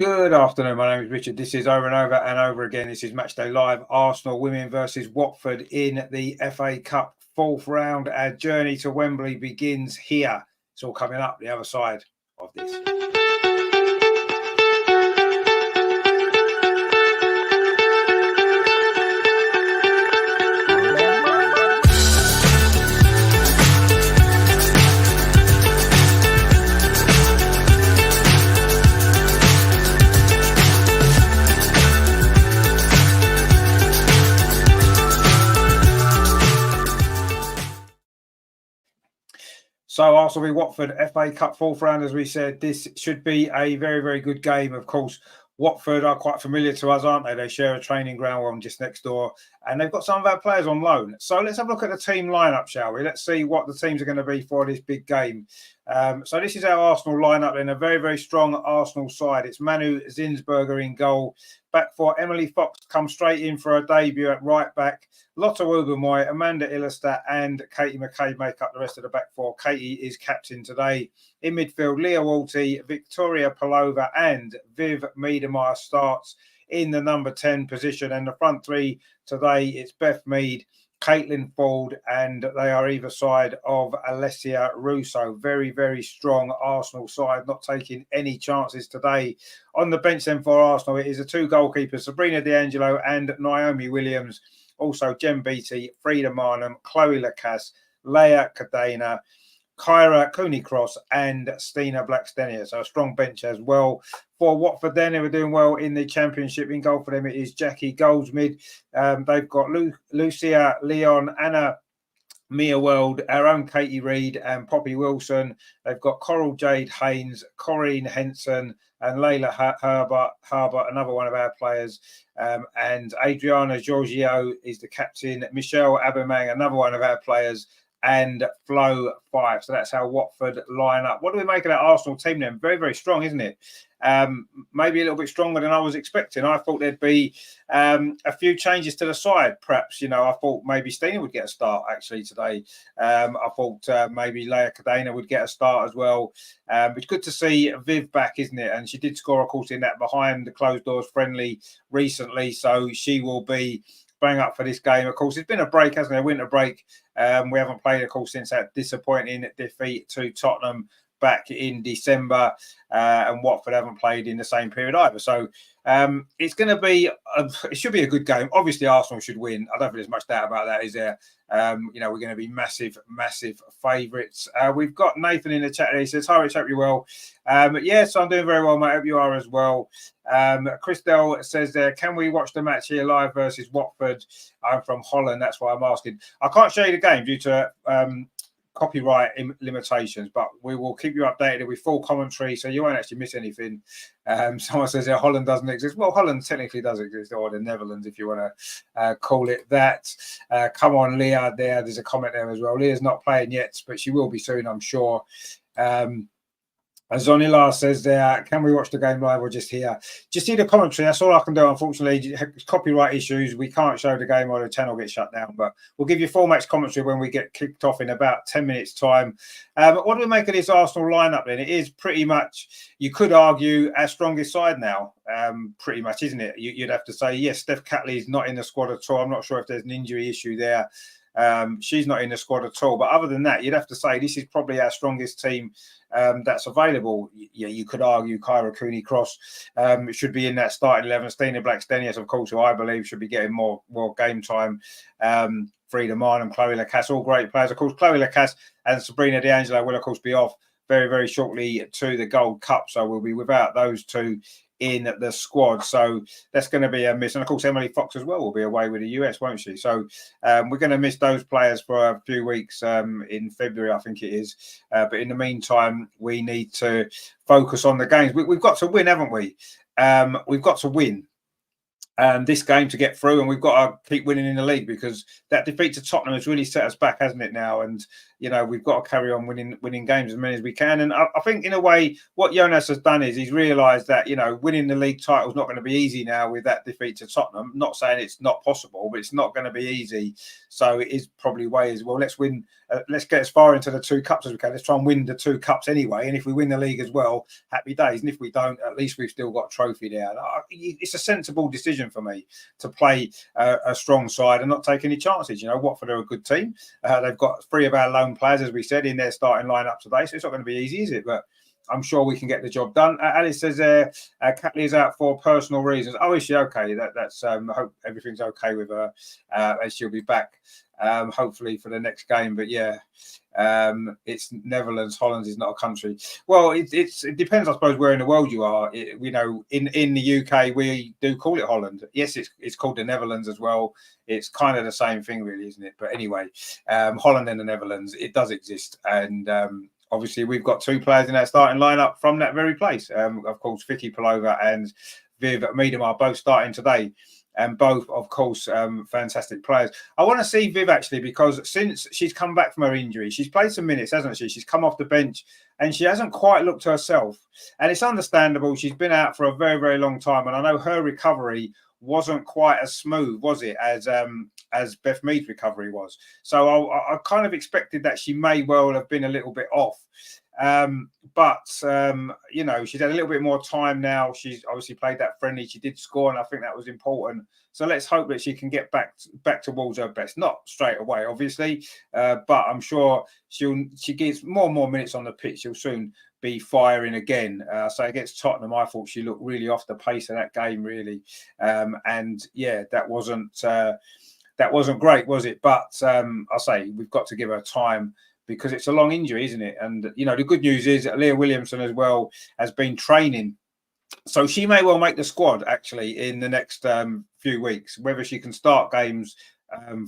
Good afternoon. My name is Richard. This is over and over and over again. This is Matchday Live. Arsenal Women versus Watford in the FA Cup fourth round. Our journey to Wembley begins here. It's all coming up the other side of this. So Arsenal v Watford, FA Cup fourth round, as we said, this should be a very, very good game. Of course, Watford are quite familiar to us, aren't they? They share a training ground one just next door, and they've got some of our players on loan. So let's have a look at the team lineup, shall we? Let's see what the teams are going to be for this big game. So this is our Arsenal lineup in a very, very strong Arsenal side. It's Manu Zinsberger in goal. Back for Emily Fox comes straight in for her debut at right back. Lotta Wubben-Moy, Amanda Illerstadt and Katie McCabe make up the rest of the back four. Katie is captain today. In midfield, Leah Walty, Victoria Palova and Viv Miedemeier starts in the number 10 position. And the front three today, it's Beth Mead, Caitlin Ford, and they are either side of Alessia Russo. Very, very strong Arsenal side, not taking any chances today. On the bench then for Arsenal, it is the two goalkeepers, Sabrina D'Angelo and Naomi Williams. Also, Jem Beattie, Frida Marnham, Chloe Lacasse, Leia Cadena, Kyra Cooney-Cross and Stina Blackstenier. So a strong bench as well. For Watford then, they were doing well in the Championship. In goal for them, it is Jackie Goldsmith. They've got Lucia Leon, Anna Mia World, our own Katie Reid and Poppy Wilson. They've got Coral Jade Haynes, Corinne Henson and Layla Harbert, another one of our players. And Adriana Giorgio is the captain. Michelle Abemang, another one of our players. And Flo Fife. So that's how Watford line up. What do we make of that Arsenal team then? Very, very strong, isn't it? Maybe a little bit stronger than I was expecting. I thought there'd be a few changes to the side. Perhaps, I thought maybe Stina would get a start actually today. I thought maybe Leia Cadena would get a start as well. It's good to see Viv back, isn't it? And she did score, of course, in that behind the closed doors friendly recently. So she will be bang up for this game. Of course, it's been a break, hasn't it? A winter break. We haven't played, of course, since that disappointing defeat to Tottenham back in December, and Watford haven't played in the same period either. So it's going to be, it should be a good game. Obviously, Arsenal should win. I don't think there's much doubt about that, is there? We're going to be massive, massive favourites. We've got Nathan in the chat. He says, "Hi, Rich, hope you're well." Yes, I'm doing very well, mate. Hope you are as well. Christelle says there, "Can we watch the match here live versus Watford?" I'm from Holland. That's why I'm asking. I can't show you the game due to copyright limitations, but we will keep you updated with full commentary, so you won't actually miss anything. Someone says that Holland doesn't exist. Well, Holland technically does exist, or the Netherlands, if you want to call it that. Come on, Leah. There's a comment there as well. Leah's not playing yet, but she will be soon, I'm sure. As Zonila says there, can we watch the game live or just hear? Just see the commentary. That's all I can do, unfortunately. Copyright issues. We can't show the game or the channel gets shut down. But we'll give you full match commentary when we get kicked off in about 10 minutes' time. What do we make of this Arsenal lineup then? It is pretty much, you could argue, our strongest side now. Pretty much, isn't it? You'd have to say, yes, Steph Catley is not in the squad at all. I'm not sure if there's an injury issue there. She's not in the squad at all. But other than that, you'd have to say this is probably our strongest team that's available. Yeah, you could argue Kyra Cooney-Cross should be in that starting 11. Stina Blackstenius, of course, who I believe should be getting more game time. Frida Marnham, Chloe Lacasse, all great players. Of course, Chloe Lacasse and Sabrina D'Angelo will, of course, be off very, very shortly to the Gold Cup. So we'll be without those two in the squad. So that's going to be a miss. And of course, Emily Fox as well will be away with the US, won't she? So we're going to miss those players for a few weeks in February, I think it is. But in the meantime, we need to focus on the games. We've got to win, haven't we? We've got to win. this game to get through, and we've got to keep winning in the league, because that defeat to Tottenham has really set us back, hasn't it now? And we've got to carry on winning games as many as we can. And I think in a way what Jonas has done is he's realised that winning the league title is not going to be easy now with that defeat to Tottenham. Not saying it's not possible, but it's not going to be easy. So it is probably ways, well, let's win. Let's get as far into the 2 cups as we can. Let's try and win the 2 cups anyway. And if we win the league as well, happy days. And if we don't, at least we've still got a trophy there. It's a sensible decision for me to play a strong side and not take any chances. Watford are a good team. They've got 3 of our loan players, as we said, in their starting lineup today. So it's not going to be easy, is it? But I'm sure we can get the job done. Alice says Catley is out for personal reasons. Oh, is she okay? That's I hope everything's okay with her, and she'll be back hopefully for the next game. But yeah, it's Netherlands. Holland is not a country. Well, it depends, I suppose, where in the world you are. In the UK we do call it Holland. Yes, it's called the Netherlands as well. It's kind of the same thing, really, isn't it? But anyway, Holland and the Netherlands, it does exist. And obviously we've got 2 players in our starting lineup from that very place. Of course, Vicky Palova and Viv Meadow are both starting today. And both, of course, fantastic players. I want to see Viv, actually, because since she's come back from her injury, she's played some minutes, hasn't she? She's come off the bench and she hasn't quite looked to herself. And it's understandable. She's been out for a very, very long time. And I know her recovery wasn't quite as smooth, was it, as Beth Mead's recovery was. So I kind of expected that she may well have been a little bit off. But she's had a little bit more time now. She's obviously played that friendly. She did score, and I think that was important. So let's hope that she can get back towards her best. Not straight away, obviously, but I'm sure she gets more and more minutes on the pitch. She'll soon be firing again. So against Tottenham, I thought she looked really off the pace of that game, really. And yeah, that wasn't great, was it? But I say we've got to give her time, because it's a long injury, isn't it? And, the good news is that Leah Williamson as well has been training. So she may well make the squad, actually, in the next few weeks. Whether she can start games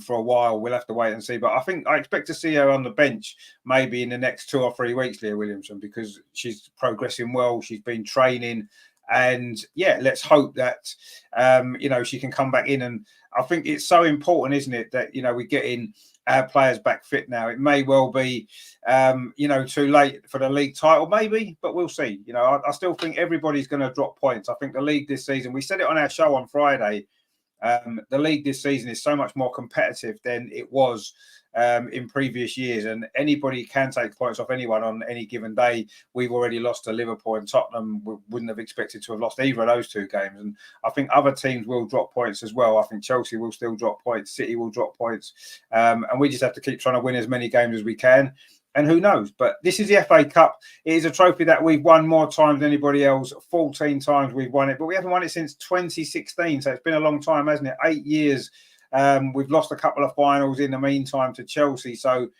for a while, we'll have to wait and see. But I expect to see her on the bench maybe in the next 2 or 3 weeks, Leah Williamson, because she's progressing well. She's been training. And, yeah, let's hope that, she can come back in. And I think it's so important, isn't it, that, we get in our players back fit now. It may well be, too late for the league title, maybe, but we'll see. I still think everybody's going to drop points. I think the league this season, we said it on our show on Friday, the league this season is so much more competitive than it was in previous years, and anybody can take points off anyone on any given day. We've already lost to Liverpool, and Tottenham wouldn't have expected to have lost either of those 2 games. And I think other teams will drop points as well. I think Chelsea will still drop points, City will drop points, and we just have to keep trying to win as many games as we can. And who knows? But this is the FA Cup. It is a trophy that we've won more times than anybody else. 14 times we've won it, but we haven't won it since 2016. So it's been a long time, hasn't it? 8 years. We've lost a couple of finals in the meantime to Chelsea. So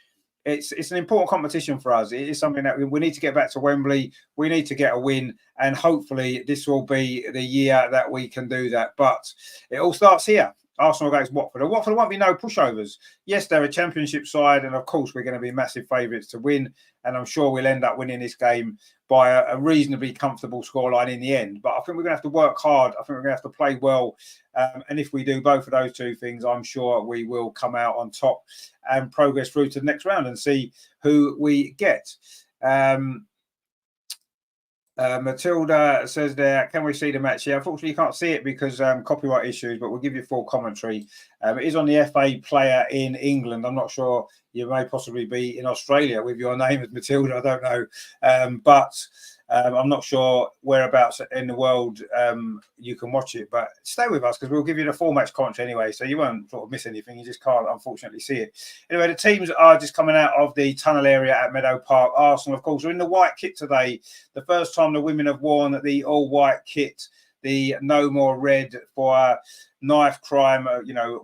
it's an important competition for us. It is something that we need to get back to Wembley. We need to get a win. And hopefully this will be the year that we can do that. But it all starts here. Arsenal against Watford. And Watford won't be no pushovers. Yes, they're a championship side, and of course we're going to be massive favourites to win. And I'm sure we'll end up winning this game by a reasonably comfortable scoreline in the end. But I think we're going to have to work hard. I think we're going to have to play well. And if we do both of those 2 things, I'm sure we will come out on top and progress through to the next round and see who we get. Matilda says there, can we see the match here? Unfortunately, you can't see it because copyright issues, but we'll give you full commentary. It is on the FA Player in England. I'm not sure. You may possibly be in Australia with your name as Matilda. I don't know. But I'm not sure whereabouts in the world you can watch it. But stay with us because we'll give you the full match commentary anyway. So you won't sort of miss anything. You just can't, unfortunately, see it. Anyway, the teams are just coming out of the tunnel area at Meadow Park. Arsenal, of course, are in the white kit today. The first time the women have worn the all-white kit, the No More Red for knife crime,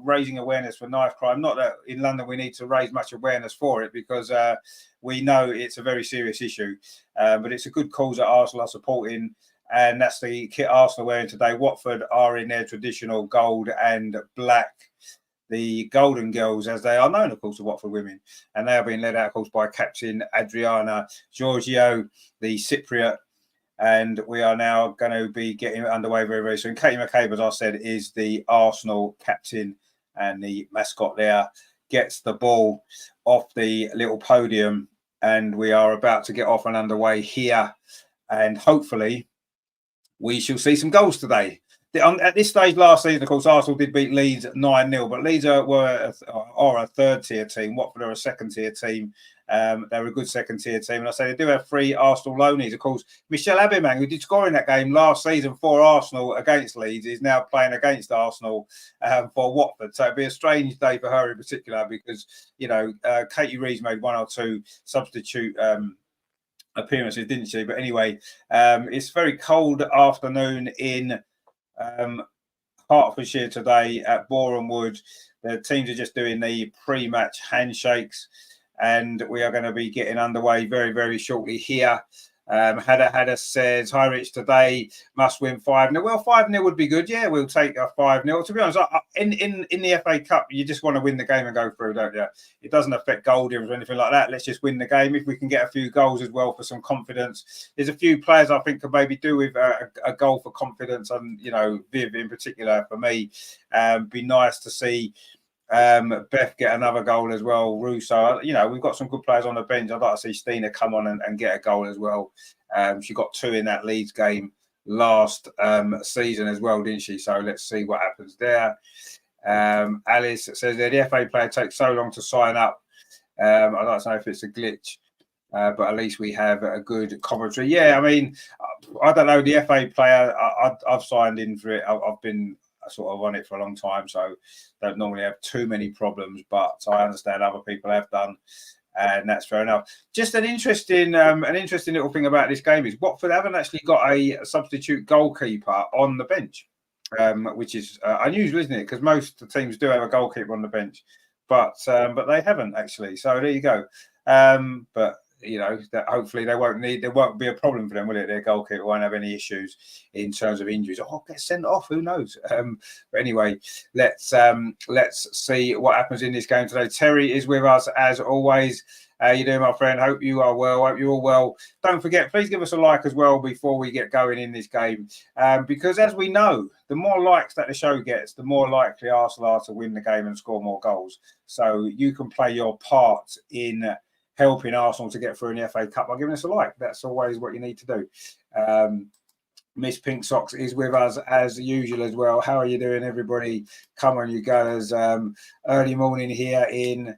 raising awareness for knife crime. Not that in London we need to raise much awareness for it because we know it's a very serious issue. But it's a good cause that Arsenal are supporting. And that's the kit Arsenal wearing today. Watford are in their traditional gold and black. The Golden Girls, as they are known, of course, the Watford Women. And they are being led out, of course, by Captain Adriana Giorgio, the Cypriot. and we are now going to be getting underway very, very soon. Katie McCabe, as I said, is the Arsenal captain, and the mascot there gets the ball off the little podium, and we are about to get off and underway here, and hopefully we shall see some goals today. At this stage last season, of course, Arsenal did beat Leeds 9-0, but Leeds are a third-tier team. Watford are a second-tier team. They're a good second-tier team. And I say they do have 3 Arsenal loanees. Of course, Michelle Abimann, who did score in that game last season for Arsenal against Leeds, is now playing against Arsenal for Watford. So it'd be a strange day for her in particular because, you know, Katie Reeves made 1 or 2 substitute appearances, didn't she? But anyway, it's a very cold afternoon in Hertfordshire today at Boreham Wood. The teams are just doing the pre-match handshakes, and we are going to be getting underway very, very shortly here. Hadda says, hi Rich, today must win 5-0. Well, 5-0 would be good. Yeah, we'll take a 5-0. To be honest, in the FA Cup, you just want to win the game and go through, don't you? It doesn't affect goal difference or anything like that. Let's just win the game. If we can get a few goals as well for some confidence. There's a few players I think could maybe do with a goal for confidence, and, you know, Viv in particular for me. Be nice to see Beth get another goal as well. Russo, you know, we've got some good players on the bench. I'd like to see Stina come on and get a goal as well. She got 2 in that Leeds game last season as well, didn't she? So let's see what happens there. Alice says that the FA player takes so long to sign up. I'd like to know if it's a glitch, but at least we have a good commentary. Yeah, I mean, I don't know, the FA player, I've signed in for it. I've been sort of on it for a long time, so don't normally have too many problems, but I understand other people have done, and that's fair enough. Just an interesting little thing about this game is Watford haven't actually got a substitute goalkeeper on the bench, which is unusual, isn't it? Because most teams do have a goalkeeper on the bench, but they haven't actually. So there you go. But you know, that hopefully there won't be a problem for them, will it? Their goalkeeper won't have any issues in terms of injuries. Oh, get sent off, who knows? But anyway, let's see what happens in this game today. Terry is with us as always. How you doing, my friend? Hope you are well. Hope you're all well. Don't forget, please give us a like as well before we get going in this game, because as we know, the more likes that the show gets, the more likely Arsenal are to win the game and score more goals. So you can play your part in helping Arsenal to get through in the FA Cup by giving us a like. That's always what you need to do. Miss Pink Socks is with us as usual as well. How are you doing, everybody? Come on, you guys. Early morning here in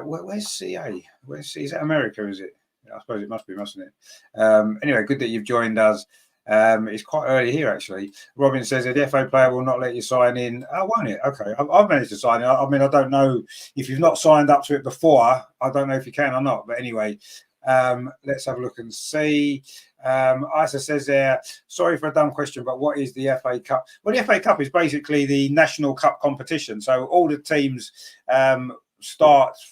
where's CA? Is that America? Is it? I suppose it must be, mustn't it? Anyway, good that you've joined us. It's quite early here, actually. Robin says the FA player will not let you sign in. Oh, won't it? Okay, I've managed to sign in. I mean, I don't know if you've not signed up to it before. I don't know if you can or not. But anyway, let's have a look and see. Isa says there, sorry for a dumb question, but what is the FA Cup? Well, the FA Cup is basically the national cup competition. So all the teams starts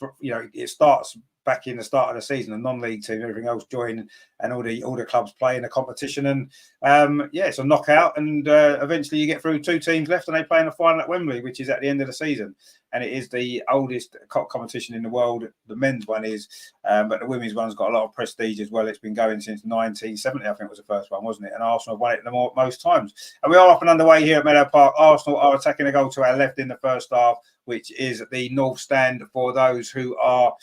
back in the start of the season, a non-league team, everything else join, and all the clubs play in the competition. And it's a knockout, and eventually you get through 2 teams left, and they play in the final at Wembley, which is at the end of the season. And it is the oldest cup competition in the world. The men's one is, but the women's one's got a lot of prestige as well. It's been going since 1970, I think was the first one, wasn't it? And Arsenal have won it most times. And we are up and underway here at Meadow Park. Arsenal are attacking a goal to our left in the first half, which is the north stand for those who are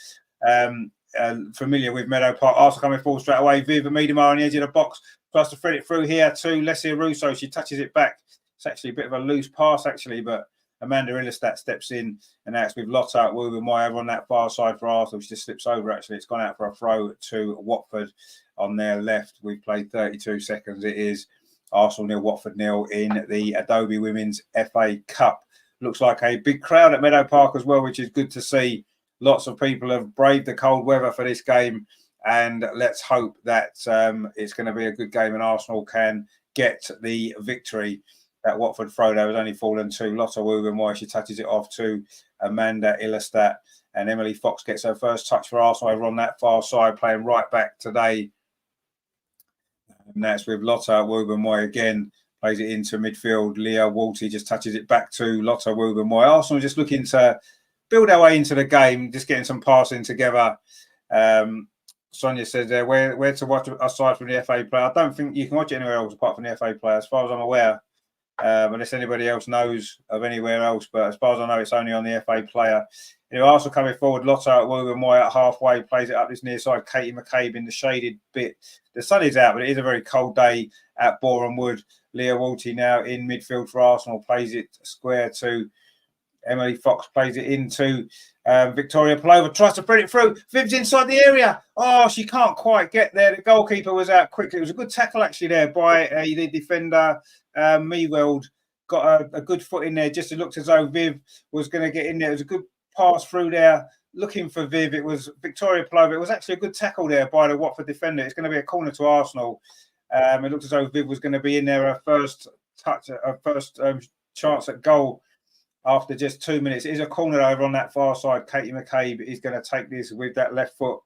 familiar with Meadow Park. Arsenal coming forward straight away. Viv Miedema on the edge of the box, tries to thread it through here to Lesia Russo. She touches it back. It's actually a bit of a loose pass, actually, but Amanda Illerstadt steps in, and now it's with Lotta Wilbermeyer on that far side for Arsenal, which just slips over, actually. It's gone out for a throw to Watford on their left. We've played 32 seconds. It is Arsenal 0, Watford 0 in the Adobe Women's FA Cup. Looks like a big crowd at Meadow Park as well, which is good to see. Lots of people have braved the cold weather for this game, and let's hope that it's going to be a good game and Arsenal can get the victory. That Watford throw there was only fallen to Lotta Wilbermeyer. She touches it off to Amanda Illerstadt, and Emily Fox gets her first touch for Arsenal over on that far side, playing right back today. And that's with Lotta Wilbermeyer again. Plays it into midfield. Leah Walty just touches it back to Lotta Wilbermeyer. Arsenal just looking to build our way into the game, just getting some passing together. Sonia says there, where to watch aside from the FA player? I don't think you can watch it anywhere else apart from the FA player, as far as I'm aware. Unless anybody else knows of anywhere else, but as far as I know, it's only on the FA player. Also coming forward, Lotto at Woburn Moy at halfway, plays it up this near side. Katie McCabe in the shaded bit. The sun is out, but it is a very cold day at Boreham Wood. Leah Walty now in midfield for Arsenal, plays it square to Emily Fox, plays it into Victoria Palova, tries to bring it through. Viv's inside the area. Oh, she can't quite get there. The goalkeeper was out quickly. It was a good tackle actually there by the defender, Meweld. Got a good foot in there. Just it looked as though Viv was going to get in there. It was a good pass through there, looking for Viv. It was Victoria Palova. It was actually a good tackle there by the Watford defender. It's going to be a corner to Arsenal. It looked as though Viv was going to be in there. Her first touch, her first chance at goal after just 2 minutes. It is a corner over on that far side. Katie McCabe is going to take this with that left foot,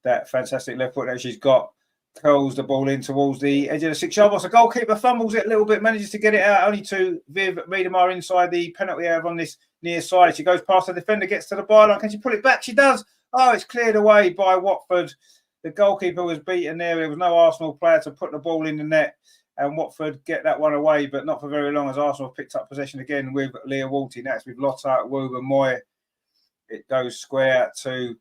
that fantastic left foot that she's got. Curls the ball in towards the edge of the 6-yard box. The goalkeeper fumbles it a little bit, manages to get it out only to Viv Miedemar inside the penalty area on this near side. She goes past the defender, gets to the byline. Can she pull it back? She does. Oh, it's cleared away by Watford. The goalkeeper was beaten there. There was no Arsenal player to put the ball in the net. And Watford get that one away, but not for very long as Arsenal picked up possession again with Leah Walty. That's with Lotta Woburn Moy. It goes square to...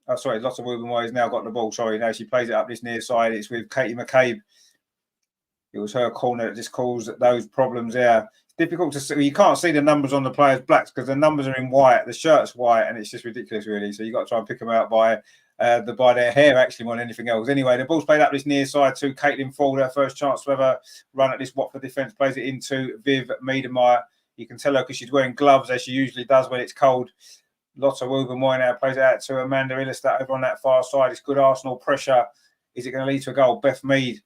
Oh, sorry, Lotta Woburn Moy has now got the ball. Sorry, now she plays it up this near side. It's with Katie McCabe. It was her corner that just caused those problems there. It's difficult to see. You can't see the numbers on the players' blacks because the numbers are in white. The shirt's white, and it's just ridiculous, really. So you've got to try and pick them out by their hair, actually, more than anything else. Anyway, the ball's played up this near side to Caitlin Ford. Her first chance to ever run at this Watford defence. Plays it into Viv Miedemar. You can tell her because she's wearing gloves, as she usually does when it's cold. Lotta Woburn Moy now plays it out to Amanda Illerstadt over on that far side. It's good Arsenal pressure. Is it going to lead to a goal? Beth Mead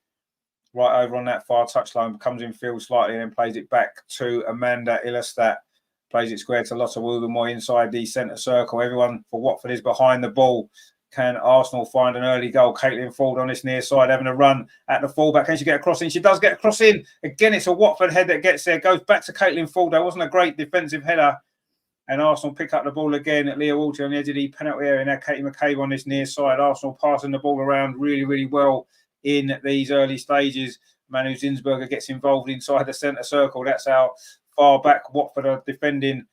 right over on that far touchline, comes in field slightly and then plays it back to Amanda Illerstadt. Plays it square to Lotta Woburn Moy inside the centre circle. Everyone for Watford is behind the ball. Can Arsenal find an early goal? Caitlin Ford on this near side having a run at the fullback. Can she get a cross in? She does get a cross in. Again, it's a Watford head that gets there. Goes back to Caitlin Ford. That wasn't a great defensive header. And Arsenal pick up the ball again at Leah Walty on the edge of the penalty area. Now Katie McCabe on this near side. Arsenal passing the ball around really, really well in these early stages. Manu Zinsberger gets involved inside the centre circle. That's how far back Watford are defending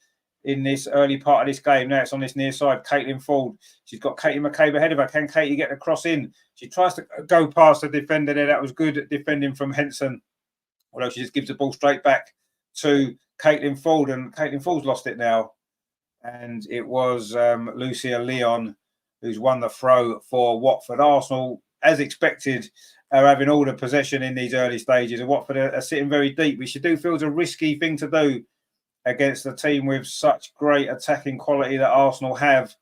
in this early part of this game. Now it's on this near side. Caitlin Ford. She's got Katie McCabe ahead of her. Can Katie get the cross in? She tries to go past the defender there. That was good defending from Henson. Although she just gives the ball straight back to Caitlin Ford. And Caitlin Ford's lost it now. And it was Lucia Leon who's won the throw for Watford. Arsenal, as expected, are having all the possession in these early stages. And Watford are sitting very deep, which you do feel is a risky thing to do against a team with such great attacking quality that Arsenal have.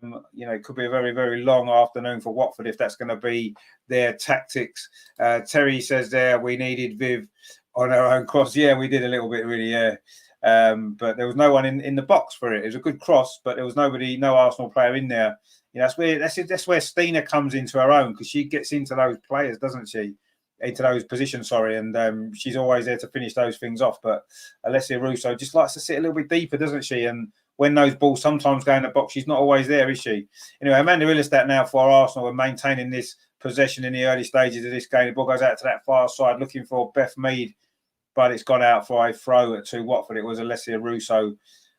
It could be a very, very long afternoon for Watford if that's going to be their tactics. Terry says there, we needed Viv on our own cross. Yeah, we did a little bit, really, yeah. But there was no one in the box for it. It was a good cross, but there was no Arsenal player in there. That's where Stina comes into her own, because she gets into those players, doesn't she? Into those positions, and she's always there to finish those things off. But Alessia Russo just likes to sit a little bit deeper, doesn't she? And when those balls sometimes go in the box, she's not always there, is she? Anyway, Amanda Illerstadt now for Arsenal and maintaining this possession in the early stages of this game. The ball goes out to that far side, looking for Beth Mead, but it's gone out for a throw to Watford. It was Alessia Russo.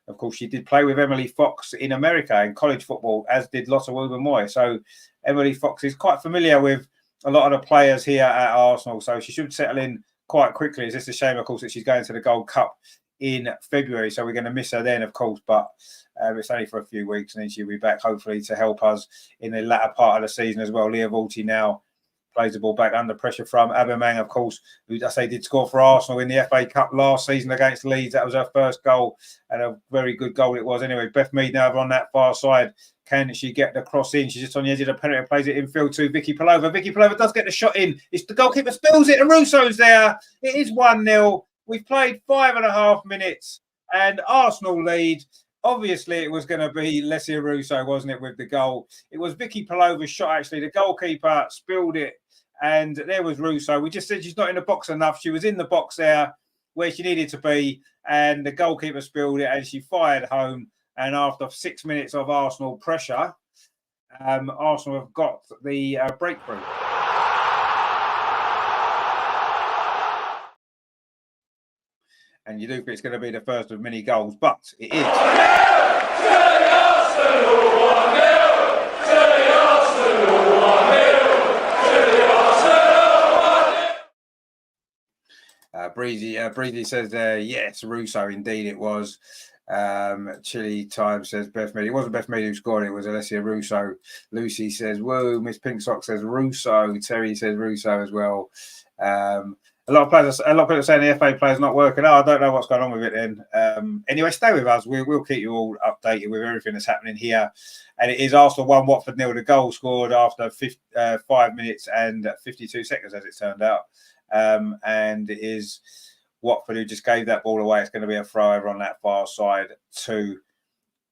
Of course, she did play with Emily Fox in America in college football, as did Lotta Woburn Moy. So Emily Fox is quite familiar with a lot of the players here at Arsenal. So she should settle in quite quickly. It's just a shame, of course, that she's going to the Gold Cup in February. So we're going to miss her then, of course. But it's only for a few weeks, and then she'll be back, hopefully, to help us in the latter part of the season as well. Leah Walty now plays the ball back under pressure from Aubameyang, of course, who I say did score for Arsenal in the FA Cup last season against Leeds. That was her first goal, and a very good goal it was. Anyway, Beth Mead now on that far side. Can she get the cross in? She's just on the edge of the penalty, plays it in field to Vicky Palova. Vicky Palova does get the shot in. It's the goalkeeper spills it, and Russo's there. It is 1-0. We've played 5.5 minutes, and Arsenal lead. Obviously, it was going to be Alessia Russo, wasn't it, with the goal? It was Vicky Palova's shot, actually. The goalkeeper spilled it, and there was Russo. We just said she's not in the box enough. She was in the box there where she needed to be, and the goalkeeper spilled it, and she fired home. And after 6 minutes of Arsenal pressure, Arsenal have got the breakthrough. And you do think it's going to be the first of many goals, but it is. Breezy says, yes, Russo, indeed it was. Chili Time says Beth Mead. It wasn't Beth Mead who scored, it was Alessia Russo. Lucy says, whoa. Miss Pink Sock says Russo. Terry says Russo as well. A lot of people saying the FA players not working. I don't know what's going on with it then. Anyway, stay with us. We'll keep you all updated with everything that's happening here. And it is Arsenal 1, Watford 0. The goal scored after 5 minutes and 52 seconds, as it turned out. And it is Watford who just gave that ball away. It's going to be a throw over on that far side to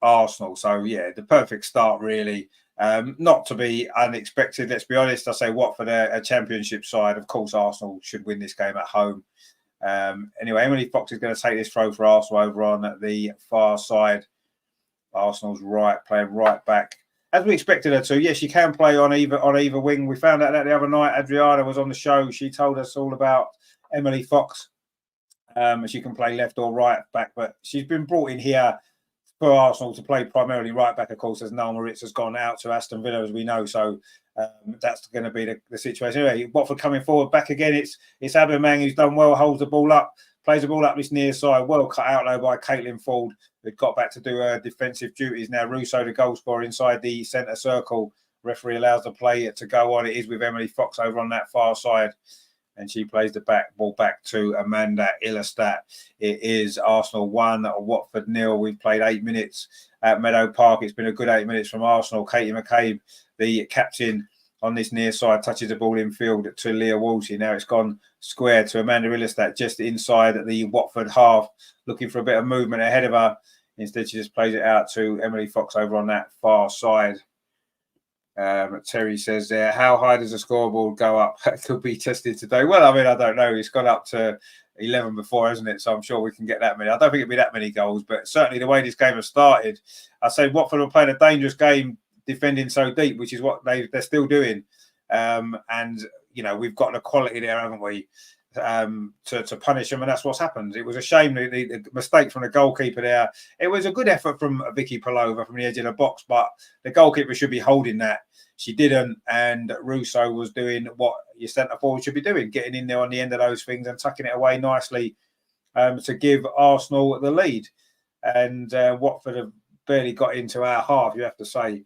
Arsenal. So, yeah, the perfect start, really. Not to be unexpected, let's be honest. I say Watford a championship side. Of course, Arsenal should win this game at home. Anyway, Emily Fox is going to take this throw for Arsenal over on the far side. Arsenal's playing right back, as we expected her to. Yes, she can play on either wing. We found out that the other night. Adriana was on the show. She told us all about Emily Fox. She can play left or right back, but she's been brought in here for Arsenal to play primarily right back, of course, as Noel Moritz has gone out to Aston Villa, as we know. So that's going to be the situation. Anyway, Watford coming forward back again. It's Aubameyang who's done well, holds the ball up, plays the ball up this near side. Well cut out though by Caitlin Ford, who got back to do her defensive duties. Now Russo, the goal scorer, inside the centre circle. Referee allows the play to go on. It is with Emily Fox over on that far side. And she plays the ball back to Amanda Illerstadt. It is Arsenal 1, Watford 0. We've played 8 minutes at Meadow Park. It's been a good 8 minutes from Arsenal. Katie McCabe, the captain on this near side, touches the ball in field to Leah Wolsey. Now it's gone square to Amanda Illerstadt just inside the Watford half, looking for a bit of movement ahead of her. Instead, she just plays it out to Emily Fox over on that far side. Terry says there, how high does the scoreboard go up? It could be tested today. Well, I mean, I don't know. It's gone up to 11 before, hasn't it? So I'm sure we can get that many. I don't think it'll be that many goals, but certainly the way this game has started, I say Watford are playing a dangerous game, defending so deep, which is what they're still doing. And, you know, we've got the quality there, haven't we, to punish them, and that's what's happened. It was a shame, the mistake from the goalkeeper there. It was a good effort from Vicky Palova from the edge of the box, but the goalkeeper should be holding that. She didn't, and Russo was doing what your centre forward should be doing, getting in there on the end of those things and tucking it away nicely to give Arsenal the lead. And Watford have barely got into our half, you have to say.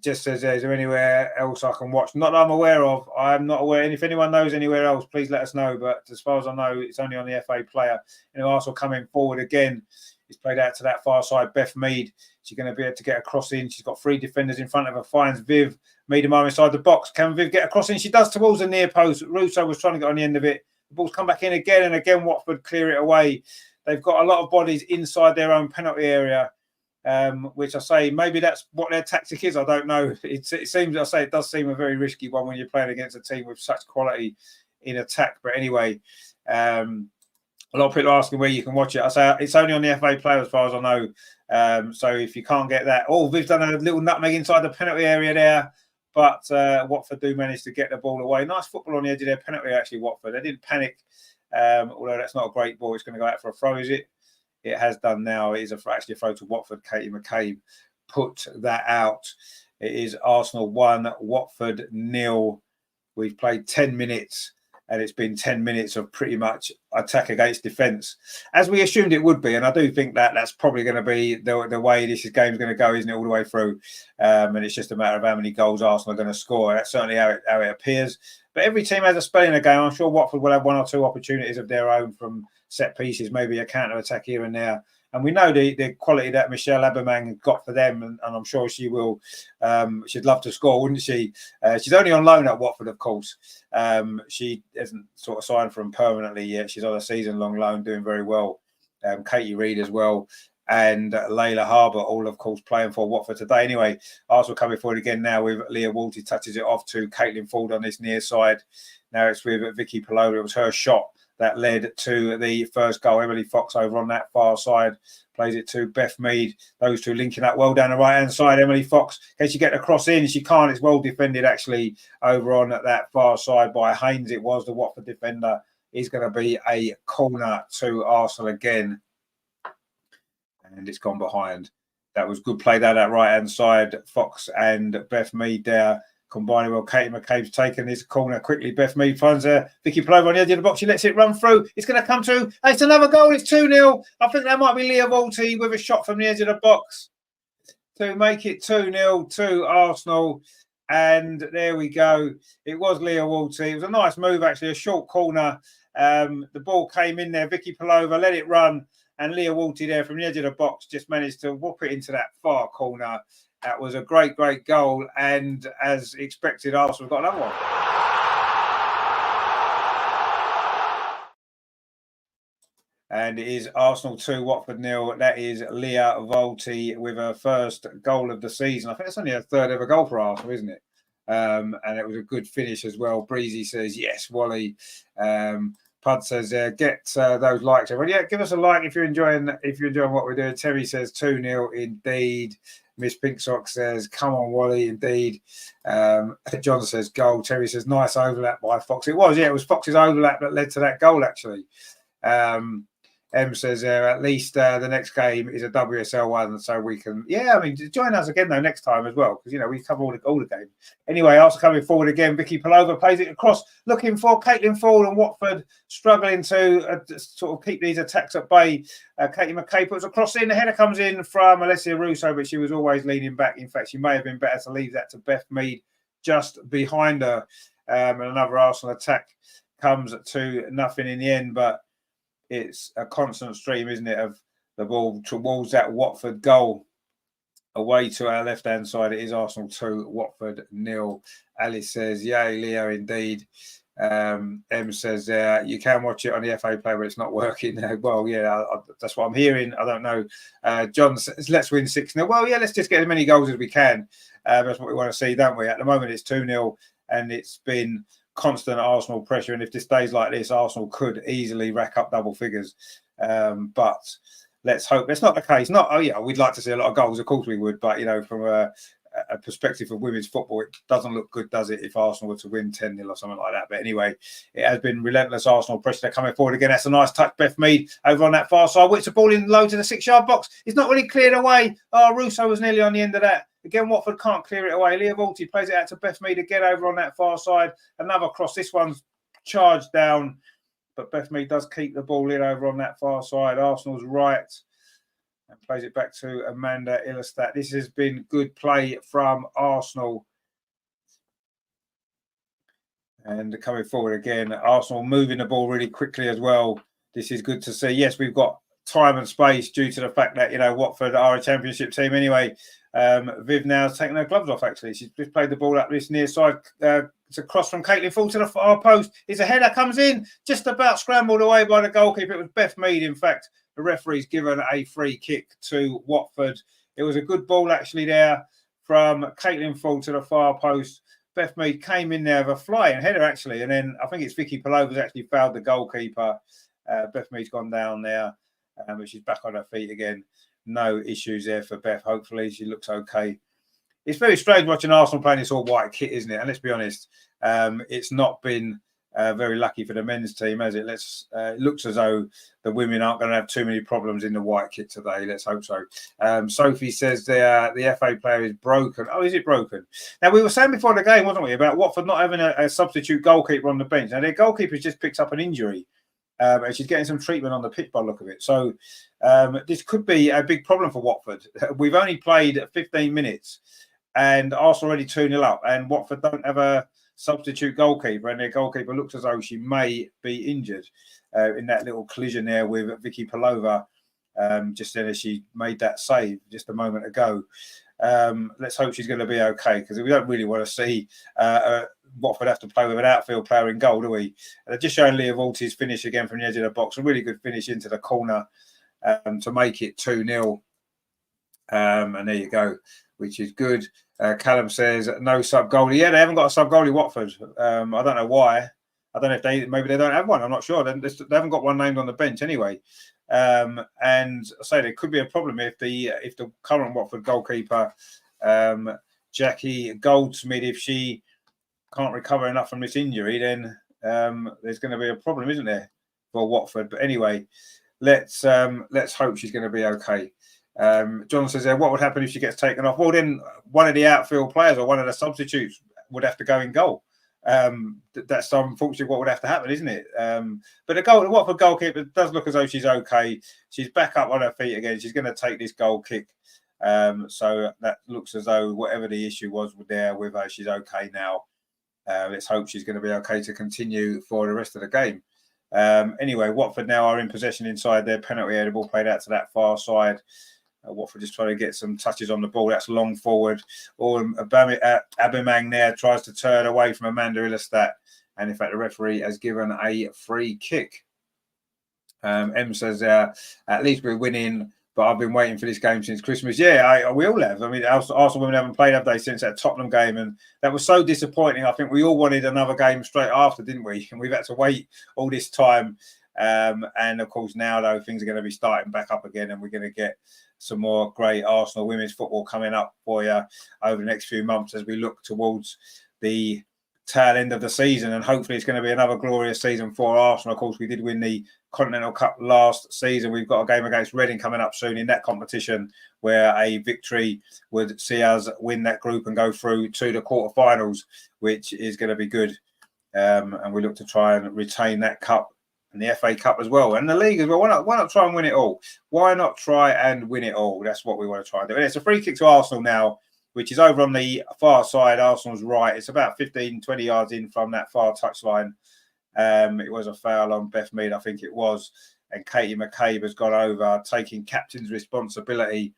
Just says, is there anywhere else I can watch? Not that I'm aware of. I'm not aware. And if anyone knows anywhere else, please let us know. But as far as I know, it's only on the FA player. And Arsenal coming forward again. It's played out to that far side. Beth Mead, she's going to be able to get a cross in. She's got 3 defenders in front of her. Finds Viv. Miedemar inside the box. Can Viv get a cross in? She does towards the near post. Russo was trying to get on the end of it. The ball's come back in again, and again Watford clear it away. They've got a lot of bodies inside their own penalty area. Which I say maybe that's what their tactic is. I don't know. It seems, I say, it does seem a very risky one when you're playing against a team with such quality in attack. But anyway, a lot of people are asking where you can watch it. I say it's only on the FA player as far as I know. So if you can't get that, Viv's done a little nutmeg inside the penalty area there. But Watford do manage to get the ball away. Nice football on the edge of their penalty, actually, Watford. They didn't panic, although that's not a great ball. It's going to go out for a throw, is it? It has done now. It is actually a throw to Watford. Katie McCabe put that out. It is Arsenal 1, Watford 0. We've played 10 minutes, and it's been 10 minutes of pretty much attack against defence, as we assumed it would be. And I do think that that's probably going to be the way this game's going to go, isn't it, all the way through? And it's just a matter of how many goals Arsenal are going to score. That's certainly how it appears. But every team has a spell in a game. I'm sure Watford will have 1 or 2 opportunities of their own from set pieces, maybe a counter-attack here and there. And we know the quality that Michelle Aubameyang got for them, and I'm sure she will. She'd love to score, wouldn't she? She's only on loan at Watford, of course. She hasn't sort of signed for them permanently yet. She's on a season-long loan, doing very well. Katie Reid as well, and Layla Harbour, all, of course, playing for Watford today. Anyway, Arsenal coming forward again now with Leah Wolsey, touches it off to Caitlin Ford on this near side. Now it's with Vicky Palova. It was her shot that led to the first goal. Emily Fox over on that far side plays it to Beth Mead. Those two linking up well down the right-hand side. Emily Fox, in case you get the cross in, she can't. It's well defended, actually, over on that far side by Haynes. It was the Watford defender. Is going to be a corner to Arsenal again. And it's gone behind. That was good play down that right-hand side. Fox and Beth Mead there combining well. Katie McCabe's taken this corner quickly. Beth Mead finds Vicky Plover on the edge of the box. She lets it run through. It's going to come to. It's another goal. It's 2-0. I think that might be Leah Walty with a shot from the edge of the box to make it 2-0 to Arsenal. And there we go. It was Leah Walty. It was a nice move, actually, a short corner. The ball came in there. Vicky Plover let it run. And Leah Walty there from the edge of the box just managed to whoop it into that far corner. That was a great, great goal. And as expected, Arsenal got another one. And it is Arsenal 2, Watford 0. That is Leah Walty with her first goal of the season. I think it's only her third ever goal for Arsenal, isn't it? And it was a good finish as well. Breezy says, yes, Wally. Pud says, get those likes. Everyone. Yeah, give us a like if you're enjoying what we're doing. Terry says 2-0 indeed. Miss Pinksock says, come on, Wally, indeed. John says goal. Terry says, nice overlap by Fox. It was Fox's overlap that led to that goal, actually. M says at least the next game is a WSL one, so we can. Yeah, I mean, join us again though next time as well, because we cover all the games. Anyway, Arsenal coming forward again. Vicky Plover plays it across, looking for Caitlin Ford, and Watford struggling to sort of keep these attacks at bay. Katie McCabe puts a cross in. The header comes in from Alessia Russo, but she was always leaning back. In fact, she may have been better to leave that to Beth Mead just behind her. And another Arsenal attack comes to nothing in the end, but it's a constant stream, isn't it, of the ball towards that Watford goal. Away to our left-hand side, it is Arsenal 2, Watford 0. Alice says, yay, Leo, indeed. M says, you can watch it on the FA Play, but it's not working. Well, yeah, that's what I'm hearing. I don't know. John says, let's win 6-0. Well, yeah, let's just get as many goals as we can. That's what we want to see, don't we? At the moment, it's 2-0, and it's been constant Arsenal pressure, and if this stays like this, Arsenal could easily rack up double figures. But let's hope that's not the case. We'd like to see a lot of goals, of course we would, but from a perspective of women's football, it doesn't look good, does it, if Arsenal were to win 10-0 or something like that? But anyway, it has been relentless Arsenal pressure. They're coming forward again. That's a nice touch, Beth Mead over on that far side, which the ball in low to the 6-yard box. It's not really cleared away. Russo was nearly on the end of that. Again, Watford can't clear it away. Leah Walty plays it out to Beth Mead again over on that far side. Another cross. This one's charged down, but Beth Mead does keep the ball in over on that far side. Arsenal's right and plays it back to Amanda Illerstadt. This has been good play from Arsenal. And coming forward again, Arsenal moving the ball really quickly as well. This is good to see. Yes, we've got time and space due to the fact that, Watford are a championship team anyway. Viv now's taken her gloves off, actually. She's just played the ball up this near side. It's a cross from Caitlin Ford to the far post. It's a header, comes in, just about scrambled away by the goalkeeper. It was Beth Mead, in fact. The referee's given a free kick to Watford. It was a good ball, actually, there from Caitlin Ford to the far post. Beth Mead came in there with a flying header, actually. And then I think it's Vicky Palova's actually fouled the goalkeeper. Beth Mead's gone down there, but she's back on her feet again. No issues there for Beth. Hopefully, she looks okay. It's very strange watching Arsenal playing this all-white kit, isn't it? And let's be honest, it's not been very lucky for the men's team, has it? It looks as though the women aren't going to have too many problems in the white kit today. Let's hope so. Sophie says the FA player is broken. Oh, is it broken? Now, we were saying before the game, wasn't we, about Watford not having a substitute goalkeeper on the bench. Now, their goalkeeper's just picked up an injury. And she's getting some treatment on the pitch by the look of it. So this could be a big problem for Watford. We've only played 15 minutes and Arsenal already 2-0 up. And Watford don't have a substitute goalkeeper. And their goalkeeper looks as though she may be injured in that little collision there with Vicky Palover. Just then as she made that save just a moment ago. Let's hope she's going to be okay, because we don't really want to see Watford have to play with an outfield player in goal, do we? They're just showing Leah Walty's finish again from the edge of the box. A really good finish into the corner to make it 2-0. And there you go, which is good. Callum says no sub goalie. Yeah, they haven't got a sub goalie, Watford. I don't know why. I don't know if maybe they don't have one. I'm not sure. They haven't got one named on the bench anyway. And I say there could be a problem if the current Watford goalkeeper, Jackie Goldsmith, if she can't recover enough from this injury, then there's going to be a problem, isn't there, for Watford? But anyway, let's hope she's going to be okay. John says there, what would happen if she gets taken off? Well, then one of the outfield players or one of the substitutes would have to go in goal. That's unfortunately what would have to happen, isn't it? But the Watford goalkeeper does look as though she's okay. She's back up on her feet again. She's going to take this goal kick. So that looks as though whatever the issue was there with her, she's okay now. Let's hope she's going to be okay to continue for the rest of the game. Anyway, Watford now are in possession inside their penalty area. The ball played out to that far side. Watford just trying to get some touches on the ball. That's long forward. Or Abimang there tries to turn away from Amanda Ilestat. And in fact, the referee has given a free kick. M says, at least we're winning, but I've been waiting for this game since Christmas. Yeah, we all have. I mean, Arsenal women haven't played, have they, since that Tottenham game? And that was so disappointing. I think we all wanted another game straight after, didn't we? And we've had to wait all this time. And of course, now, though, things are going to be starting back up again, and we're going to get some more great Arsenal women's football coming up for you over the next few months as we look towards the tail end of the season. And hopefully it's going to be another glorious season for Arsenal. Of course, we did win the Continental Cup last season. We've got a game against Reading coming up soon in that competition where a victory would see us win that group and go through to the quarterfinals, which is going to be good. And we look to try and retain that cup and the FA Cup as well, and the league as well. Why not try and win it all? Why not try and win it all? That's what we want to try and do. And it's a free kick to Arsenal now, which is over on the far side, Arsenal's right. It's about 15, 20 yards in from that far touchline. It was a foul on Beth Mead, I think it was. And Katie McCabe has gone over, taking captain's responsibility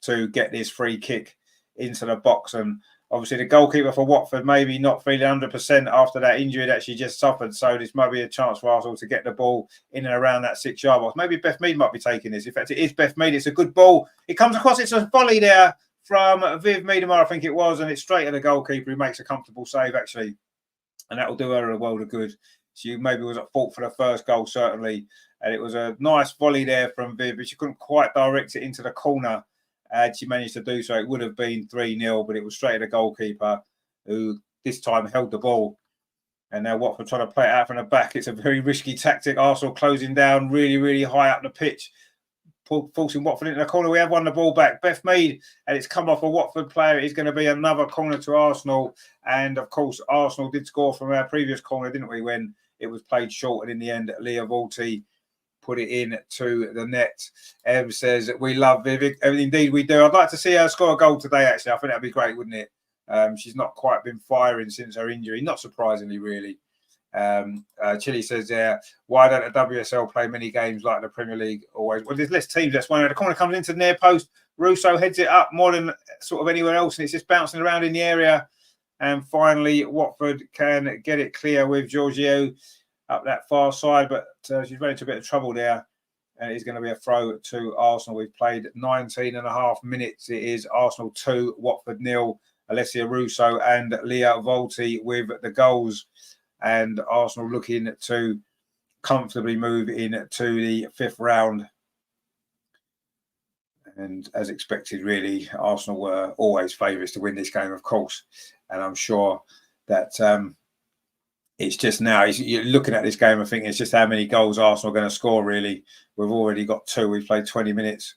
to get this free kick into the box. And obviously the goalkeeper for Watford maybe not feeling 100% after that injury that she just suffered. So this might be a chance for Arsenal to get the ball in and around that 6-yard box. Maybe Beth Mead might be taking this. In fact, it is Beth Mead. It's a good ball. It comes across. It's a volley there from Viv Miedemar, I think it was. And it's straight at the goalkeeper who makes a comfortable save, actually. And that will do her a world of good. She maybe was at fault for the first goal, certainly. And it was a nice volley there from Viv, but she couldn't quite direct it into the corner. Had she managed to do so, it would have been 3-0, but it was straight at the goalkeeper who this time held the ball. And now Watford trying to play it out from the back. It's a very risky tactic. Arsenal closing down really, really high up the pitch, forcing Watford into the corner. We have won the ball back. Beth Mead, and it's come off a Watford player. It's going to be another corner to Arsenal. And of course, Arsenal did score from our previous corner, didn't we, when it was played short. And in the end, Leah Volti put it in to the net. Em says, we love Vivic. Indeed, we do. I'd like to see her score a goal today, actually. I think that'd be great, wouldn't it? She's not quite been firing since her injury. Not surprisingly, really. Chile says, why don't the WSL play many games like the Premier League always? Well, there's less teams. That's one. The corner comes into the near post. Russo heads it up more than sort of anywhere else, and it's just bouncing around in the area. And finally, Watford can get it clear with Giorgio up that far side, but she's run into a bit of trouble there, and it's going to be a throw to Arsenal. We've played 19 and a half minutes. It is Arsenal 2, Watford 0. Alessia Russo and Leah Volti with the goals, and Arsenal looking to comfortably move into the 5th round. And as expected, really, Arsenal were always favourites to win this game, of course. And I'm sure that it's just now, you're looking at this game, I think it's just how many goals Arsenal are going to score, really. We've already got 2. We've played 20 minutes.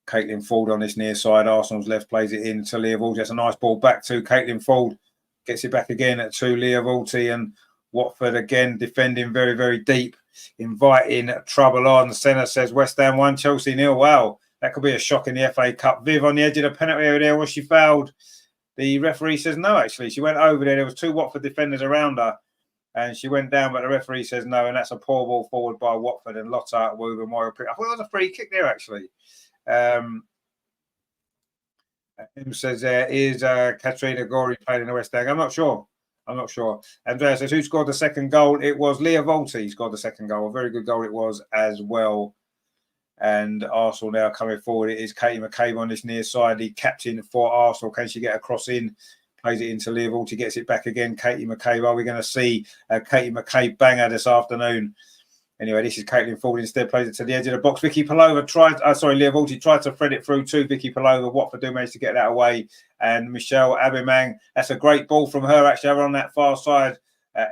Caitlin Ford on this near side. Arsenal's left plays it in to Leah Volti. That's a nice ball back to Caitlin Ford. Gets it back again to Leah Volti. And Watford again defending very, very deep, inviting trouble on. Senna says West Ham 1, Chelsea 0. Wow, that could be a shock in the FA Cup. Viv on the edge of the penalty area there. Was she fouled? The referee says no, actually. She went over there. There was 2 Watford defenders around her, and she went down, but the referee says no, and that's a poor ball forward by Watford. And Lotta Wogan-Moyle. I thought it was a free kick there, actually. Him says is Katrina Gori playing in the West Ham? I'm not sure. Andrea says, who scored the second goal? It was Leah Volti scored the second goal. A very good goal it was as well. And Arsenal now coming forward. It is Katie McCabe on this near side, the captain for Arsenal. Can she get a cross in? plays it into Leah Walty, gets it back again. Katie McCabe. Are we going to see Katie McCabe banger this afternoon? Anyway, this is Caitlin Ford instead, plays it to the edge of the box. Vicky Palova Leah Walty tried to thread it through to Vicky Palova. Watford do manage to get that away. And Michelle Abimang, that's a great ball from her, actually, over on that far side.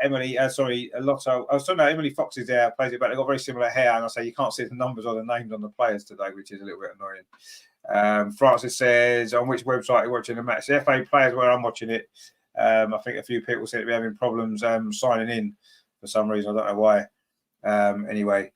Emily Fox is there, plays it back. They've got very similar hair, and I say you can't see the numbers or the names on the players today, which is a little bit annoying. Francis says, on which website are you watching the match? The FA players where I'm watching it. I think a few people seem to be having problems signing in for some reason. I don't know why. Anyway,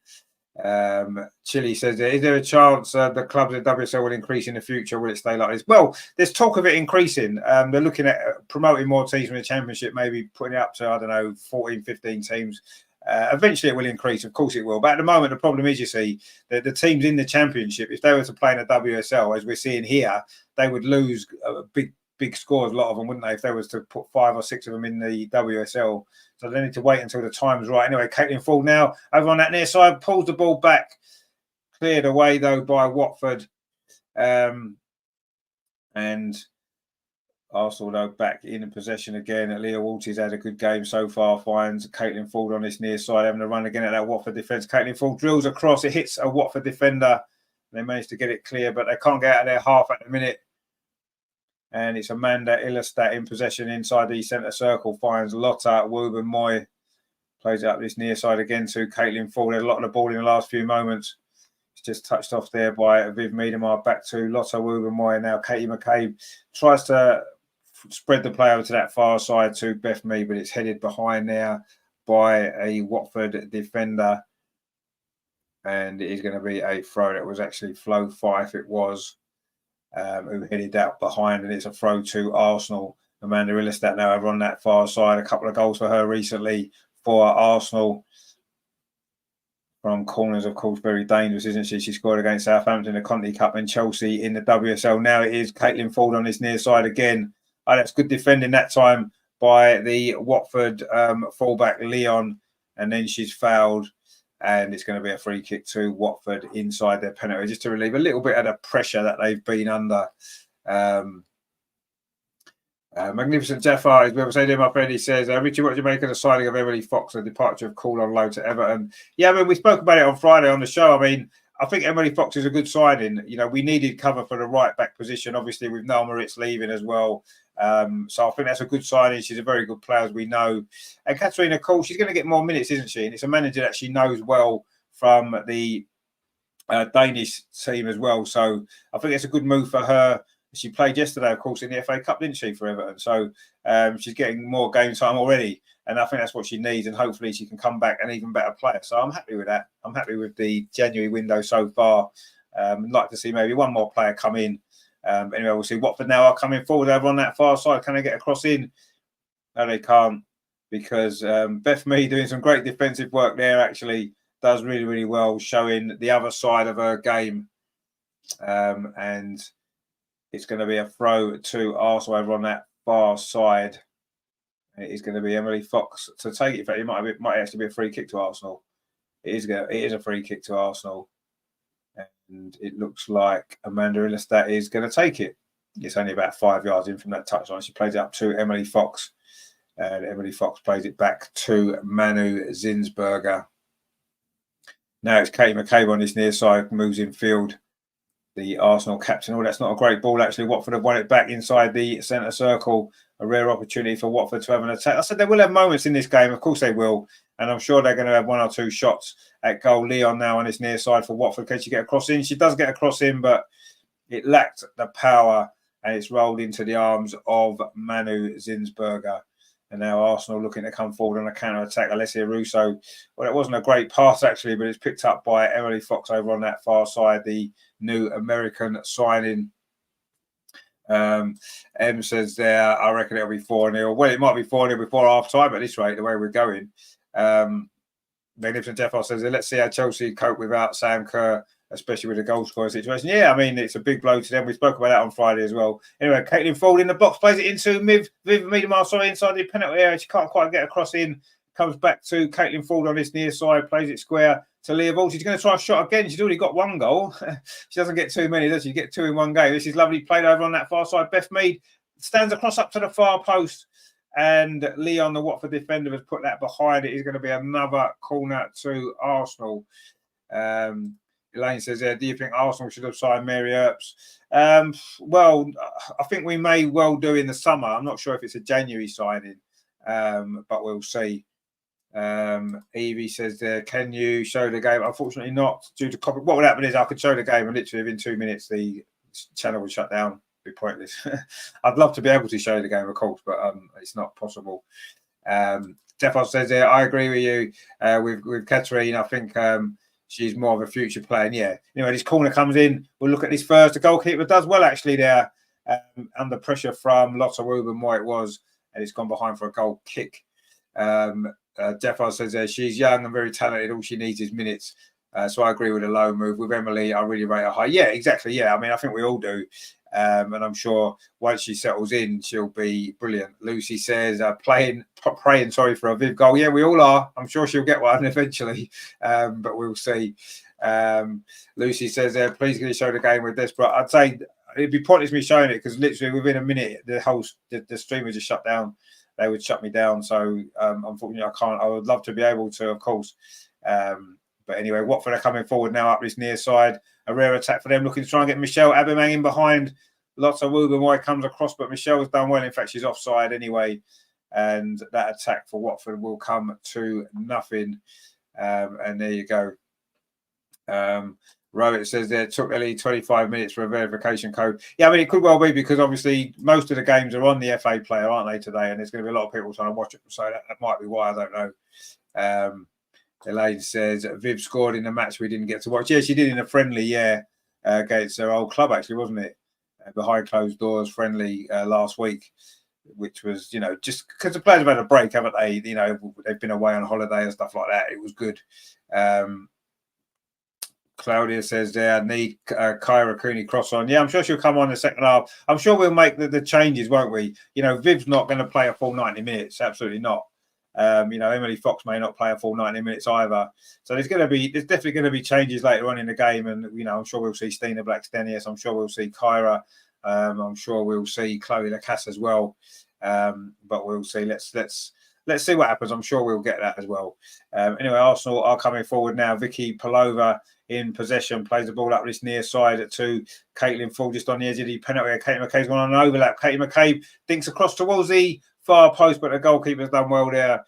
Chile says, is there a chance the clubs in WSL will increase in the future? Will it stay like this? Well, there's talk of it increasing. They're looking at promoting more teams from the Championship, maybe putting it up to, I don't know, 14, 15 teams. Eventually it will increase, of course it will. But at the moment, the problem is, you see, the teams in the Championship, if they were to play in the WSL, as we're seeing here, they would lose big scores, a lot of them, wouldn't they, if they was to put 5 or 6 of them in the WSL. So they need to wait until the time's right. Anyway, Caitlin Ford now over on that near side, pulls the ball back, cleared away though by Watford. And Arsenal though back in possession again. Leah Walty's had a good game so far, finds Caitlin Ford on this near side, having a run again at that Watford defence. Caitlin Ford drills across, it hits a Watford defender. They managed to get it clear, but they can't get out of their half at the minute. And it's Amanda Illerstadt in possession inside the centre circle, finds Lotta Wooben-Moy, plays it up this near side again to Caitlin Ford. Had a lot of the ball in the last few moments. It's just touched off there by Viv Miedemar, back to Lotta Wooben-Moy. Now Katie McCabe tries to spread the play over to that far side to Beth Mead, but it's headed behind there by a Watford defender. And it is going to be a throw. That was actually Flo Fife, it was. Who headed out behind, and it's a throw to Arsenal. Amanda Illerstadt now over on that far side. A couple of goals for her recently for Arsenal from corners, of course, very dangerous, isn't she? She scored against Southampton in the Conti Cup and Chelsea in the WSL. Now it is Caitlin Ford on this near side again. Oh, that's good defending that time by the Watford fullback Leon, and then she's fouled. And it's going to be a free kick to Watford inside their penalty, just to relieve a little bit of the pressure that they've been under. Magnificent Jafar is with us. My friend, he says, Richard, what do you make of the signing of Emily Fox, the departure of Call on loan to Everton? Yeah, I mean, we spoke about it on Friday on the show. I mean, I think Emily Fox is a good signing. You know, we needed cover for the right back position, obviously, with Noel Moritz leaving as well. So I think that's a good signing. She's a very good player, as we know. And Katarina Cole, she's going to get more minutes, isn't she? And it's a manager that she knows well from the Danish team as well. So I think it's a good move for her. She played yesterday, of course, in the FA Cup, didn't she, for Everton? So she's getting more game time already. And I think that's what she needs. And hopefully she can come back an even better player. So I'm happy with that. I'm happy with the January window so far. I'd like to see maybe one more player come in. Anyway, we'll see. Watford now are coming forward over on that far side. Can they get across in? No, they can't, because Beth Mead doing some great defensive work there, actually does really, really well, showing the other side of her game. And it's going to be a throw to Arsenal over on that far side. It is going to be Emily Fox to take it. In fact, it might actually be a free kick to Arsenal. It is a free kick to Arsenal. And it looks like Amanda Illerstadt is going to take it. It's only about 5 yards in from that touchline. She plays it up to Emily Fox. And Emily Fox plays it back to Manu Zinsberger. Now it's Katie McCabe on this near side, moves in field. The Arsenal captain. Oh, that's not a great ball, actually. Watford have won it back inside the centre circle. A rare opportunity for Watford to have an attack. I said they will have moments in this game. Of course they will. And I'm sure they're going to have 1 or 2 shots at goal. Leon now on this near side for Watford. Can she get a cross in? She does get a cross in, but it lacked the power. And it's rolled into the arms of Manu Zinsberger. And now Arsenal looking to come forward on a counter-attack. Alessia Russo. Well, it wasn't a great pass, actually, but it's picked up by Emily Fox over on that far side, the new American signing. M says there, I reckon it'll be 4-0. Well, it might be 4-0 before half-time at this rate, the way we're going. Magnificent Jeffo says, let's see how Chelsea cope without Sam Kerr, especially with the goal scoring situation. Yeah, I mean, it's a big blow to them. We spoke about that on Friday as well. Anyway, Caitlin Ford in the box, plays it into Viv Miedemar, inside the penalty area. She can't quite get across in. Comes back to Caitlin Ford on this near side, plays it square to Leah Ball. She's going to try a shot again. She's already got 1 goal. She doesn't get too many, does she? Get 2 in 1 game. This is lovely. Played over on that far side. Beth Mead stands across up to the far post, and Leon, the Watford defender, has put that behind it. Is going to be another corner to Arsenal. Elaine says, do you think Arsenal should have signed Mary Earps? Well, I think we may well do in the summer. I'm not sure if it's a January signing, but we'll see. Evie says, can you show the game? Unfortunately not, due to copy. What would happen is I could show the game and literally within 2 minutes the channel would shut down. It'd be pointless. I'd love to be able to show the game, of course, but it's not possible. Defos says, I agree with you with Catherine. I think she's more of a future player. And yeah, anyway, this corner comes in. We'll look at this first. The goalkeeper does well actually there, under pressure from Lotta Ruben, what it was, and it's gone behind for a goal kick. Defo says she's young and very talented. All she needs is minutes. So I agree with a low move. With Emily, I really rate her high. Yeah, exactly. Yeah, I mean, I think we all do. And I'm sure once she settles in, she'll be brilliant. Lucy says, praying for a Viv goal. Yeah, we all are. I'm sure she'll get one eventually, but we'll see. Lucy says, please can you show the game with this? But I'd say it'd be pointless me showing it because literally within a minute, the stream would just shut down. They would shut me down. So unfortunately, I can't. I would love to be able to, of course. But anyway, Watford are coming forward now up this near side. A rare attack for them, looking to try and get Michelle Aubameyang in behind. Lots of Ruben comes across, but Michelle's done well. In fact, she's offside anyway. And that attack for Watford will come to nothing. And there you go. Rohit says there took only 25 minutes for a verification code. Yeah, I mean, it could well be because obviously most of the games are on the FA player, aren't they, today? And there's going to be a lot of people trying to watch it. So that might be why, I don't know. Elaine says Viv scored in the match we didn't get to watch. Yeah, she did in a friendly, against her old club, actually, wasn't it? Behind closed doors, friendly last week, which was, just because the players have had a break, haven't they? They've been away on holiday and stuff like that. It was good. Claudia says I need Kyra Cooney cross on. Yeah, I'm sure she'll come on in the second half. I'm sure we'll make the changes, won't we? Viv's not going to play a full 90 minutes. Absolutely not. Emily Fox may not play a full 90 minutes either. So there's definitely going to be changes later on in the game. And, I'm sure we'll see Stina Blackstenius. I'm sure we'll see Kyra. I'm sure we'll see Chloe Lacasse as well. But we'll see. Let's see what happens. I'm sure we'll get that as well. Anyway, Arsenal are coming forward now. Vicky Palova in possession, plays the ball up this near side to Caitlin Full just on the edge of the penalty. Katie McCabe's gone on an overlap. Katie McCabe dinks across towards the far post, but the goalkeeper's done well there.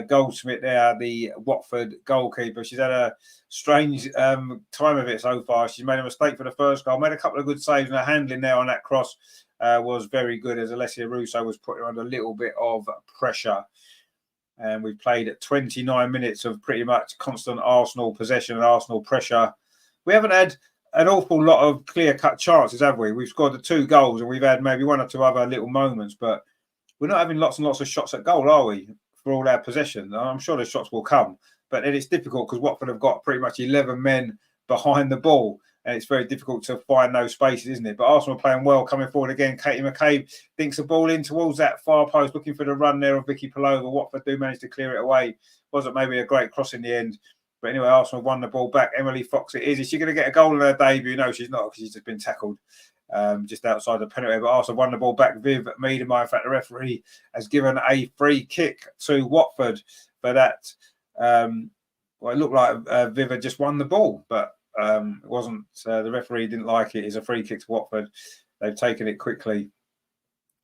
Goldsmith there, the Watford goalkeeper. She's had a strange time of it so far. She's made a mistake for the first goal, made a couple of good saves, and her handling there on that cross was very good as Alessia Russo was putting her under a little bit of pressure. And we've played at 29 minutes of pretty much constant Arsenal possession and Arsenal pressure. We haven't had an awful lot of clear-cut chances, have we? We've scored the 2 goals and we've had maybe 1 or 2 other little moments, but we're not having lots and lots of shots at goal, are we, for all our possession? I'm sure the shots will come, but then it's difficult because Watford have got pretty much 11 men behind the ball, and it's very difficult to find those spaces, isn't it? But Arsenal are playing well, coming forward again. Katie McCabe dinks the ball in towards that far post, looking for the run there of Vicky Palova. Watford do manage to clear it away. Wasn't maybe a great cross in the end. But anyway, Arsenal won the ball back. Emily Fox it is. Is she going to get a goal in her debut? No, she's not, because she's just been tackled just outside the penalty. But Arsenal won the ball back. Viv Meadow, in fact, the referee has given a free kick to Watford for that. It looked like Viv had just won the ball, but it wasn't. The referee didn't like it. It's a free kick to Watford. They've taken it quickly.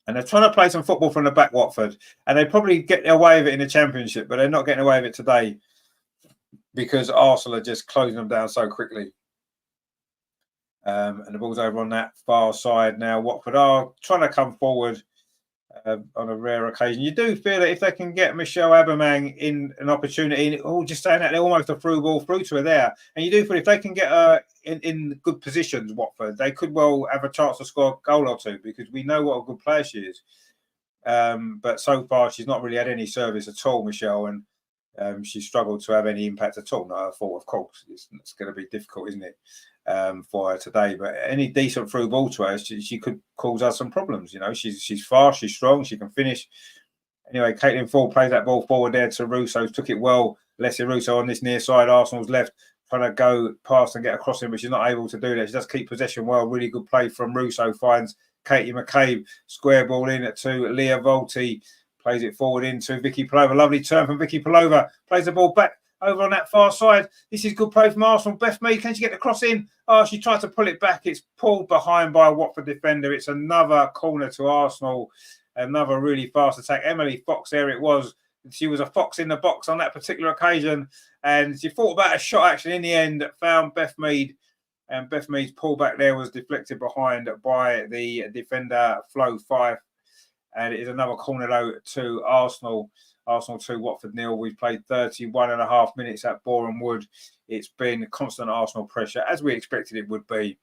And they're trying to play some football from the back, Watford. And they probably get away with it in the Championship, but they're not getting away with it today because Arsenal are just closing them down so quickly. And the ball's over on that far side now. Watford are trying to come forward on a rare occasion. You do feel that if they can get Michelle Aubameyang in an opportunity, just saying that they're almost a through ball through to her there. And you do feel if they can get her in good positions, Watford, they could well have a chance to score a goal or 2 because we know what a good player she is. But so far, she's not really had any service at all, Michelle, and she's struggled to have any impact at all. Not her fault, of course. It's going to be difficult, isn't it, for her today? But any decent through ball to her, she could cause us some problems. She's fast, she's strong, she can finish. Anyway, Caitlin Full plays that ball forward there to Russo. Took it well. Alessia Russo on this near side, Arsenal's left, trying to go past and get across him, but she's not able to do that. She does keep possession well. Really good play from Russo. Finds Katie McCabe. Square ball in to Leah Volti. Plays it forward into Vicky Palova. Lovely turn from Vicky Palova. Plays the ball back over on that far side. This is good play from Arsenal. Beth Mead, can she get the cross in? Oh, she tried to pull it back. It's pulled behind by a Watford defender. It's another corner to Arsenal. Another really fast attack. Emily Fox, there it was. She was a fox in the box on that particular occasion. And she thought about a shot, actually, in the end, found Beth Mead. And Beth Mead's pullback there was deflected behind by the defender, Flo Fife. And it is another corner, though, to Arsenal. Arsenal 2, Watford 0. We've played 31.5 minutes at Boreham Wood. It's been constant Arsenal pressure, as we expected it would be.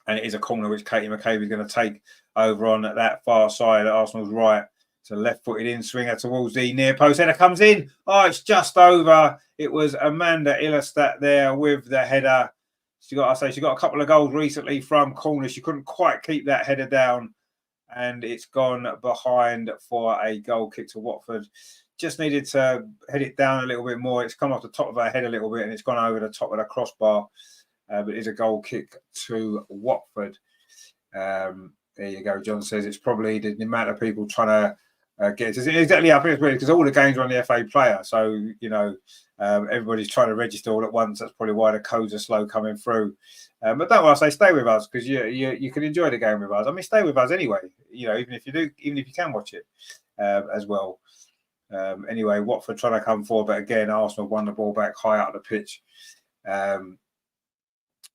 And it is a corner which Katie McCabe is going to take over on that far side at Arsenal's right. It's a left-footed in swinger towards the near post. Header comes in. Oh, it's just over. It was Amanda Illerstadt there with the header. She got a couple of goals recently from corners. She couldn't quite keep that header down. And it's gone behind for a goal kick to Watford. Just needed to head it down a little bit more. It's come off the top of her head a little bit and it's gone over the top of the crossbar. But it is a goal kick to Watford. There you go. John says it's probably the amount of people trying to get it. Exactly, I think it's weird because all the games are on the FA player. So, everybody's trying to register all at once. That's probably why the codes are slow coming through. But don't want to say stay with us because you can enjoy the game with us. I mean, stay with us anyway. Even if you can watch it as well. Anyway, Watford trying to come forward, but again, Arsenal won the ball back high up the pitch.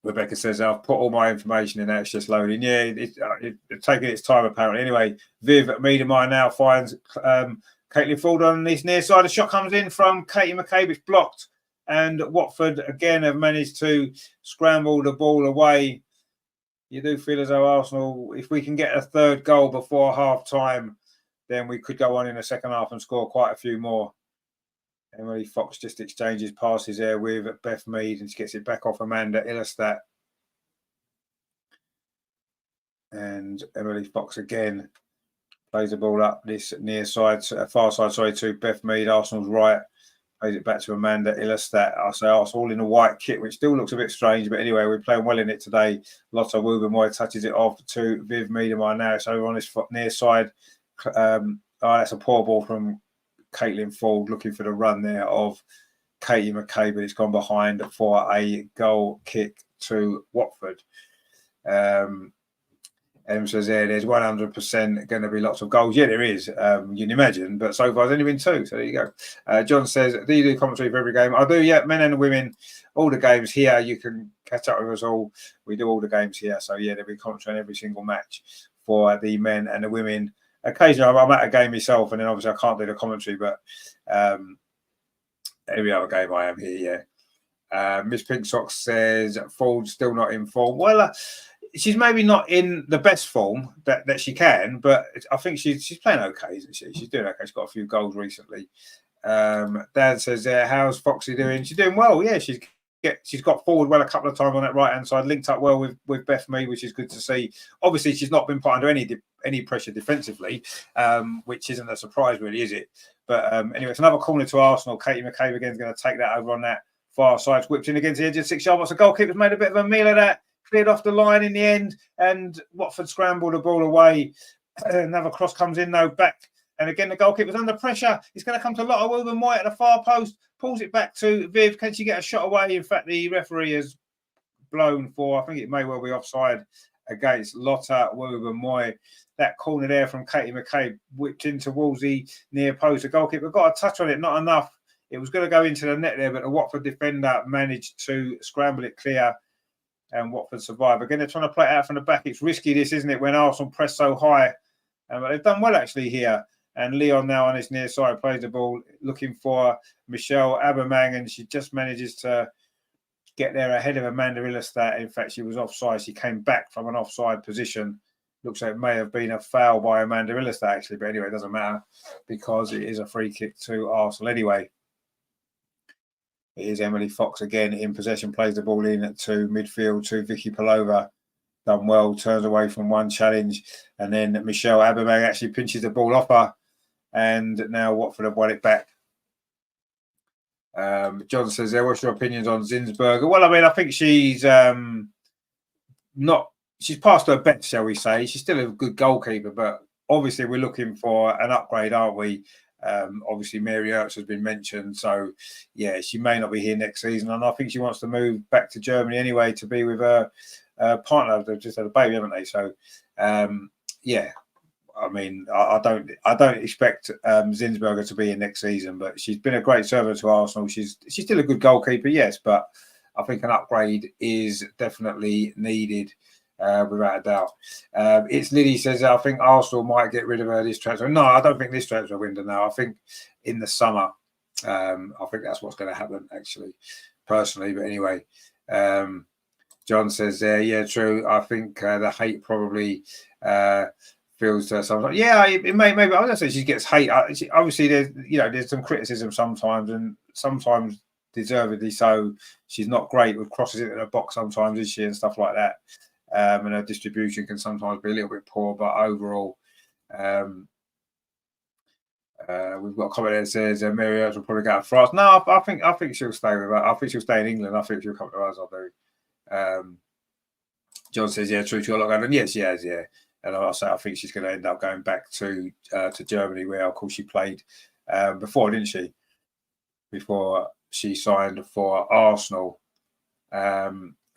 Rebecca says, I've put all my information in there. It's just loading. Yeah, it's taking its time apparently. Anyway, Viv Miedemar now finds Caitlin Ford on this near side. A shot comes in from Katie McCabe. It's blocked. And Watford, again, have managed to scramble the ball away. You do feel as though Arsenal, if we can get a third goal before half-time, then we could go on in the second half and score quite a few more. Emily Fox just exchanges passes there with Beth Mead and she gets it back off Amanda Illerstadt. And Emily Fox again plays the ball up this far side, to Beth Mead, Arsenal's right. Plays it back to Amanda Illerstadt. I say Arsenal all in a white kit, which still looks a bit strange. But anyway, we're playing well in it today. Lotta Wubermoy touches it off to Viv Miedemar now. It's over on this near side. That's a poor ball from Caitlin Ford looking for the run there of Katie McCabe, but it's gone behind for a goal kick to Watford. Em says there's 100% going to be lots of goals. Yeah, there is. You can imagine, but so far there's only been 2. So there you go. John says, do you do commentary for every game? I do, yeah, men and women, all the games here. You can catch up with us all. We do all the games here. So yeah, there'll be commentary on every single match for the men and the women. Occasionally I'm at a game myself, and then obviously I can't do the commentary, but every other game I am here, yeah. Miss Pink Socks says, Ford's still not in form. Well, she's maybe not in the best form that she can, but I think she's playing okay, isn't she? She's doing okay. She's got a few goals recently. Dad says, how's Foxy doing? She's doing well. Yeah, she's got forward well a couple of times on that right hand side, linked up well with Beth Mead, which is good to see. Obviously, she's not been put under any pressure defensively, which isn't a surprise, really, is it? But anyway, it's another corner to Arsenal. Katie McCabe again is going to take that over on that far side. Whipped in against the edge of 6 yards. The goalkeeper's made a bit of a meal of that. Cleared off the line in the end, and Watford scrambled the ball away. Another cross comes in, though, back. And again, the goalkeeper's under pressure. It's going to come to Lotta Wubermoy at the far post. Pulls it back to Viv. Can she get a shot away? In fact, the referee has blown for, I think it may well be offside against Lotta Wubermoy. That corner there from Katie McCabe whipped in towards the near post. The goalkeeper got a touch on it, not enough. It was going to go into the net there, but the Watford defender managed to scramble it clear. And Watford survive. Again, they're trying to play it out from the back. It's risky, this, isn't it, when Arsenal press so high. But they've done well, actually, here. And Leon now on his near side plays the ball, looking for Michelle Abermang, and she just manages to get there ahead of Amanda Illerstadt. In fact, she was offside. She came back from an offside position. Looks like it may have been a foul by Amanda Illerstadt, actually. But anyway, it doesn't matter because it is a free kick to Arsenal anyway. It is Emily Fox again in possession, plays the ball in to midfield to Vicky Palova. Done well, turns away from one challenge. And then Michelle Abermang actually pinches the ball off her. And now Watford have won it back. John says, what's your opinions on Zinsberger? Well, I mean, I think she's not she's past her best, shall we say. She's still a good goalkeeper, but obviously we're looking for an upgrade, aren't we? Obviously, Mary Ertz has been mentioned, so yeah, she may not be here next season, and I think she wants to move back to Germany anyway to be with her partner. They've just had a baby, haven't they? So, yeah, I mean, I don't expect Zinsberger to be here next season, but she's been a great servant to Arsenal. She's still a good goalkeeper, yes, but I think an upgrade is definitely needed. Without a doubt. It's Lily says, I think Arsenal might get rid of her this transfer. No, I don't think this transfer window now. I think in the summer, I think that's what's going to happen, actually, personally. But anyway, John says, yeah, true. I think the hate probably feels sometimes. Yeah, it may, maybe. I was going to say she gets hate. Obviously, there's some criticism sometimes, and sometimes deservedly so. She's not great with crosses into the box sometimes, is she, and stuff like that. And her distribution can sometimes be a little bit poor, but overall, we've got a comment there that says Mary Ertz will probably go to France. No, I think she'll stay with us. I think she'll stay in England. I think she'll come to us. I do. John says, yeah, true. She got a lot going on. Yes, she has, yeah. And I'll say I think she's going to end up going back to Germany, where of course she played before, didn't she? Before she signed for Arsenal.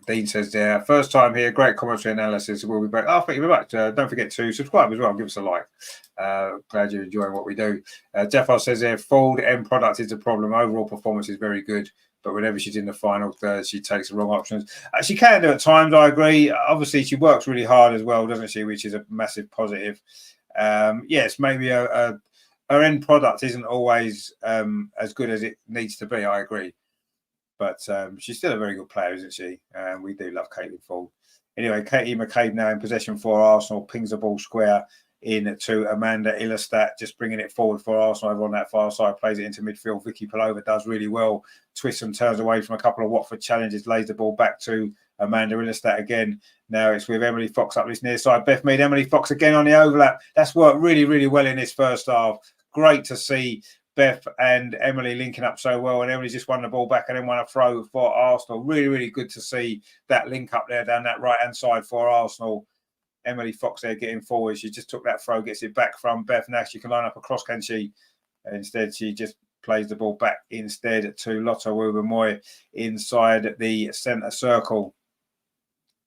Dean says there, first time here, great commentary analysis. We'll be back. Oh, thank you very much. Don't forget to subscribe as well. Give us a like. Glad you're enjoying what we do. Jeff says there, Ford end product is a problem. Overall performance is very good, but whenever she's in the final third, she takes the wrong options. She can do at times, I agree. Obviously, she works really hard as well, doesn't she? Which is a massive positive. Yes, maybe her end product isn't always as good as it needs to be. I agree. But she's still a very good player, isn't she? We do love Caitlin Ford. Anyway, Katie McCabe now in possession for Arsenal, pings the ball square in to Amanda Illerstadt, just bringing it forward for Arsenal over on that far side, plays it into midfield. Vicky Palova does really well, twists and turns away from a couple of Watford challenges, lays the ball back to Amanda Illerstadt again. Now it's with Emily Fox up this near side. Beth Mead, Emily Fox again on the overlap. That's worked really, really well in this first half. Great to see Beth and Emily linking up so well, and Emily just won the ball back and then won a throw for Arsenal. Really, really good to see that link up there down that right-hand side for Arsenal. Emily Fox there getting forward. She just took that throw, gets it back from Beth. Now she can line up across, can she? Instead, she just plays the ball back instead to Lotta Wubben-Moy inside the centre circle.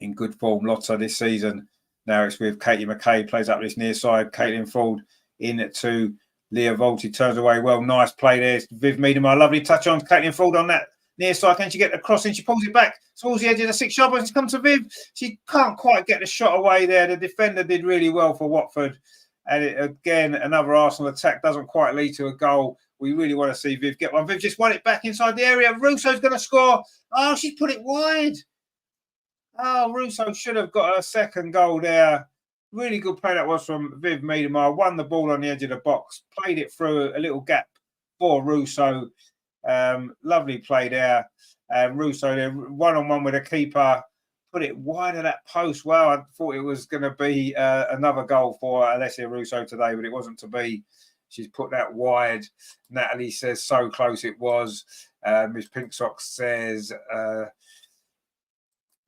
In good form, Lotta this season. Now it's with Katie McKay, plays up this near side. Caitlin Ford in to Leah Volti, turns away well. Nice play there. Viv Miedema, lovely touch on Caitlin Ford on that near side. Can she get the crossing? She pulls it back towards the edge of the 6-yard box. It's come to Viv. She can't quite get the shot away there. The defender did really well for Watford. And again, another Arsenal attack doesn't quite lead to a goal. We really want to see Viv get one. Viv just won it back inside the area. Russo's going to score. Oh, she's put it wide. Oh, Russo should have got a second goal there. Really good play that was from Viv Miedema. Won the ball on the edge of the box, played it through a little gap for Russo. Lovely play there. Russo there, one-on-one with a keeper, put it wide of that post. Wow, I thought it was going to be another goal for Alessia Russo today, but it wasn't to be. She's put that wide. Natalie says so close it was. Miss Pink Sock says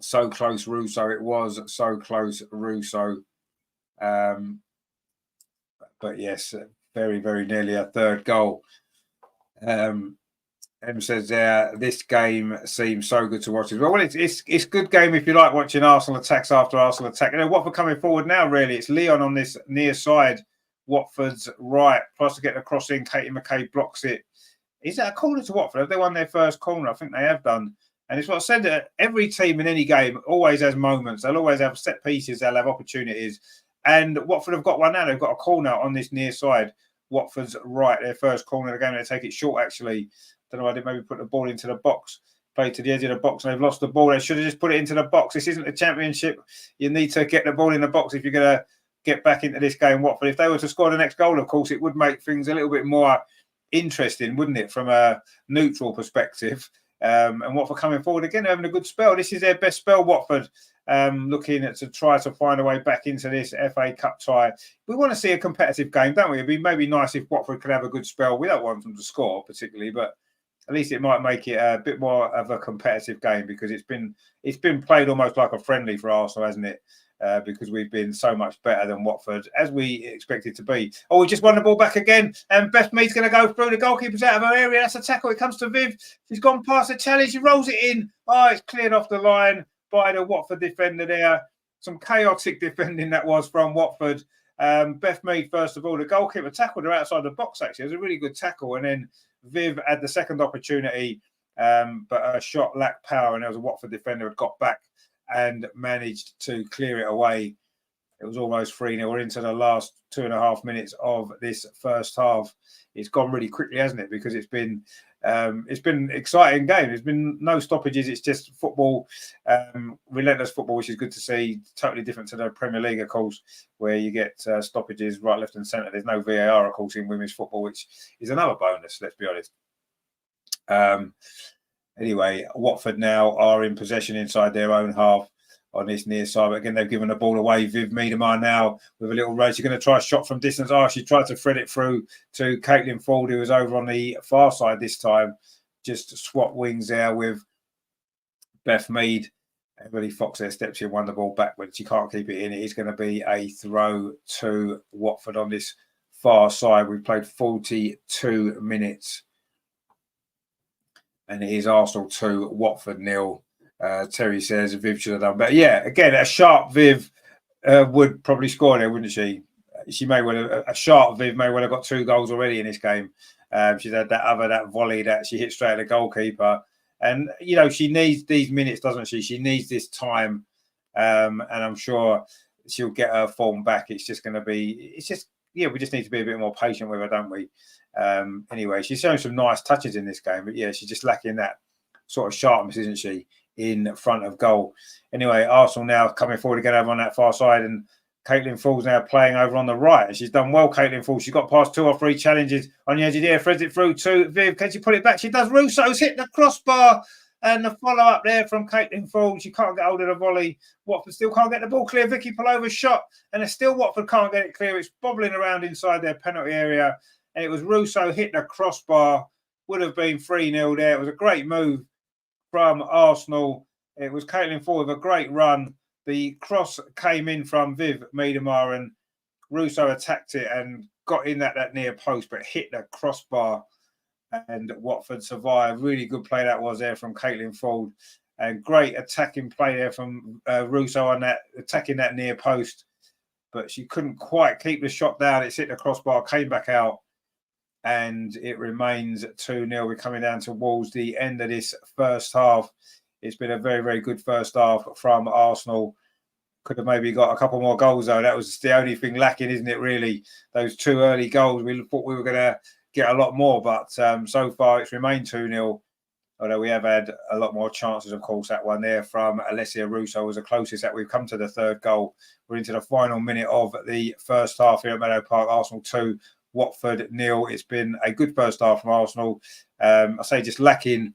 so close Russo it was. So close Russo. But yes, very, very nearly a third goal. Em says there, this game seems so good to watch as well. Well, it's good game if you like watching Arsenal attacks after Arsenal attack. You know, Watford coming forward now, really. It's Leon on this near side, Watford's right. Plus to get the cross in, Katie McKay blocks it. Is that a corner to Watford? Have they won their first corner? I think they have done. And it's what I said, that every team in any game always has moments. They'll always have set pieces. They'll have opportunities. And Watford have got one now. They've got a corner on this near side. Watford's right, their first corner of the game. They take it short, actually. Don't know why they maybe put the ball into the box. Play to the edge of the box, and they've lost the ball. They should have just put it into the box. This isn't a championship. You need to get the ball in the box if you're going to get back into this game, Watford. If they were to score the next goal, of course, it would make things a little bit more interesting, wouldn't it, from a neutral perspective? And Watford coming forward again, having a good spell. This is their best spell, Watford. Looking to try to find a way back into this FA Cup tie. We want to see a competitive game, don't we? It'd be maybe nice if Watford could have a good spell. We don't want them to score particularly, but at least it might make it a bit more of a competitive game, because it's been played almost like a friendly for Arsenal, hasn't it? because we've been so much better than Watford, as we expected to be. Oh, we just won the ball back again, and Beth Mead's going to go through. The goalkeeper's out of her area. That's a tackle. It comes to Viv. She's gone past the challenge. She rolls it in. Oh, it's cleared off the line by the Watford defender there. Some chaotic defending that was from Watford. Beth Mead, first of all, the goalkeeper tackled her outside the box, actually. It was a really good tackle. And then Viv had the second opportunity, but her shot lacked power, and there was a Watford defender who had got back and managed to clear it away. It was almost 3-0. We're into the last 2.5 minutes of this first half. It's gone really quickly, hasn't it? Because it's been an exciting game. There's been no stoppages. It's just football, relentless football, which is good to see. Totally different to the Premier League, of course, where you get stoppages right, left and centre. There's no VAR, of course, in women's football, which is another bonus, let's be honest. Anyway, Watford now are in possession inside their own half on this near side. But again, they've given the ball away. Viv Meadow now with a little race. She's going to try a shot from distance. Oh, she tried to thread it through to Caitlin Ford, who was over on the far side this time. Just swap wings there with Beth Mead. Emily Fox there steps in, won the ball back, but she can't keep it in. It is going to be a throw to Watford on this far side. We've played 42 minutes. And it is Arsenal 2, Watford 0. Terry says Viv should have done better. Yeah, again, a sharp Viv would probably score there, wouldn't she? She may well have, a sharp Viv may well have got 2 goals already in this game. She's had that volley that she hit straight at the goalkeeper. And, you know, she needs these minutes, doesn't she? She needs this time. And I'm sure she'll get her form back. We just need to be a bit more patient with her, don't we? Anyway, she's showing some nice touches in this game, but yeah, she's just lacking that sort of sharpness, isn't she, in front of goal. Anyway, Arsenal now coming forward again over on that far side, and Caitlin Ford's now playing over on the right, and she's done well. Caitlin Ford, she got past 2 or 3 challenges on the edge of the air, threads it through to Viv. Can she put it back? She does. Russo's hit the crossbar, and the follow up there from Caitlin Ford. She can't get hold of the volley. Watford still can't get the ball clear. Vicky Palova's shot, and still Watford can't get it clear. It's bobbling around inside their penalty area. And it was Russo hit the crossbar, would have been 3-0 there. It was a great move from Arsenal. It was Caitlin Ford with a great run. The cross came in from Viv Miedemar, and Russo attacked it and got in that near post, but hit the crossbar. And Watford survived. Really good play that was there from Caitlin Ford. And great attacking play there from Russo on that, attacking that near post. But she couldn't quite keep the shot down. It's hit the crossbar, came back out. And it remains 2-0. We're coming down towards the end of this first half. It's been a very, very good first half from Arsenal. Could have maybe got a couple more goals, though. That was the only thing lacking, isn't it, really? Those 2 early goals. We thought we were going to get a lot more, but so far it's remained 2-0. Although we have had a lot more chances, of course. That one there from Alessia Russo was the closest that we've come to the 3rd goal. We're into the final minute of the first half here at Meadow Park. Arsenal 2, Watford 0. It's been a good first half from Arsenal. I say just lacking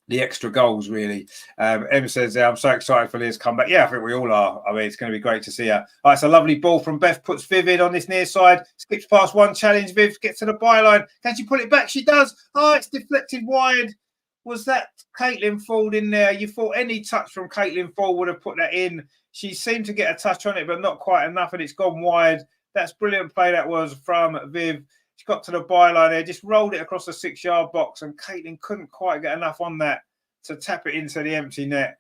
the extra goals, really. Em says, I'm so excited for Leah's comeback. Yeah, I think we all are. I mean, it's going to be great to see her. All right, it's a lovely ball from Beth, puts Viv in on this near side, skips past one challenge. Viv gets to the byline. Can she pull it back? She does. Oh, it's deflected wide. Was that Caitlin Ford in there? You thought any touch from Caitlin Ford would have put that in. She seemed to get a touch on it, but not quite enough, and it's gone wide. That's brilliant play that was from Viv. She got to the byline there, just rolled it across the 6-yard box, and Caitlin couldn't quite get enough on that to tap it into the empty net.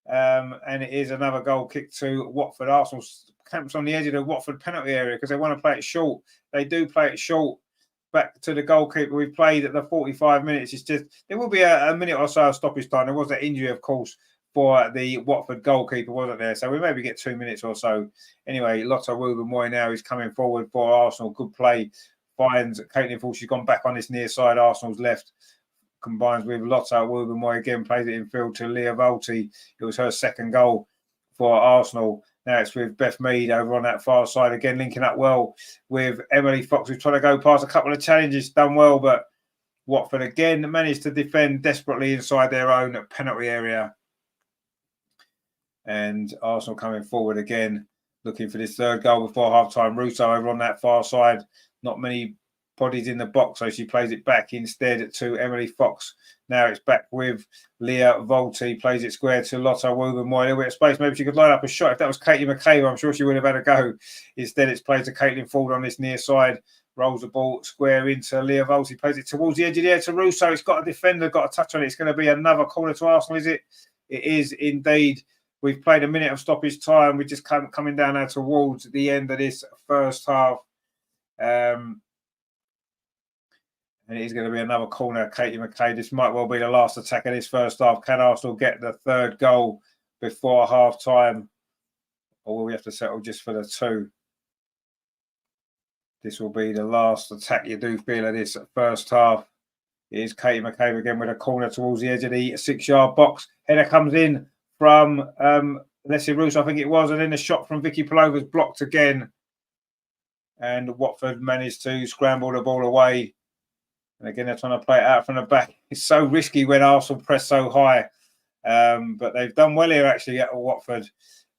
And it is another goal kick to Watford. Arsenal camps on the edge of the Watford penalty area because they want to play it short. They do play it short. Back to the goalkeeper. We've played at the 45 minutes. It's just, there will be a minute or so of stoppage time. There was that injury, of course, for the Watford goalkeeper, wasn't there? So we maybe get 2 minutes or so. Anyway, Lotta Woober-Moy now is coming forward for Arsenal. Good play. Finds Caitlin Ford. She's gone back on this near side. Arsenal's left. Combines with Lotta Woober-Moy again. Plays it in field to Leah Volti. It was her 2nd goal for Arsenal. Now it's with Beth Mead over on that far side again, linking up well with Emily Fox, who's trying to go past a couple of challenges. Done well, but Watford again managed to defend desperately inside their own penalty area. And Arsenal coming forward again, looking for this 3rd goal before half-time. Russo over on that far side. Not many bodies in the box, so she plays it back instead to Emily Fox. Now it's back with Leah Volti, plays it square to Lotta Woburn-Moy. A little bit of space, maybe she could line up a shot. If that was Katie McCabe, I'm sure she would have had a go. Instead, it's played to Caitlin Ford on this near side. Rolls the ball square into Leah Volti, plays it towards the edge of the air to Russo. It's got a defender, got a touch on it. It's going to be another corner to Arsenal, is it? It is indeed. We've played a minute of stoppage time. We're just coming down now towards the end of this first half. And it is going to be another corner, Katie McCabe. This might well be the last attack of this first half. Can Arsenal get the third goal before half time? Or will we have to settle just for the 2? This will be the last attack you do feel of this first half. It is Katie McCabe again with a corner towards the edge of the 6-yard box. Header comes in from Leslie Russo, I think it was, and then the shot from Vicky Palova's blocked again. And Watford managed to scramble the ball away. And again, they're trying to play it out from the back. It's so risky when Arsenal press so high. But they've done well here, actually, at Watford.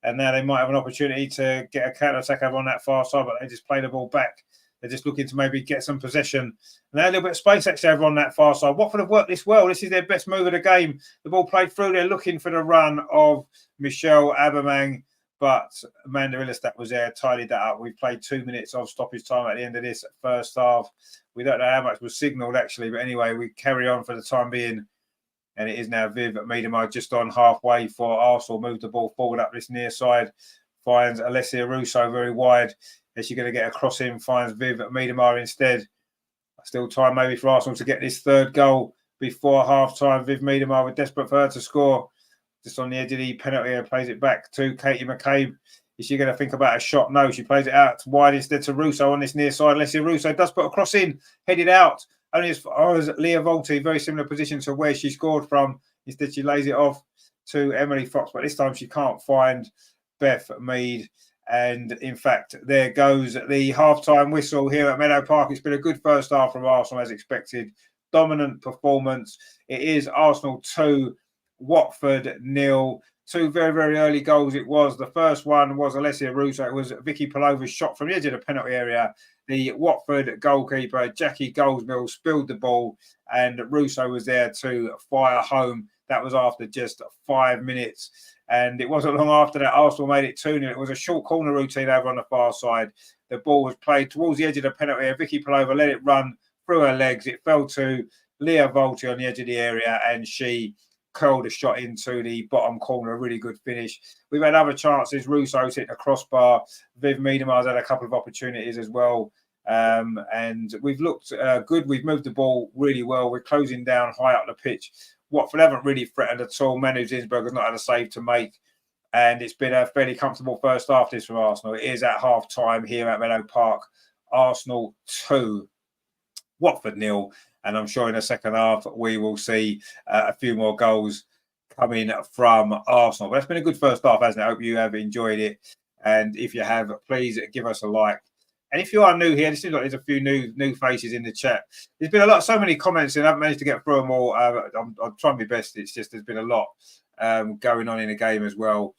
And now they might have an opportunity to get a counter-attack over on that far side, but they just play the ball back. They're just looking to maybe get some possession. And they had a little bit of space actually over on that far side. Watford have worked this well. This is their best move of the game. The ball played through. They're looking for the run of Michelle Abermang, but Amanda Illistat was there, tidied that up. We played 2 minutes of stoppage time at the end of this first half. We don't know how much was signalled actually, but anyway, we carry on for the time being. And it is now Viv Miedema just on halfway for Arsenal. Move the ball forward up this near side. Finds Alessia Russo very wide. Is she going to get a cross in? Finds Viv Miedema instead. Still time maybe for Arsenal to get this third goal before half-time. Viv Miedema, we're desperate for her to score. Just on the edge of the penalty area, plays it back to Katie McCabe. Is she going to think about a shot? No, she plays it out wide instead to Russo on this near side. Alessia Russo does put a cross in, headed out. Only as far as Leah Volti, very similar position to where she scored from. Instead, she lays it off to Emily Fox, but this time she can't find Beth Mead. And in fact, there goes the half-time whistle here at Meadow Park. It's been a good first half from Arsenal as expected. Dominant performance. It is Arsenal 2, Watford 0. 2 very, very early goals it was. The first one was Alessia Russo. It was Vicky Palova's shot from the edge of the penalty area. The Watford goalkeeper, Jackie Goldsmill, spilled the ball and Russo was there to fire home. That was after just 5 minutes. And it wasn't long after that Arsenal made it 2-0. It was a short corner routine over on the far side. The ball was played towards the edge of the penalty area. Vicky Palova let it run through her legs. It fell to Leah Volti on the edge of the area and she curled a shot into the bottom corner. A really good finish. We've had other chances. Russo's hit the crossbar. Viv Miedema's had a couple of opportunities as well. And we've looked good. We've moved the ball really well. We're closing down high up the pitch. Watford haven't really threatened at all. Manu Zinsberg has not had a save to make. And it's been a fairly comfortable first half this from Arsenal. It is at half-time here at Meadow Park. Arsenal 2, Watford 0. And I'm sure in the second half we will see a few more goals coming from Arsenal. But it's been a good first half, hasn't it? I hope you have enjoyed it. And if you have, please give us a like. And if you are new here, it seems like there's a few new faces in the chat. There's been so many comments, and I haven't managed to get through them all. I'm trying my best. It's just there's been a lot going on in the game as well.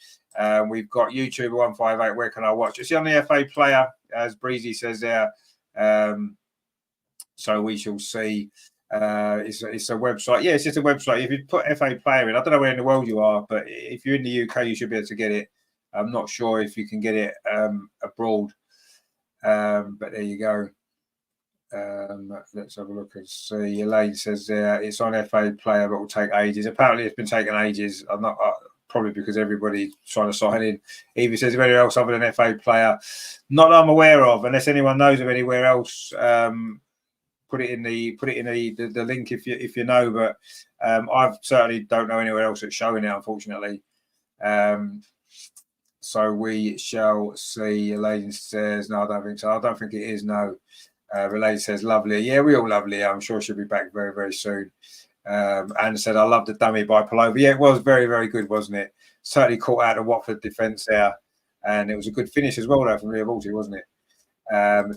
We've got YouTuber 158. Where can I watch? It's on the FA Player, as Breezy says there. So we shall see. It's a website. Yeah, it's just a website. If you put FA Player in, I don't know where in the world you are, but if you're in the UK, you should be able to get it. I'm not sure if you can get it abroad. But there you go. Let's have a look and see. Elaine says it's on FA Player, but will take ages. Apparently, it's been taking ages. I'm not probably because everybody's trying to sign in. Evie says, "Is anywhere else other than FA Player?" Not that I'm aware of, unless anyone knows of anywhere else. Put it in the link if you know. But I certainly don't know anywhere else that's showing it, unfortunately. So we shall see. Elaine says, no, I don't think so. I don't think it is, no. Elaine says, lovely. Yeah, we all lovely. I'm sure she'll be back very, very soon. Anne said, I love the dummy by Palova. Yeah, it was very, very good, wasn't it? Certainly caught out the Watford defence there. And it was a good finish as well, though, from Leah Volti, wasn't it?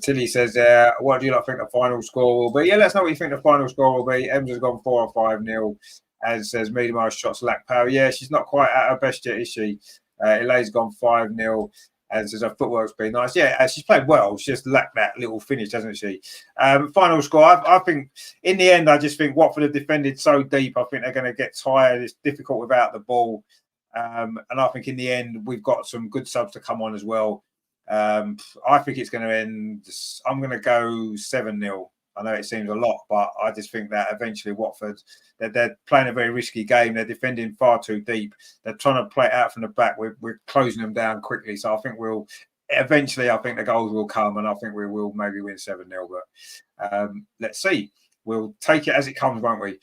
Tilly says, what do you think the final score will be? Yeah, let us know what you think the final score will be. Ems has gone 4 or 5-0. As says, Miedema's shots lack power. Yeah, she's not quite at her best yet, is she? Elaine's gone 5-0. And says her footwork's been nice. Yeah, she's played well. She just lacked that little finish, hasn't she? Final score. I think in the end, I just think Watford have defended so deep. I think they're going to get tired. It's difficult without the ball. And I think in the end, we've got some good subs to come on as well. I think it's going to end. I'm going to go 7-0. I know it seems a lot, but I just think that eventually Watford, they're playing a very risky game. They're defending far too deep. They're trying to play it out from the back. We're closing them down quickly. So I think eventually the goals will come, and I think we will maybe win 7-0. But let's see. We'll take it as it comes, won't we?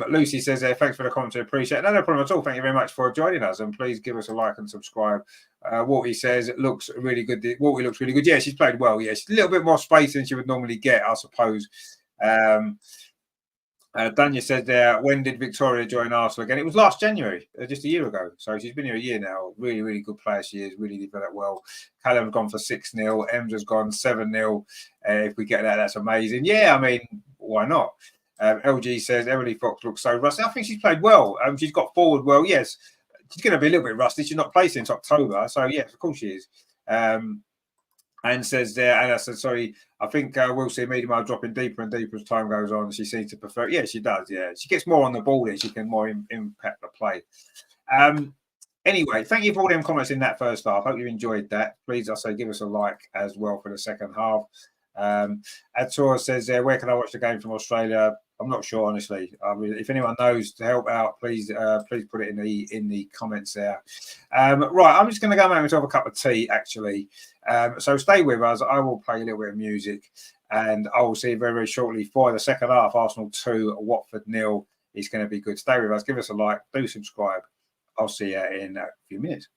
Lucy says there, thanks for the commentary. Appreciate it. No problem at all. Thank you very much for joining us. And please give us a like and subscribe. Walty says it looks really good. Walty looks really good. Yeah, she's played well. Yeah, she's a little bit more space than she would normally get, I suppose. Danya said there, when did Victoria join Arsenal again? It was last January, just a year ago. So she's been here a year now. Really, really good player she is. Really developed well. Callum's gone for 6-0. Ems has gone 7-0. If we get that, that's amazing. Yeah, I mean, why not? LG says Emily Fox looks so rusty. I think she's played well. She's got forward well. Yes, she's going to be a little bit rusty. She's not played since October. So, yes, of course she is. And says there, and I said, sorry, I think we'll see Meadow Park dropping deeper and deeper as time goes on. She seems to prefer. Yeah, she does. Yeah, she gets more on the ball. She can more impact the play. Anyway, thank you for all them comments in that first half. Hope you enjoyed that. Please, I say, give us a like as well for the second half. Ator says there, where can I watch the game from Australia? I'm not sure, honestly. If anyone knows to help out, please put it in the comments there. Right, I'm just going to go make myself a cup of tea, actually. So stay with us. I will play a little bit of music, and I will see you very, very shortly for the second half. Arsenal 2, Watford 0. It's going to be good. Stay with us. Give us a like. Do subscribe. I'll see you in a few minutes.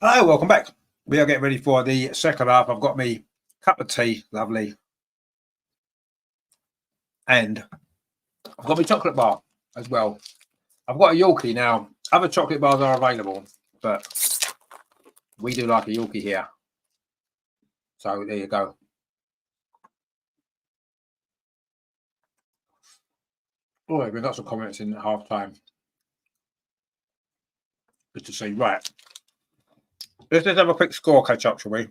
Hello, welcome back. We are getting ready for the second half. I've got me cup of tea, lovely, and I've got my chocolate bar as well. I've got a Yorkie now. Other chocolate bars are available, but we do like a Yorkie here. So there you go. Oh, we've got some comments in half time. Good to see. Right. Let's just have a quick score catch up, shall we?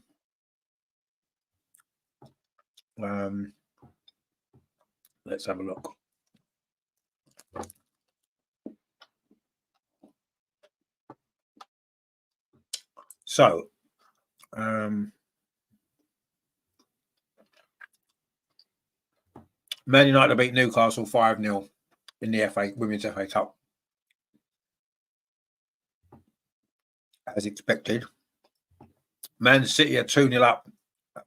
Let's have a look. So, Man United beat Newcastle 5-0 in the Women's FA Cup, as expected. Man City are 2-0 up,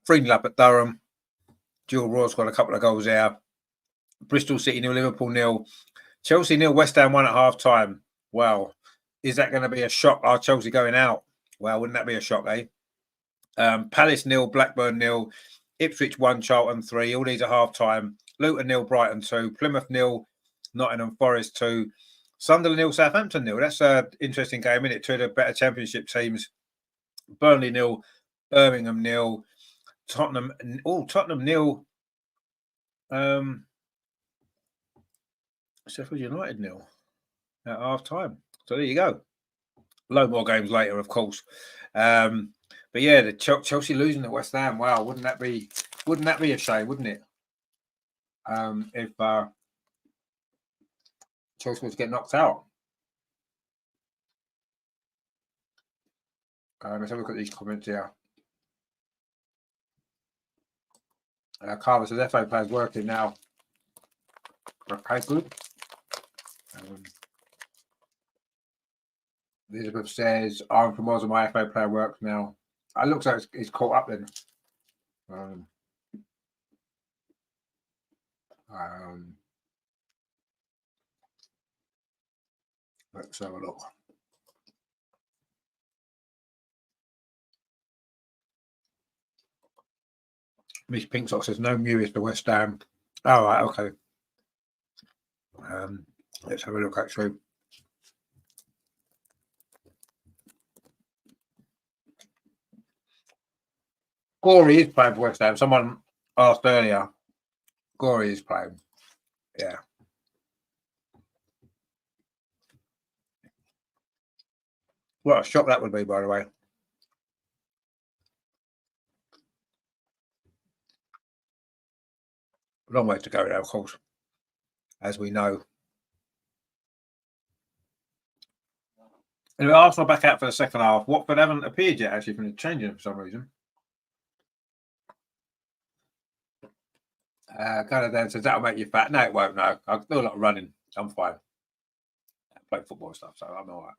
3-0 up at Durham. Jill Roy's got a couple of goals there. Bristol City 0, Liverpool 0. Chelsea 0, West Ham 1 at half time. Wow. Is that going to be a shock? Are Chelsea going out? Well, wouldn't that be a shock, eh? Palace 0, Blackburn 0. Ipswich 1, Charlton 3. All these are half time. Luton 0, Brighton 2. Plymouth 0, Nottingham Forest 2. Sunderland 0, Southampton 0. That's an interesting game, isn't it? Two of the better championship teams. Burnley 0, Birmingham 0. Tottenham 0. Sheffield United 0 at half time. So there you go. A load more games later, of course. But yeah, the Chelsea losing to West Ham. Wow, wouldn't that be a shame, wouldn't it? If Chelsea was to get knocked out. Let's have a look at these comments here. Carver says FA players working now. Okay, good. Elizabeth says, I'm from Oz, my FA player works now. It looks like it's caught up then. Let's have a look. Miss Pinksock says, no Mewis for West Ham. Oh, right, okay. Let's have a look, actually. Gorey is playing for West Ham. Someone asked earlier. Gorey is playing. Yeah. What a shock that would be, by the way. Long way to go now, of course, as we know. Anyway, Arsenal back out for the second half. Watford haven't appeared yet, actually, from the changing for some reason. Kind of then says, that'll make you fat. No, it won't, no. I do a lot of running. I'm fine. I play football and stuff, so I'm all right.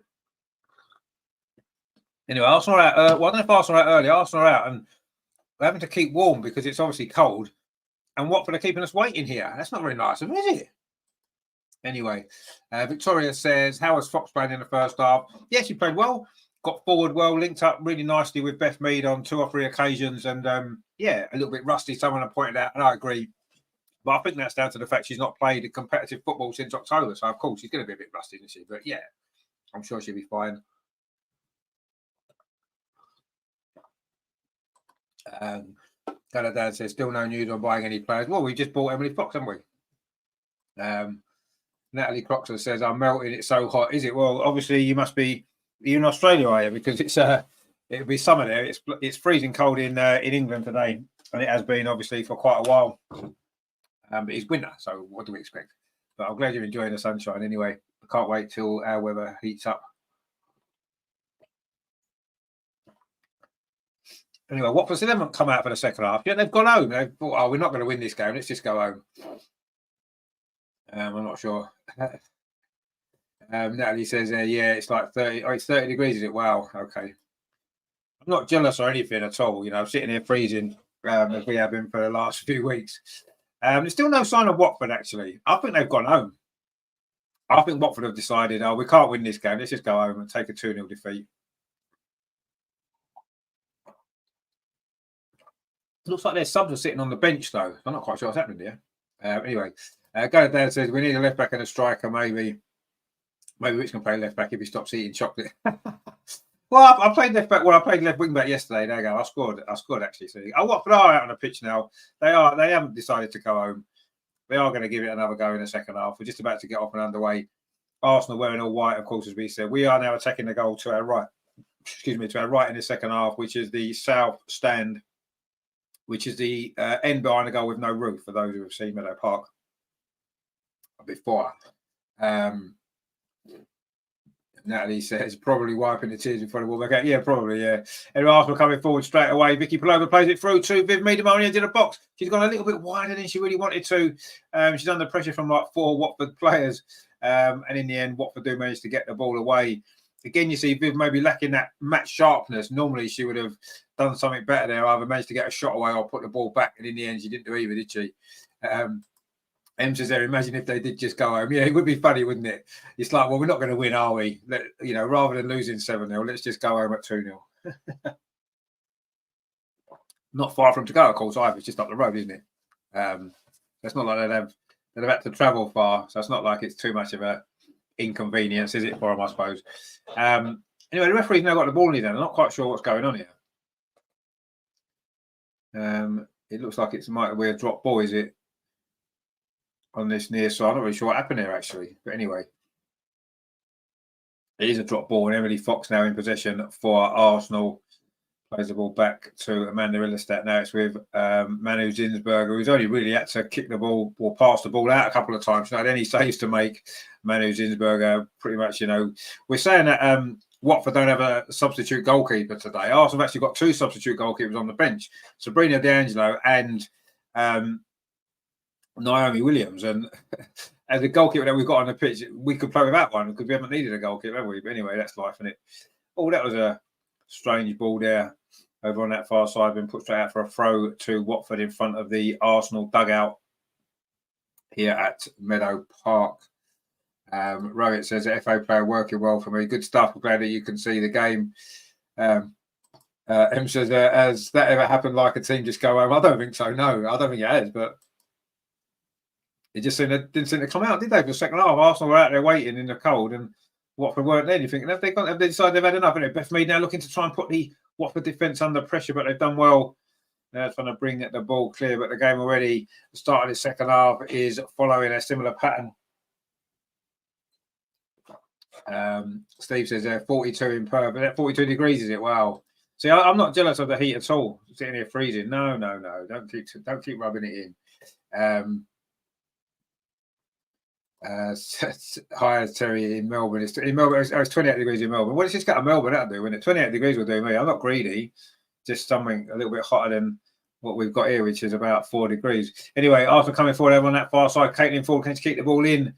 Anyway, Arsenal are out. Well, I don't know if Arsenal are out early. Arsenal are out, and we're having to keep warm because it's obviously cold. And Watford are keeping us waiting here. That's not very nice of them, is it? Anyway, Victoria says, how was Fox playing in the first half? Yes, he played well. Got forward well, linked up really nicely with Beth Mead on 2 or 3 occasions. And, yeah, a little bit rusty, someone had pointed out, and I agree. But I think that's down to the fact she's not played competitive football since October. So, of course, she's going to be a bit rusty, isn't she? But, yeah, I'm sure she'll be fine. Dad says, still no news on buying any players. Well, we just bought Emily Fox, haven't we? Natalie Croxer says, I'm melting, it's so hot. Is it? Well, obviously, you must be in Australia, are you? Because it'll be summer there. It's freezing cold in England today. And it has been, obviously, for quite a while. But it's winter, so what do we expect? But I'm glad you're enjoying the sunshine anyway. I can't wait till our weather heats up. Anyway, Watford still haven't come out for the second half yet. They've gone home. They've thought, oh, we're not going to win this game. Let's just go home. I'm not sure. Natalie says, yeah, it's like 30. Oh, it's 30 degrees, is it? Wow. Okay. I'm not jealous or anything at all. You know, I'm sitting here freezing as we have been for the last few weeks. There's still no sign of Watford, actually. I think they've gone home. I think Watford have decided, oh, we can't win this game. Let's just go home and take a 2-0 defeat. Looks like their subs are sitting on the bench, though. I'm not quite sure what's happening here. Anyway, Gareth Dale says we need a left back and a striker, maybe. Maybe Rich can play left back if he stops eating chocolate. Well, I played left back. Well, I played left wing back yesterday. There you go. I scored actually. So, Watford are out on the pitch now. They haven't decided to go home. They are going to give it another go in the second half. We're just about to get off and underway. Arsenal wearing all white, of course, as we said. We are now attacking the goal to our right. Excuse me, to our right in the second half, which is the south stand, which is the end behind the goal with no roof, for those who have seen Meadow Park before. Natalie says, probably wiping the tears before the ball back out. Yeah, probably, yeah. Anyway, Arsenal coming forward straight away. Vicky Paloma plays it through to Viv Meadow into the box. She's gone a little bit wider than she really wanted to. She's under pressure from like 4 Watford players. And in the end, Watford do manage to get the ball away. Again, you see Viv maybe lacking that match sharpness. Normally, she would have done something better there. Either managed to get a shot away or put the ball back. And in the end, she didn't do either, did she? Em says there, imagine if they did just go home. Yeah, it would be funny, wouldn't it? It's like, well, we're not going to win, are we? Rather than losing 7-0, let's just go home at 2-0. Not far from to go, of course, either. It's just up the road, isn't it? It's not like they've had to travel far, so it's not like it's too much of a inconvenience, is it, for them, I suppose? Anyway, the referee's now got the ball in his hand. I'm not quite sure what's going on here. It looks like it might be a drop ball, is it? On this near side. I'm not really sure what happened there, actually. But anyway, it is a drop ball, and Emily Fox now in possession for Arsenal. Plays the ball back to Amanda Illestat. Now it's with Manu Zinsberger, who's only really had to kick the ball or pass the ball out a couple of times. Not had any saves to make. Manu Zinsberger, pretty much, we're saying that Watford don't have a substitute goalkeeper today. Arsenal have actually got 2 substitute goalkeepers on the bench, Sabrina D'Angelo and Naomi Williams, and as a goalkeeper that we've got on the pitch, we could play without one because we haven't needed a goalkeeper, have we? But anyway, that's life, isn't it? Oh, that was a strange ball there over on that far side, been put straight out for a throw to Watford in front of the Arsenal dugout here at Meadow Park. Rohit says, FA player working well for me. Good stuff. I'm glad that you can see the game. Em says, has that ever happened like a team just go home? I don't think so. No, I don't think it has, but it just didn't seem to come out, did they? For the second half, Arsenal were out there waiting in the cold, and Watford weren't there. You think, have they decided they've had enough? And Beth Mead now looking to try and put the Watford defence under pressure, but they've done well. Now trying to bring the ball clear, but the game already, the start of the second half, is following a similar pattern. Steve says there 42 in Perth, but 42 degrees, is it? Wow. See, I'm not jealous of the heat at all. Sitting here freezing. No. Don't keep rubbing it in. Hi, Terry in Melbourne. It's 28 degrees in Melbourne. Well, it's just got a Melbourne, that'll do, wouldn't it? 28 degrees will do me. I'm not greedy, just something a little bit hotter than what we've got here, which is about 4 degrees. Anyway, after coming forward over on that far side, Caitlin Ford, can she keep the ball in?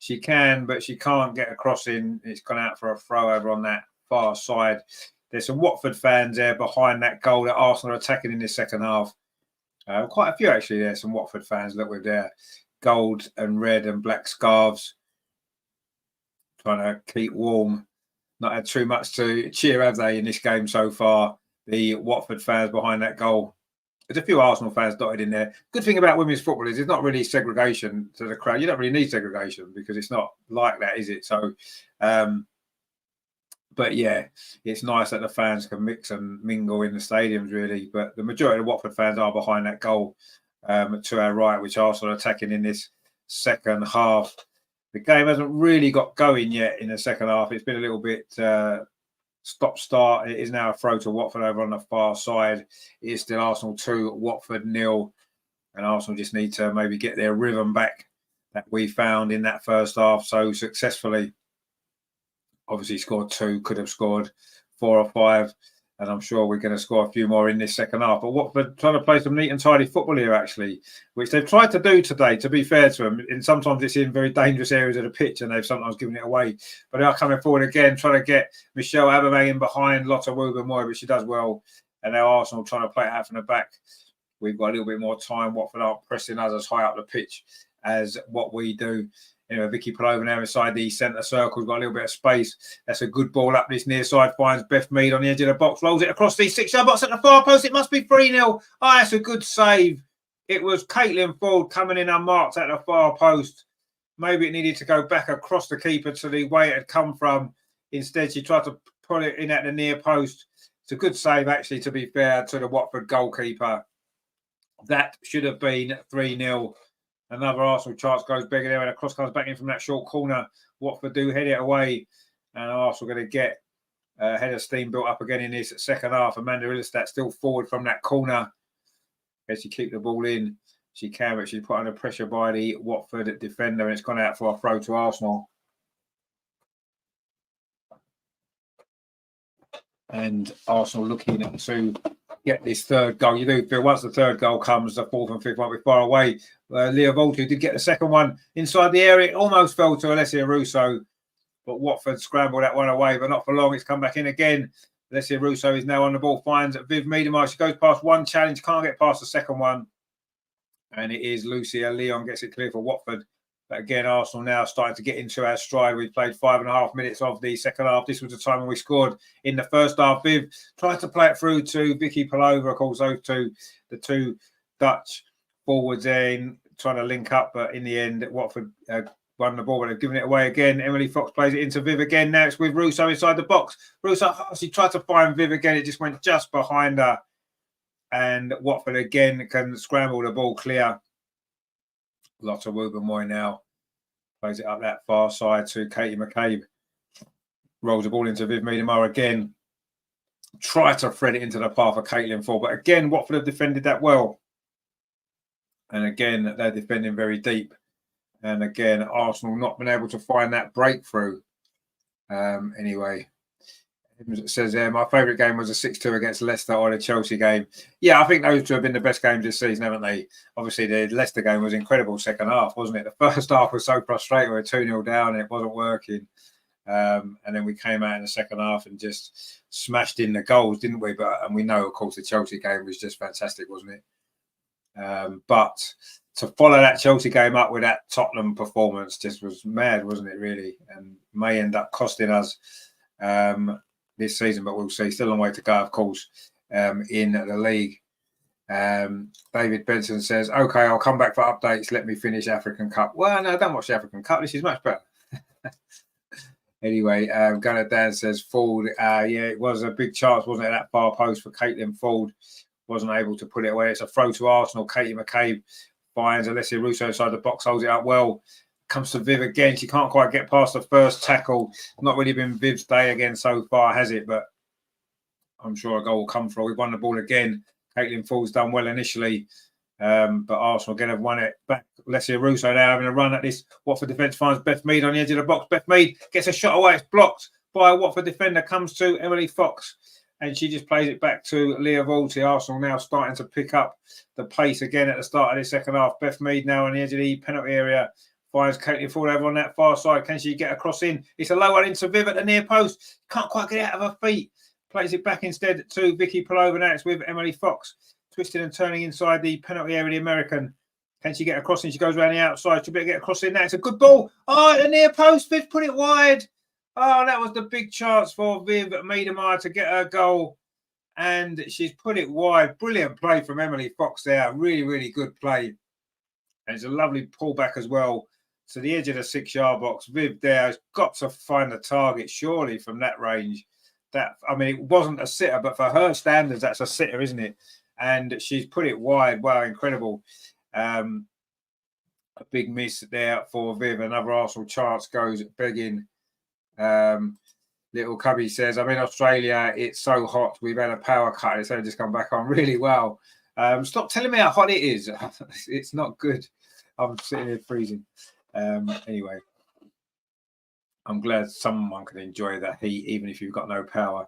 She can, but she can't get a cross in. It's gone out for a throw over on that far side. There's some Watford fans there behind that goal that Arsenal are attacking in this second half. Quite a few, actually, there. Some Watford fans that were there. Gold and red and black scarves, trying to keep warm. Not had too much to cheer, have they, in this game so far? The Watford fans behind that goal. There's a few Arsenal fans dotted in there. Good thing about women's football is it's not really segregation to the crowd. You don't really need segregation because it's not like that, is it? So, but yeah, it's nice that the fans can mix and mingle in the stadiums, really. But the majority of the Watford fans are behind that goal. To our right, which Arsenal are attacking in this second half. The game hasn't really got going yet in the second half. It's been a little bit stop-start. It is now a throw to Watford over on the far side. It is still Arsenal 2, Watford 0. And Arsenal just need to maybe get their rhythm back that we found in that first half so successfully. Obviously scored 2, could have scored 4 or 5. And I'm sure we're going to score a few more in this second half. But Watford trying to play some neat and tidy football here, actually, which they've tried to do today, to be fair to them. And sometimes it's in very dangerous areas of the pitch and they've sometimes given it away. But they are coming forward again, trying to get Michelle Aubameyang in behind Lotta Woober-Moy, but she does well. And now Arsenal trying to play it out from the back. We've got a little bit more time. Watford aren't pressing us as high up the pitch as what we do Anyway, Vicky Pullover now inside the centre circle. Got a little bit of space. That's a good ball up this near side. Finds Beth Mead on the edge of the box. Rolls it across the 6-yard box at the far post. It must be 3-0. Oh, that's a good save. It was Caitlin Ford coming in unmarked at the far post. Maybe it needed to go back across the keeper to the way it had come from. Instead, she tried to pull it in at the near post. It's a good save, actually, to be fair, to the Watford goalkeeper. That should have been 3-0. Another Arsenal chance goes bigger there, and a cross comes back in from that short corner. Watford do head it away, and Arsenal going to get a head of steam built up again in this second half. Amanda Illestad still forward from that corner. As she keep the ball in, she can, but she's put under pressure by the Watford defender, and it's gone out for a throw to Arsenal. And Arsenal looking to get this third goal. You do feel once the third goal comes, the fourth and fifth won't be far away. Leah Volti did get the second one inside the area. It almost fell to Alessia Russo, but Watford scrambled that one away, but not for long. It's come back in again. Alessia Russo is now on the ball, finds Viv Miedemar. She goes past one challenge, can't get past the second one. And it is Lucia Leon gets it clear for Watford. But again, Arsenal now starting to get into our stride. We played 5.5 minutes of the second half. This was the time when we scored in the first half. Viv tried to play it through to Vicky Pullover. Of course, those two, the two Dutch forwards in trying to link up. But in the end, Watford won the ball, but they've given it away again. Emily Fox plays it into Viv again. Now it's with Russo inside the box. Russo, she tried to find Viv again. It just went just behind her. And Watford again can scramble the ball clear. Lotta Woobermoy now plays it up that far side to Katie McCabe. Rolls the ball into Viv Miedemar again. Try to thread it into the path of Caitlin Ford. But again, Watford have defended that well. And again, they're defending very deep. And again, Arsenal not been able to find that breakthrough. Anyway, it says my favourite game was a 6-2 against Leicester or the Chelsea game. Yeah, I think those two have been the best games this season, haven't they? Obviously, the Leicester game was incredible second half, wasn't it? The first half was so frustrating. We were 2-0 down and it wasn't working. And then we came out in the second half and just smashed in the goals, didn't we? And we know, of course, the Chelsea game was just fantastic, wasn't it? But to follow that Chelsea game up with that Tottenham performance just was mad, wasn't it, really? And may end up costing us this season, but we'll see. Still a long way to go, of course, in the league. David Benson says, okay, I'll come back for updates. Let me finish African Cup. Well, no, don't watch the African Cup. This is much better. Anyway, Gunnar Dan says, Ford, yeah, it was a big chance, wasn't it? That far post for Caitlin Ford. Wasn't able to put it away. It's a throw to Arsenal. Katie McCabe finds Alessia Russo inside the box, holds it up well. Comes to Viv again. She can't quite get past the first tackle. Not really been Viv's day again so far, has it? But I'm sure a goal will come through. We've won the ball again. Caitlin Ford's done well initially. But Arsenal again have won it back. Alessia Russo now having a run at this. Watford defence finds Beth Mead on the edge of the box. Beth Mead gets a shot away. It's blocked by a Watford defender. Comes to Emily Fox. And she just plays it back to Leah Volti. Arsenal now starting to pick up the pace again at the start of the second half. Beth Mead now on the edge of the penalty area. Finds Caitlin Ford over on that far side. Can she get across in? It's a low one into Viv at the near post. Can't quite get it out of her feet. Plays it back instead to Vicky Pullover. Now it's with Emily Fox. Twisting and turning inside the penalty area, the American. Can she get across in? She goes around the outside. She'll be able to get across in. Now it's a good ball. Oh, at the near post. Viv put it wide. Oh, that was the big chance for Viv Miedemar to get her goal. And she's put it wide. Brilliant play from Emily Fox there. Really, really good play. And it's a lovely pullback as well to the edge of the 6-yard box. Viv there has got to find the target, surely, from that range. That, I mean, it wasn't a sitter, but for her standards, that's a sitter, isn't it? And she's put it wide. Wow, incredible. A big miss there for Viv. Another Arsenal chance goes begging. Little Cubby says, I'm in Australia. It's so hot. We've had a power cut. It's only just come back on really well. Stop telling me how hot it is. It's not good. I'm sitting here freezing. Anyway, I'm glad someone can enjoy that heat, even if you've got no power.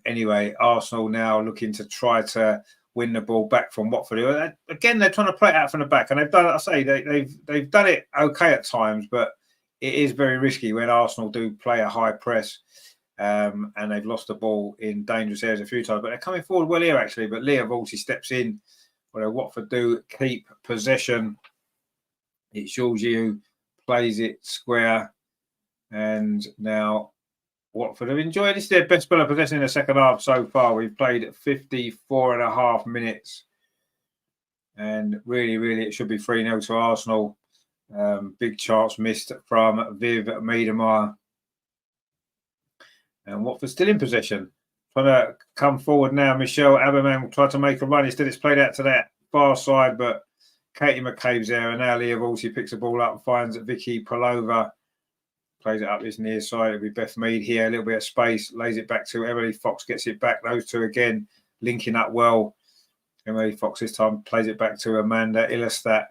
Anyway, Arsenal now looking to try to win the ball back from Watford. Again, they're trying to play it out from the back, and they've done it. I say they've done it okay at times, but it is very risky when Arsenal do play a high press, and they've lost the ball in dangerous areas a few times. But they're coming forward well here, actually. But Leah Volti steps in, where Watford do keep possession. It's Georgie who plays it square. And now Watford have enjoyed. This is their best spell of possession in the second half so far. We've played 54.5 minutes. And really, it should be 3-0 to Arsenal. Big chance missed from Viv Miedemar. And Watford still in possession. Trying to come forward now. Michelle Aberman tried to make a run. Instead, it's played out to that far side, but Katie McCabe's there. And now Leah Volsey picks the ball up and finds Vicky Palova. Plays it up this near side. It'll be Beth Mead here. A little bit of space. Lays it back to Emily Fox. Gets it back. Those two again linking up well. Emily Fox this time plays it back to Amanda Illerstadt.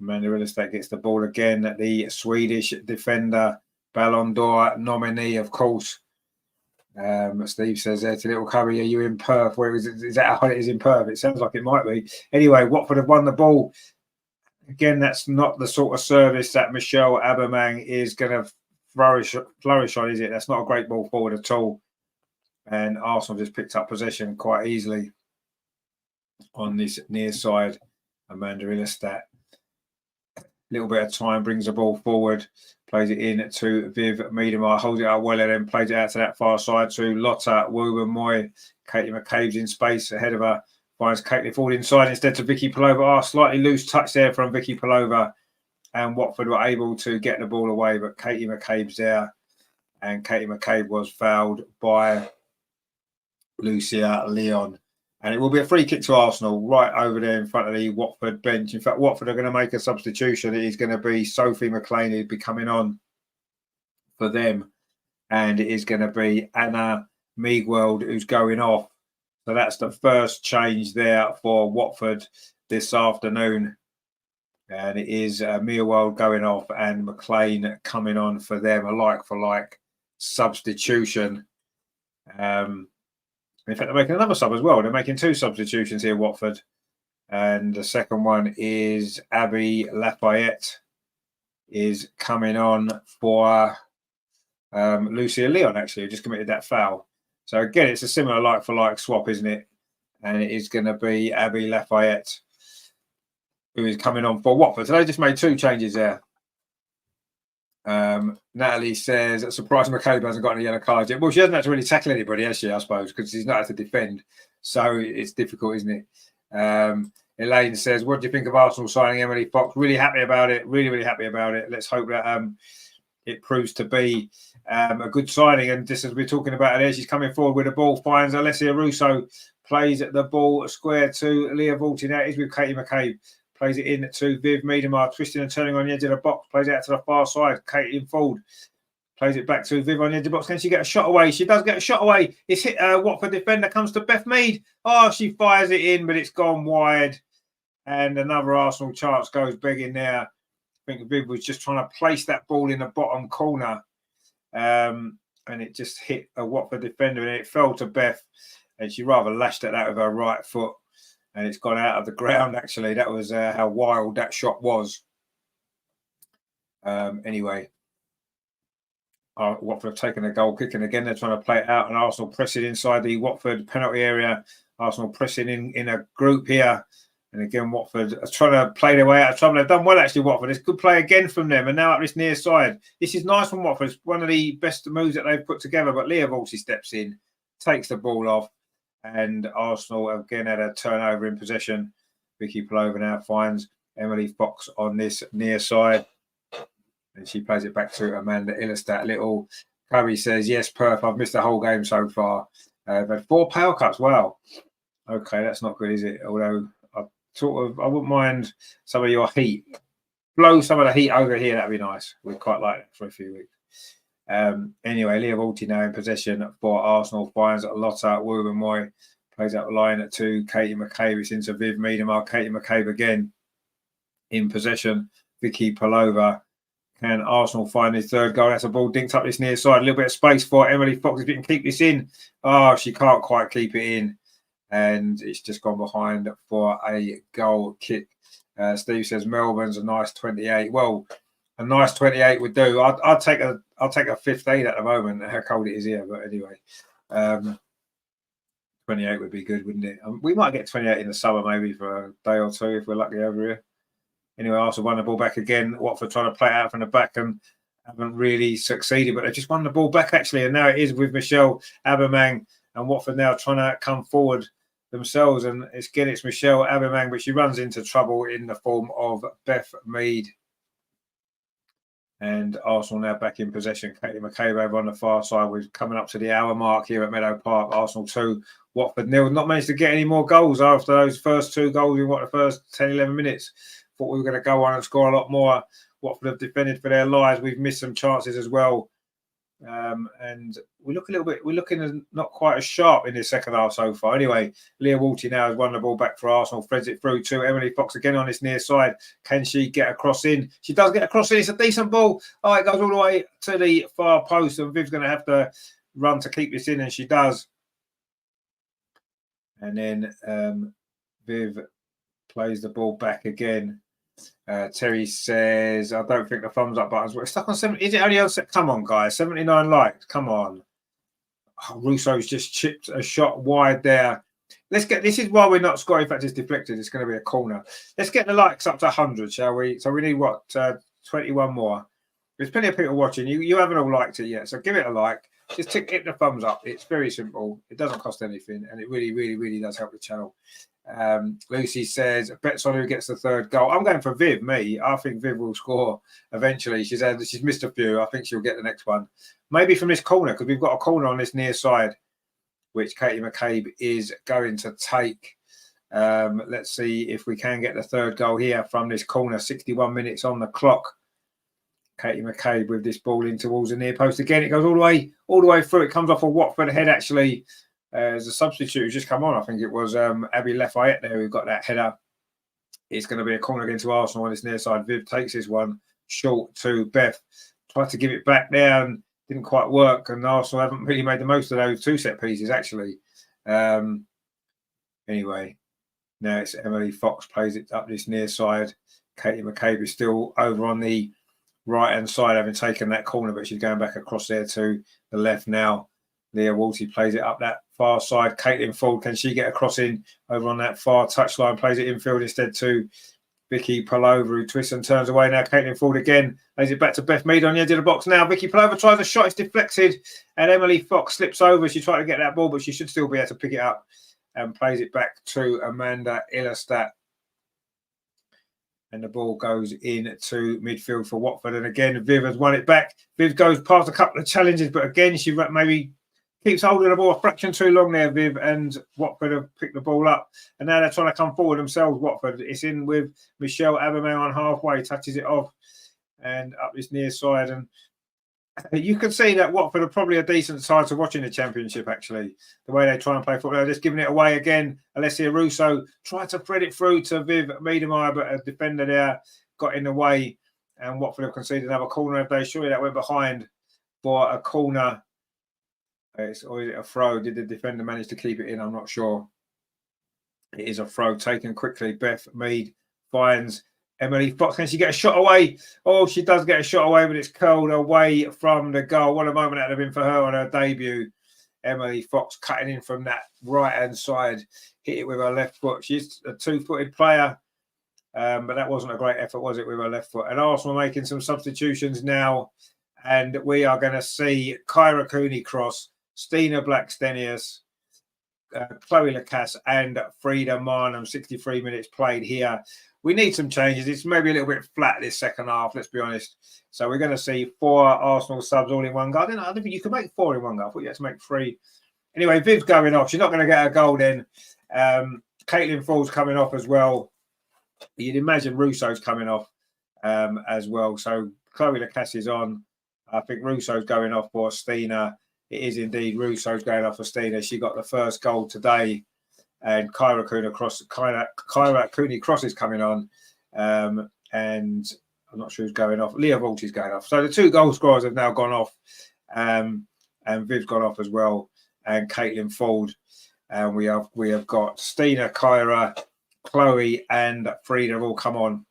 Amanda Illerstadt gets the ball again. The Swedish defender, Ballon d'Or nominee, of course. Steve says there to Little Curry, are you in Perth? Where is that how it is in Perth? It sounds like it might be. Anyway, Watford have won the ball. Again, that's not the sort of service that Michelle Abermang is going to flourish on, is it? That's not a great ball forward at all. And Arsenal just picked up possession quite easily on this near side. Amanda Illerstadt. Little bit of time, brings the ball forward, plays it in to Viv Miedemar, holds it out well, and then plays it out to that far side to Lotta Woober-Moy. Katie McCabe's in space ahead of her, finds Caitlin Ford inside instead to Vicky Palova. Slightly loose touch there from Vicky Palova, and Watford were able to get the ball away, but Katie McCabe's there, and Katie McCabe was fouled by Lucia Leon. And it will be a free kick to Arsenal right over there in front of the Watford bench. In fact, Watford are going to make a substitution. It is going to be Sophie McLean who'll be coming on for them. And it is going to be Anna Meagweld who's going off. So that's the first change there for Watford this afternoon. And it is Meagweld going off and McLean coming on for them. A like-for-like substitution. In fact, they're making another sub as well. They're making two substitutions here, Watford. And the second one is Abby Lafayette is coming on for Lucia Leon, actually, who just committed that foul. So, again, it's a similar like-for-like swap, isn't it? And it is going to be Abby Lafayette who is coming on for Watford. So they just made two changes there. Natalie says, surprised McCabe hasn't got any yellow cards yet. Well, she hasn't had to really tackle anybody, has she, I suppose, because she's not had to defend. So it's difficult, isn't it? Elaine says, what do you think of Arsenal signing Emily Fox? Really happy about it. Really happy about it. Let's hope that it proves to be a good signing. And just as we're talking about it there, she's coming forward with the ball, finds Alessia Russo, plays the ball square to Leah Volty. Now it is with Katie McCabe. Plays it in to Viv Miedemar, twisting and turning on the edge of the box. Plays it out to the far side. Caitlin Ford plays it back to Viv on the edge of the box. Can she get a shot away? She does get a shot away. It's hit Watford defender. Comes to Beth Mead. Oh, she fires it in, but it's gone wide. And another Arsenal chance goes begging there. I think Viv was just trying to place that ball in the bottom corner. And it just hit a Watford defender and it fell to Beth. And she rather lashed at that with her right foot. And it's gone out of the ground, actually. That was how wild that shot was. Anyway, Watford have taken a goal kick. And again, they're trying to play it out. And Arsenal pressing inside the Watford penalty area. Arsenal pressing in a group here. And again, Watford are trying to play their way out of trouble. They've done well, actually, Watford. It's good play again from them. And now up this near side. This is nice from Watford. It's one of the best moves that they've put together. But Leah Volsey steps in, takes the ball off. And Arsenal again had a turnover in possession. Vicky Palova now finds Emily Fox on this near side. And she plays it back to Amanda Illerstadt. Little Curry says, yes, Perth, I've missed the whole game so far. I've had 4 power cuts. Wow. Okay, that's not good, is it? Although I wouldn't mind some of your heat. Blow some of the heat over here. That'd be nice. We'd quite like it for a few weeks. Anyway, Leah Volty now in possession for Arsenal, finds Lotta Woober-Moy, plays out the line to Katie McCabe. It's into Viv Miedemar. Katie McCabe again in possession. Vicky Palova. Can Arsenal find his third goal? That's a ball dinked up this near side. A little bit of space for Emily Fox. If you can keep this in. Oh, she can't quite keep it in. And it's just gone behind for a goal kick. Steve says Melbourne's a nice 28. Well, a nice 28 would do. I'll take a 15 at the moment. How cold it is here, but anyway, 28 would be good, wouldn't it? We might get 28 in the summer, maybe for a day or two if we're lucky over here. Anyway, Arsenal won the ball back again. Watford trying to play it out from the back and haven't really succeeded, but they just won the ball back actually. And now it is with Michelle Aubameyang, and Watford now trying to come forward themselves. And it's Michelle Aubameyang, but she runs into trouble in the form of Beth Mead. And Arsenal now back in possession. Katie McCabe over on the far side. We're coming up to the hour mark here at Meadow Park. Arsenal 2, Watford 0. Not managed to get any more goals after those first 2 goals in the first 10, 11 minutes. Thought we were going to go on and score a lot more. Watford have defended for their lives. We've missed some chances as well. And we look a little bit, we're looking as not quite as sharp in the second half so far. Anyway, Leah Walty now has won the ball back for Arsenal, threads it through to Emily Fox again on this near side. Can she get a cross in? She does get a cross in. It's a decent ball. Oh, it goes all the way to the far post, and Viv's going to have to run to keep this in, and she does. And then Viv plays the ball back again. Terry says, I don't think the thumbs up button's we're stuck on 7. Is it only on? Come on, guys, 79 likes. Come on. Oh, Russo's just chipped a shot wide there. Let's get this is why we're not scoring. In fact, it's deflected. It's going to be a corner. Let's get the likes up to 100, shall we? So we need what 21 more. There's plenty of people watching. You haven't all liked it yet, so give it a like. Just hit the thumbs up. It's very simple. It doesn't cost anything, and it really, really, really does help the channel. Lucy says, bets on who gets the 3rd goal. I'm going for Viv. I think Viv will score eventually. She's missed a few. I think she'll get the next one. Maybe from this corner, because we've got a corner on this near side, which Katie McCabe is going to take. Let's see if we can get the 3rd goal here from this corner. 61 minutes on the clock. Katie McCabe with this ball in towards the near post again. It goes all the way through. It comes off a Watford head actually. As a substitute who's just come on, I think it was Abby Lafayette there who got that header. It's going to be a corner against Arsenal on this near side. Viv takes this one short to Beth. Tried to give it back there and didn't quite work. And Arsenal haven't really made the most of those 2 set pieces actually. Anyway, now it's Emily Fox plays it up this near side. Katie McCabe is still over on the right-hand side, having taken that corner, but she's going back across there to the left now. Leah Walty plays it up that far side. Caitlin Ford, can she get a cross in over on that far touchline? Plays it infield instead to Vicky Palova, who twists and turns away now. Caitlin Ford again lays it back to Beth Mead on the edge of the box now. Vicky Palova tries a shot, it's deflected, and Emily Fox slips over. She tried to get that ball, but she should still be able to pick it up and plays it back to Amanda Illerstadt. And the ball goes into midfield for Watford. And again, Viv has won it back. Viv goes past a couple of challenges, but again, she maybe keeps holding the ball a fraction too long there, Viv, and Watford have picked the ball up. And now they're trying to come forward themselves, Watford. It's in with Michelle Aubameyang on halfway, touches it off and up this near side. And you can see that Watford are probably a decent side to watch in the Championship, actually. The way they try and play football. They're just giving it away again. Alessia Russo tried to thread it through to Viv Miedemeyer, but a defender there got in the way. And Watford have conceded another corner. If they surely that went behind for a corner. Or is it a throw? Did the defender manage to keep it in? I'm not sure. It is a throw taken quickly. Beth Mead finds Emily Fox. Can she get a shot away? Oh, she does get a shot away, but it's curled away from the goal. What a moment that would have been for her on her debut. Emily Fox cutting in from that right-hand side. Hit it with her left foot. She's a 2-footed player, but that wasn't a great effort, was it, with her left foot? And Arsenal making some substitutions now. And we are going to see Kyra Cooney-Cross, Stina Blackstenius, Chloe Lacasse and Frida Marnham. 63 minutes played here. We need some changes. It's maybe a little bit flat this second half, let's be honest. So we're going to see 4 Arsenal subs all in one go. I don't think you can make 4 in one go. I thought you had to make 3. Anyway, Viv's going off. She's not going to get a goal then. Caitlin Ford's coming off as well. You'd imagine Russo's coming off as well. So Chloe Lacasse is on. I think Russo's going off for Stina. It is indeed Russo's going off for Stina. She got the first goal today. And Kyra Cooney-Cross is coming on. And I'm not sure who's going off. Leah Walty's going off. So the 2 goal scorers have now gone off. And Viv's gone off as well. And Caitlin Ford. And we have got Stina, Kyra, Chloe and Frida have all come on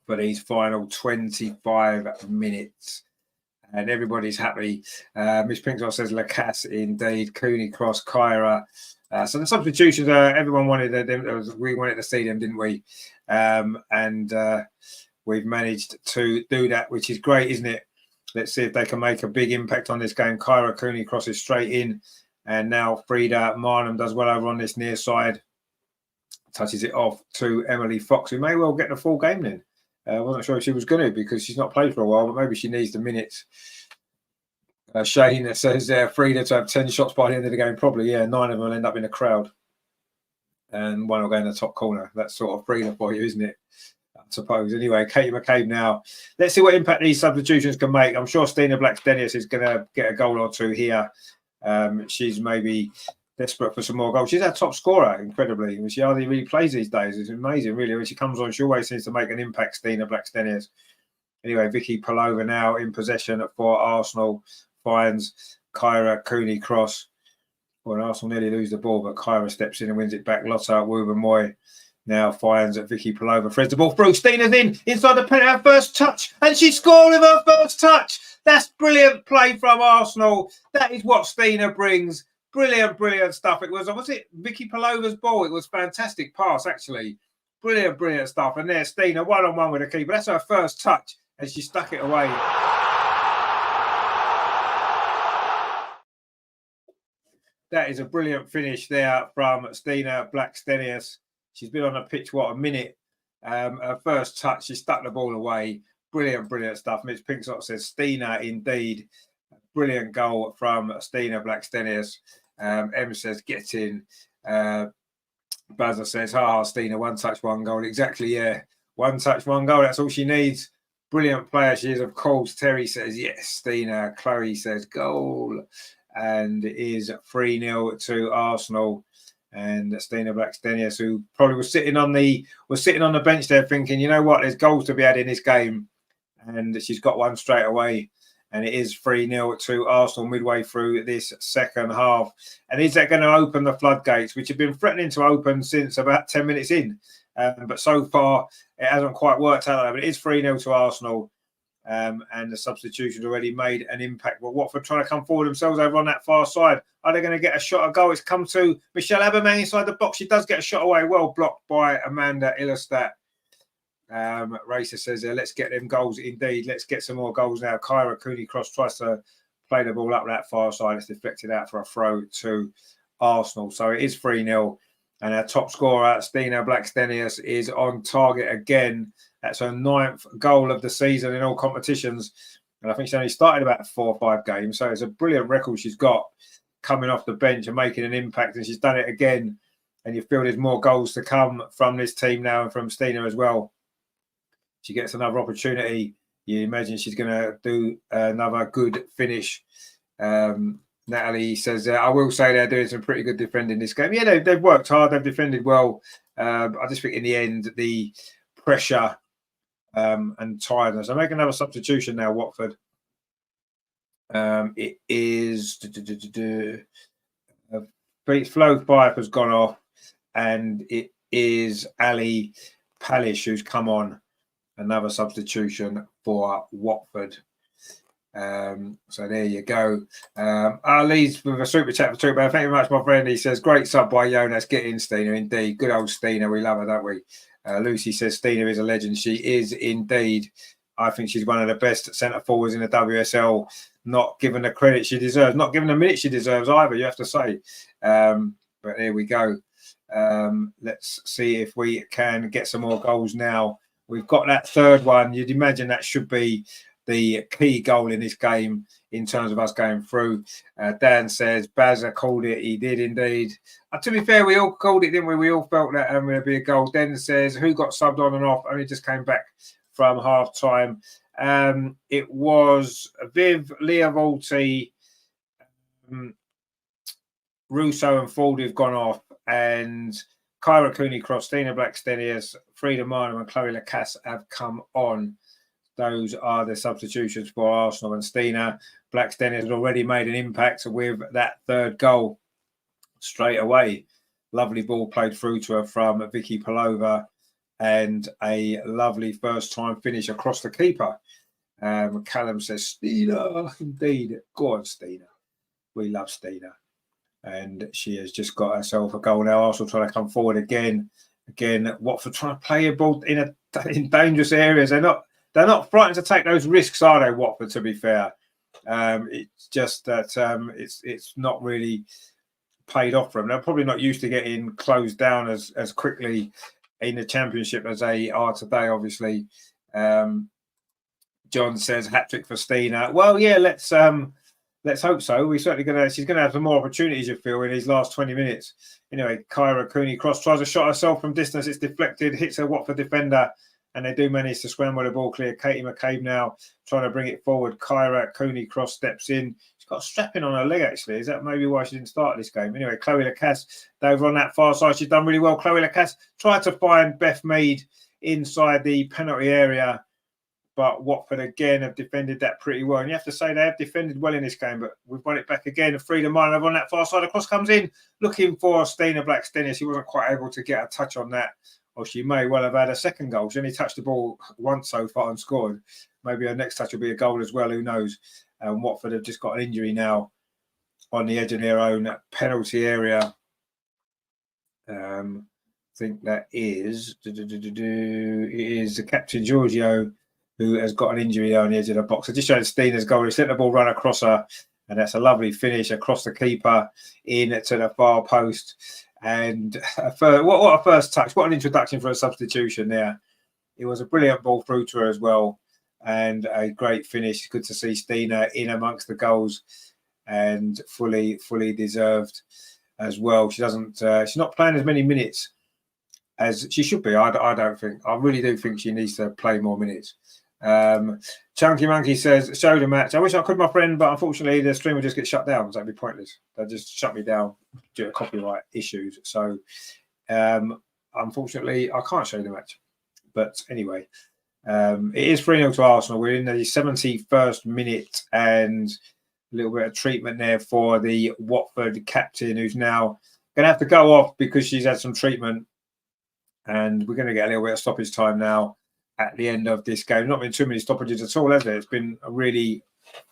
for these final 25 minutes. and everybody's happy. Miss Pinksock says Lacasse indeed, Cooney Cross, Kyra. So the substitutions, everyone wanted them. We wanted to see them, didn't we? And we've managed to do that, which is great, isn't it? Let's see if they can make a big impact on this game. Kyra Cooney crosses straight in, and now Frida Marnham does well over on this near side. Touches it off to Emily Fox, who may well get the full game then. I wasn't sure if she was going to, because she's not played for a while, but maybe she needs the minutes. Shane says Frida to have 10 shots by the end of the game. Probably, yeah. 9 of them will end up in the crowd, and 1 will go in the top corner. That's sort of Frida for you, isn't it? I suppose. Anyway, Katie McCabe now. Let's see what impact these substitutions can make. I'm sure Stina Blackstenius is going to get a goal or two here. She's maybe desperate for some more goals. She's our top scorer, incredibly. She hardly really plays these days. It's amazing, really. When she comes on, she always seems to make an impact, Stina Blackstenius. Anyway, Vicky Palova now in possession for Arsenal. Finds Kyra Cooney cross. Well, Arsenal nearly lose the ball, but Kyra steps in and wins it back. Lotta Wubermoy now finds Vicky Palova. Threads the ball through. Stina's inside the penalty. Her first touch, and she scored with her first touch. That's brilliant play from Arsenal. That is what Stina brings. Brilliant, brilliant stuff. Was it Vicky Palova's ball? It was fantastic pass, actually. Brilliant, brilliant stuff. And there's Stina one-on-one with the keeper. That's her first touch, and she stuck it away. That is a brilliant finish there from Stina Blackstenius. She's been on the pitch, what, a minute. Her first touch, she stuck the ball away. Brilliant, brilliant stuff. Miss Pinksock says, Stina indeed. Brilliant goal from Stina Blackstenius. Em says, get in. Bazza says, Stina, 1 touch, 1 goal. Exactly, yeah. 1 touch, 1 goal. That's all she needs. Brilliant player she is, of course. Terry says, yes, Stina. Chloe says, goal. And it is 3-0 to Arsenal. And Stina Blackstenius, who probably was sitting on the bench there thinking, you know what, there's goals to be had in this game. And she's got one straight away. And it is 3-0 to Arsenal midway through this second half. And is that going to open the floodgates, which have been threatening to open since about 10 minutes in? But so far, it hasn't quite worked out. But it is 3-0 to Arsenal. And the substitution's already made an impact. But Watford trying to come forward themselves over on that far side. Are they going to get a shot at goal? It's come to Michelle Aberman inside the box. She does get a shot away. Well blocked by Amanda Illerstadt. Racer says, let's get them goals indeed. Let's get some more goals now. Kyra Cooney Cross tries to play the ball up that far side. It's deflected out for a throw to Arsenal. So it is 3-0. And our top scorer, Stina Blackstenius, is on target again. That's her 9th goal of the season in all competitions. And I think she only started about 4 or 5 games. So it's a brilliant record she's got coming off the bench and making an impact. And she's done it again. And you feel there's more goals to come from this team now and from Stina as well. She gets another opportunity. You imagine she's going to do another good finish. Natalie says, I will say they're doing some pretty good defending this game. Yeah, they've worked hard. They've defended well. I just think in the end, the pressure and tiredness. I make another substitution now, Watford. It is Flo Fife has gone off, and it is Ali Palish who's come on. Another substitution for Watford. So there you go. Ali's with a super chat for Twitter. Thank you very much, my friend. He says, great sub by Jonas. Get in, Stina. Indeed. Good old Stina. We love her, don't we? Lucy says, Stina is a legend. She is indeed. I think she's one of the best centre forwards in the WSL. Not given the credit she deserves. Not given the minute she deserves either, you have to say. But here we go. Let's see if we can get some more goals now. We've got that third one. You'd imagine that should be the key goal in this game in terms of us going through. Dan says, Bazza called it. He did indeed. To be fair, we all called it, didn't we? We all felt that there'd be a goal. Den says, who got subbed on and off? Only just came back from half time. It was Viv, Leah Volti, Russo and Ford have gone off, and Kyra Cooney Cross, Stina Blackstenius, Frida Marnham and Chloe Lacasse have come on. Those are the substitutions for Arsenal. And Stina Blackstenius has already made an impact with that third goal straight away. Lovely ball played through to her from Vicky Palova and a lovely first-time finish across the keeper. Callum says, Stina, indeed. Go on, Stina. We love Stina. And she has just got herself a goal now. Arsenal trying to come forward again. Again, Watford trying to play a ball in dangerous areas. They're not frightened to take those risks, are they, Watford, to be fair? It's just that it's not really paid off for them. They're probably not used to getting closed down as quickly in the Championship as they are today, obviously. John says hat-trick for Stina. Well, yeah, let's hope so. She's gonna have some more opportunities, you feel, in these last 20 minutes. Anyway, Kyra Cooney cross tries a shot herself from distance. It's deflected, hits a Watford defender, and they do manage to scramble the ball clear. Katie McCabe now trying to bring it forward. Kyra Cooney cross steps in. She's got a strapping on her leg, actually. Is that maybe why she didn't start this game? Anyway, Chloe Lacasse over on that far side. She's done really well. Chloe Lacasse tried to find Beth Mead inside the penalty area, but Watford again have defended that pretty well. And you have to say they have defended well in this game, but we've won it back again. Freedom Martin on that far side. The cross comes in, looking for Stina Blackstenius. She wasn't quite able to get a touch on that, or she may well have had a second goal. She only touched the ball once so far and scored. Maybe her next touch will be a goal as well. Who knows? Watford have just got an injury now on the edge of their own penalty area. I think that is it is the captain Giorgio, who has got an injury on the edge of the box. I just showed Stina's goal. He sent the ball run across her, and that's a lovely finish across the keeper in to the far post. And what a first touch. What an introduction for a substitution there. It was a brilliant ball through to her as well, and a great finish. Good to see Stina in amongst the goals, and fully deserved as well. She's not playing as many minutes as she should be. I don't think. I really do think she needs to play more minutes. Chunky Monkey says, show the match. I wish I could, my friend, but unfortunately the stream will just get shut down, so that'd be pointless. They'll just shut me down due to copyright issues. So unfortunately I can't show the match. But anyway, it is 3-0 to Arsenal. We're in the 71st minute, and a little bit of treatment there for the Watford captain, who's now going to have to go off because she's had some treatment, and we're going to get a little bit of stoppage time now at the end of this game. Not been too many stoppages at all, has there? It's been a really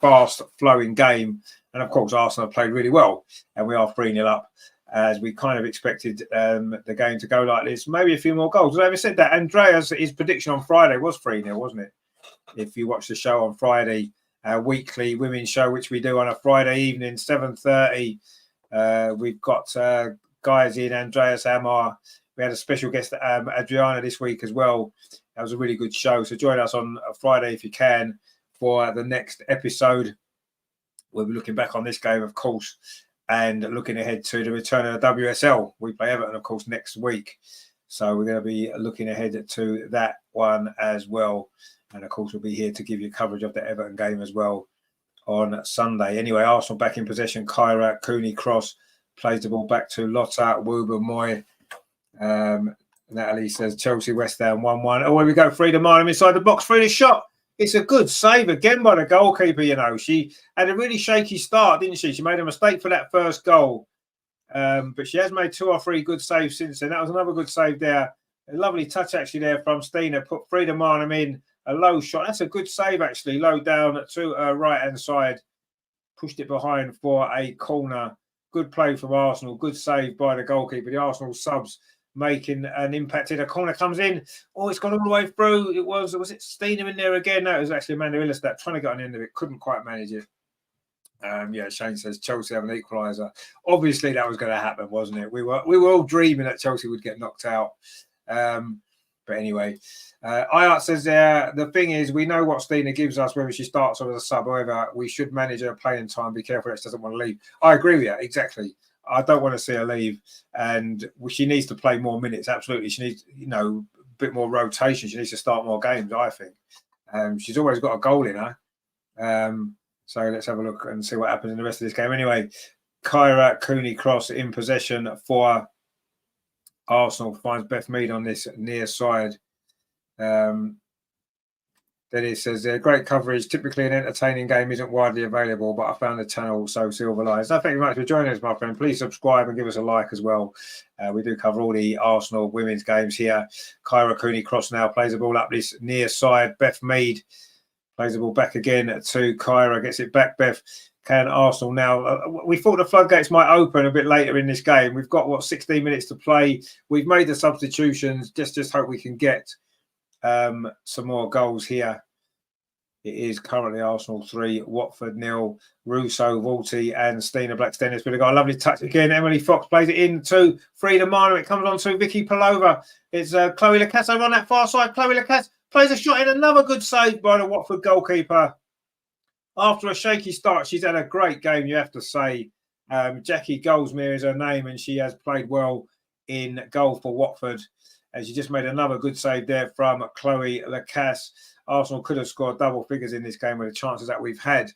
fast-flowing game, and of course Arsenal have played really well, and we are 3-0 up, as we kind of expected the game to go like this. Maybe a few more goals. As I said that, Andreas, his prediction on Friday was 3-0, wasn't it? If you watch the show on Friday, our weekly women's show, which we do on a Friday evening, 7:30. We've got guys in, Andreas Amar. We had a special guest, Adriana, this week as well. That was a really good show. So join us on a Friday if you can for the next episode. We'll be looking back on this game, of course, and looking ahead to the return of the WSL. We play Everton, of course, next week. So we're going to be looking ahead to that one as well. And, of course, we'll be here to give you coverage of the Everton game as well on Sunday. Anyway, Arsenal back in possession. Kyra Cooney cross plays the ball back to Lotta Wuba Moy. Natalie says Chelsea West Ham 1-1. Oh, here we go. Frida Marham inside the box. Frida shot. It's a good save again by the goalkeeper. You know, she had a really shaky start, didn't she? She made a mistake for that first goal, but she has made 2 or 3 good saves since then. That was another good save there. A lovely touch actually there from Stina. Put Frida Marham in a low shot. That's a good save actually. Low down to her right hand side. Pushed it behind for a corner. Good play from Arsenal. Good save by the goalkeeper. The Arsenal subs making an impact. A corner comes in. Oh, it's gone all the way through. Was it Stina in there again? No, it was actually Amanda Illister trying to get on the end of it. Couldn't quite manage it. Yeah, Shane says Chelsea have an equaliser. Obviously, that was going to happen, wasn't it? We were all dreaming that Chelsea would get knocked out. But anyway, Ayat says the thing is, we know what Stina gives us whether she starts or as a sub. However, we should manage her playing time. Be careful that she doesn't want to leave. I agree with you, exactly. I don't want to see her leave, and she needs to play more minutes. Absolutely, she needs, a bit more rotation. She needs to start more games, I think. She's always got a goal in her. So let's have a look and see what happens in the rest of this game. Anyway, Kyra Cooney cross in possession for Arsenal, finds Beth Mead on this near side. Then it says, great coverage. Typically, an entertaining game isn't widely available, but I found the channel so silver lies. Thank you very much for joining us, my friend. Please subscribe and give us a like as well. We do cover all the Arsenal women's games here. Kyra Cooney cross now, plays the ball up this near side. Beth Mead Plays the ball back again to Kyra. Gets it back, Beth. Can Arsenal now? We thought the floodgates might open a bit later in this game. We've got, 16 minutes to play. We've made the substitutions. Just hope we can get some more goals here. It is currently Arsenal 3, Watford 0. Russo, Walty and Stina Blackstenius. But they've got a lovely touch again. Emily Fox plays it in to Frida Marno. It comes on to Vicky Palova. It's Chloe Lacasse over on that far side. Chloe Lacasse plays a shot in. Another good save by the Watford goalkeeper. After a shaky start, she's had a great game, you have to say. Jackie Goldsmere is her name, and she has played well in goal for Watford. And she just made another good save there from Chloe Lacasse. Arsenal could have scored double figures in this game with the chances that we've had.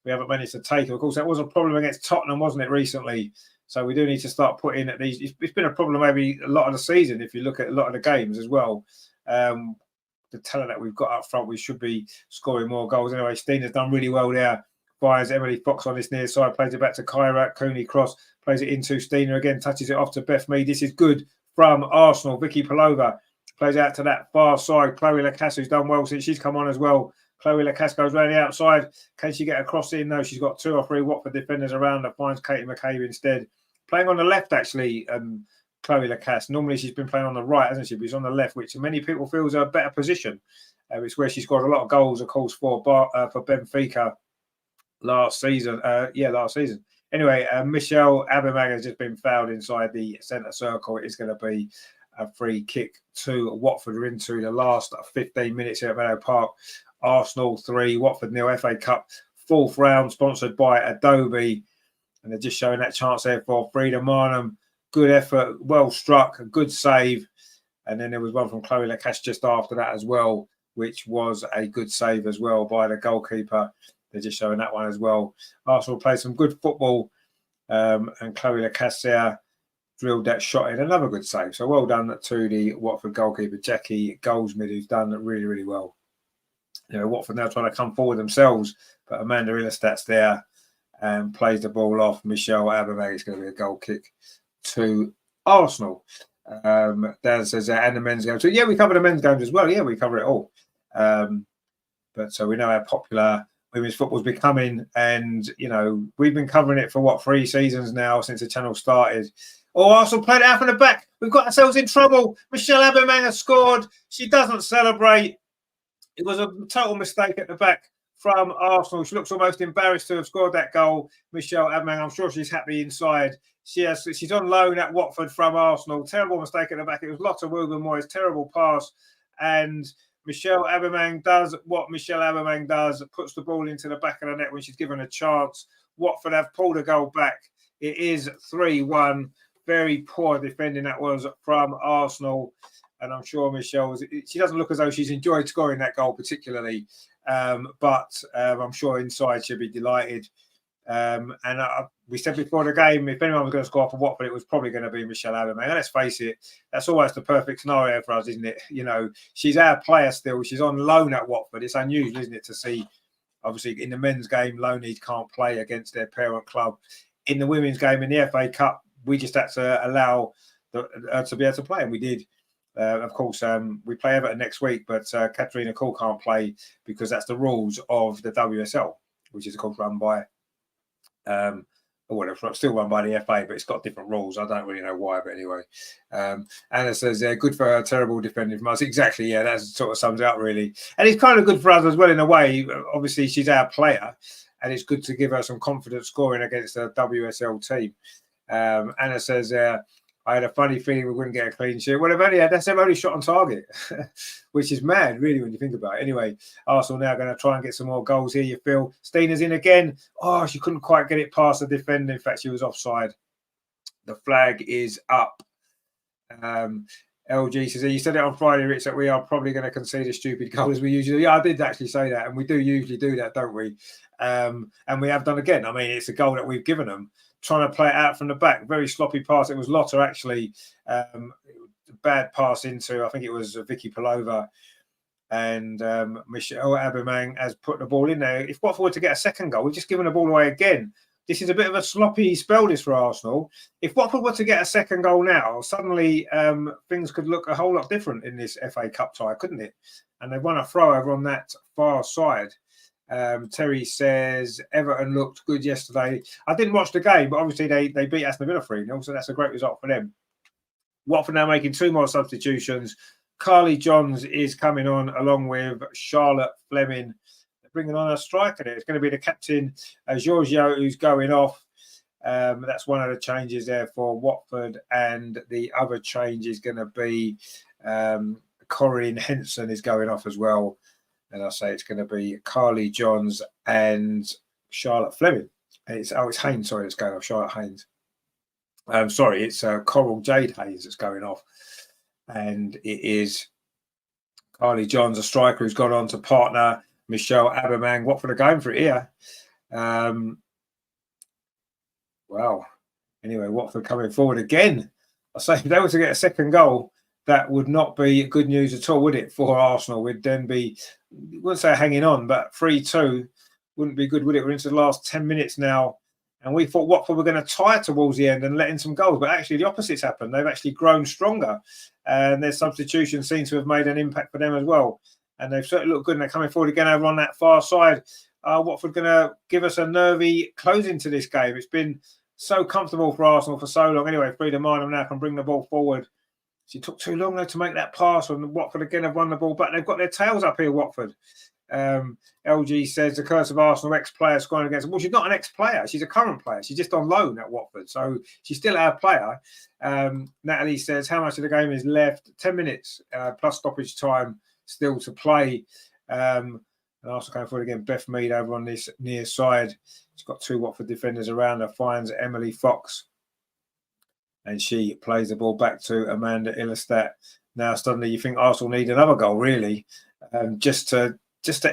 We haven't managed to take them. Of course, that was a problem against Tottenham, wasn't it, recently? So we do need to start putting at these. It's been a problem maybe a lot of the season, if you look at a lot of the games as well. The talent that we've got up front, we should be scoring more goals. Anyway, Stina's done really well there. Fires Emily Fox on this near side, plays it back to Kyra. Cooney cross, plays it into Stina again, touches it off to Beth Mead. This is good from Arsenal. Vicky Palova plays out to that far side. Chloe Lacasse, who's done well since she's come on as well. Chloe Lacasse goes round the outside. Can she get a cross in? No, she's got 2 or 3 Watford defenders around her. Finds Katie McCabe instead. Playing on the left, actually, Chloe Lacasse. Normally she's been playing on the right, hasn't she? But she's on the left, which many people feel is a better position. It's where she scored a lot of goals, of course, for Benfica last season. Last season. Anyway, Michelle Aubameyang has just been fouled inside the centre circle. It is going to be a free kick to Watford. We're into the last 15 minutes here at Meadow Park. Arsenal 3, Watford 0, FA Cup 4th round, sponsored by Adobe. And they're just showing that chance there for Frida Marnham. Good effort, well struck, a good save. And then there was one from Chloe Lacasse just after that as well, which was a good save as well by the goalkeeper. They're just showing that one as well. Arsenal played some good football. And Chloe Lacasse there drilled that shot in. Another good save. So well done to the Watford goalkeeper, Jackie Goldsmith, who's done really, really well. You know, Watford now trying to come forward themselves, but Amanda Illerstadt's there and plays the ball off. Michelle Aubameyang. It's going to be a goal kick to Arsenal. Dan says, and the men's game. So, yeah, we cover the men's games as well. Yeah, we cover it all. But so we know how popular women's football's becoming. And, you know, we've been covering it for, 3 seasons now since the channel started. Oh, Arsenal played it out from the back. We've got ourselves in trouble. Michelle Aubameyang has scored. She doesn't celebrate. It was a total mistake at the back from Arsenal. She looks almost embarrassed to have scored that goal. Michelle Aubameyang, I'm sure she's happy inside. She's on loan at Watford from Arsenal. Terrible mistake at the back. It was Lotta Wooben-Moyes, terrible pass. And Michelle Aubameyang does what Michelle Aubameyang does, puts the ball into the back of the net when she's given a chance. Watford have pulled a goal back. It is 3-1. Very poor defending that was from Arsenal. And I'm sure Michelle, she doesn't look as though she's enjoyed scoring that goal particularly. But I'm sure inside she'll be delighted. We said before the game, if anyone was going to score for Watford, it was probably going to be Michelle Aubameyang. Let's face it, that's almost the perfect scenario for us, isn't it? You know, she's our player still. She's on loan at Watford. It's unusual, isn't it, to see, obviously, in the men's game, loanees can't play against their parent club. In the women's game, in the FA Cup, we just had to allow to be able to play, and we did. Of course, we play Everton next week, but Katarina Cole can't play because that's the rules of the WSL, which is, of course, run by, still run by the FA, but it's got different rules. I don't really know why, but anyway. Anna says, good for her, terrible defending from us. Exactly, yeah, that sort of sums it up, really. And it's kind of good for us as well, in a way. Obviously, she's our player, and it's good to give her some confidence scoring against a WSL team. Anna says, I had a funny feeling we wouldn't get a clean sheet. Well, that's their only shot on target, which is mad, really, when you think about it. Anyway, Arsenal now going to try and get some more goals here, you feel. Stina's in again. Oh, she couldn't quite get it past the defender. In fact, she was offside. The flag is up. LG says, you said it on Friday, Rich, that we are probably going to concede a stupid goal as we usually do. Yeah, I did actually say that, and we do usually do that, don't we? And we have done again. I mean, it's a goal that we've given them. Trying to play it out from the back, very sloppy pass. It was Lotta actually, bad pass into, I think it was Vicky Palova, and Michelle Aubameyang has put the ball in there. If Watford were to get a second goal, we've just given the ball away again. This is a bit of a sloppy spell, this, for Arsenal. If Watford were to get a second goal now, suddenly things could look a whole lot different in this FA Cup tie, couldn't it? And they've won a throw over on that far side. Terry says Everton looked good yesterday. I didn't watch the game, but obviously they beat Aston Villa 3-0, so that's a great result for them. Watford now making 2 more substitutions. Carly Johns is coming on along with Charlotte Fleming. They're bringing on a striker there. It's going to be the captain, Giorgio, who's going off. That's one of the changes there for Watford. And the other change is going to be Corinne Henson is going off as well. And I say it's going to be Carly Johns and Charlotte Fleming. It's Haynes, sorry, that's going off, Charlotte Haynes. Sorry, it's Coral Jade Hayes that's going off. And it is Carly Johns, a striker who's gone on to partner Michelle Abermang. Watford are going for it here. Wow. Anyway, Watford coming forward again. I say if they were to get a second goal, that would not be good news at all, would it, for Arsenal? We'd then be, I wouldn't say hanging on, but 3-2 wouldn't be good, would it? We're into the last 10 minutes now. And we thought Watford were going to tie towards the end and let in some goals. But actually, the opposite's happened. They've actually grown stronger. And their substitutions seem to have made an impact for them as well. And they've certainly looked good. And they're coming forward again over on that far side. Watford going to give us a nervy closing to this game. It's been so comfortable for Arsenal for so long. Anyway, Frida Minor now can bring the ball forward. She took too long, though, to make that pass. And Watford again have won the ball back. They've got their tails up here, Watford. LG says the curse of Arsenal ex-player scoring against them. Well, she's not an ex-player. She's a current player. She's just on loan at Watford. So she's still our player. Natalie says how much of the game is left? 10 minutes plus stoppage time still to play. And also going forward again, Beth Mead over on this near side. She's got 2 Watford defenders around her. Finds Emily Fox. And she plays the ball back to Amanda Illerstadt. Now suddenly you think Arsenal need another goal, really, just to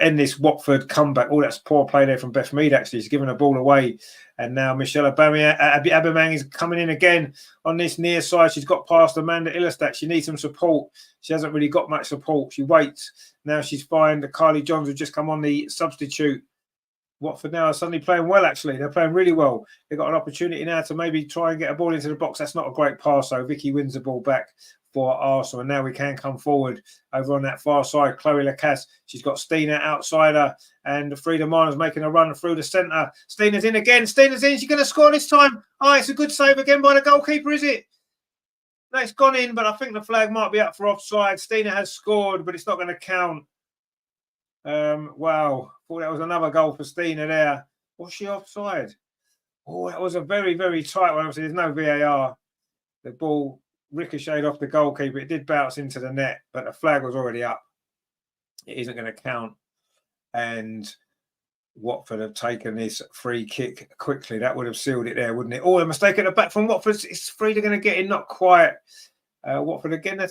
end this Watford comeback. Oh, that's poor play there from Beth Mead, actually. She's giving the ball away. And now Michelle Abermang is coming in again on this near side. She's got past Amanda Illerstadt. She needs some support. She hasn't really got much support. She waits. Now she's fine. Carly Johns has just come on the substitute. Watford now are suddenly playing well, actually. They're playing really well. They've got an opportunity now to maybe try and get a ball into the box. That's not a great pass, so Vicky wins the ball back for Arsenal. And now we can come forward over on that far side. Chloe Lacasse, she's got Stina outside her, and Frida Minor's making a run through the centre. Stina's in again. Stina's in. She's going to score this time. Oh, it's a good save again by the goalkeeper, is it? No, it's gone in, but I think the flag might be up for offside. Stina has scored, but it's not going to count. Wow. Thought that was another goal for Stina there. Was she offside? Oh, that was a very, very tight one. Obviously, there's no VAR. The ball ricocheted off the goalkeeper. It did bounce into the net, but the flag was already up. It isn't going to count. And Watford have taken this free kick quickly. That would have sealed it there, wouldn't it? Oh, a mistake at the back from Watford. It's Frida going to get in, not quite. Watford again.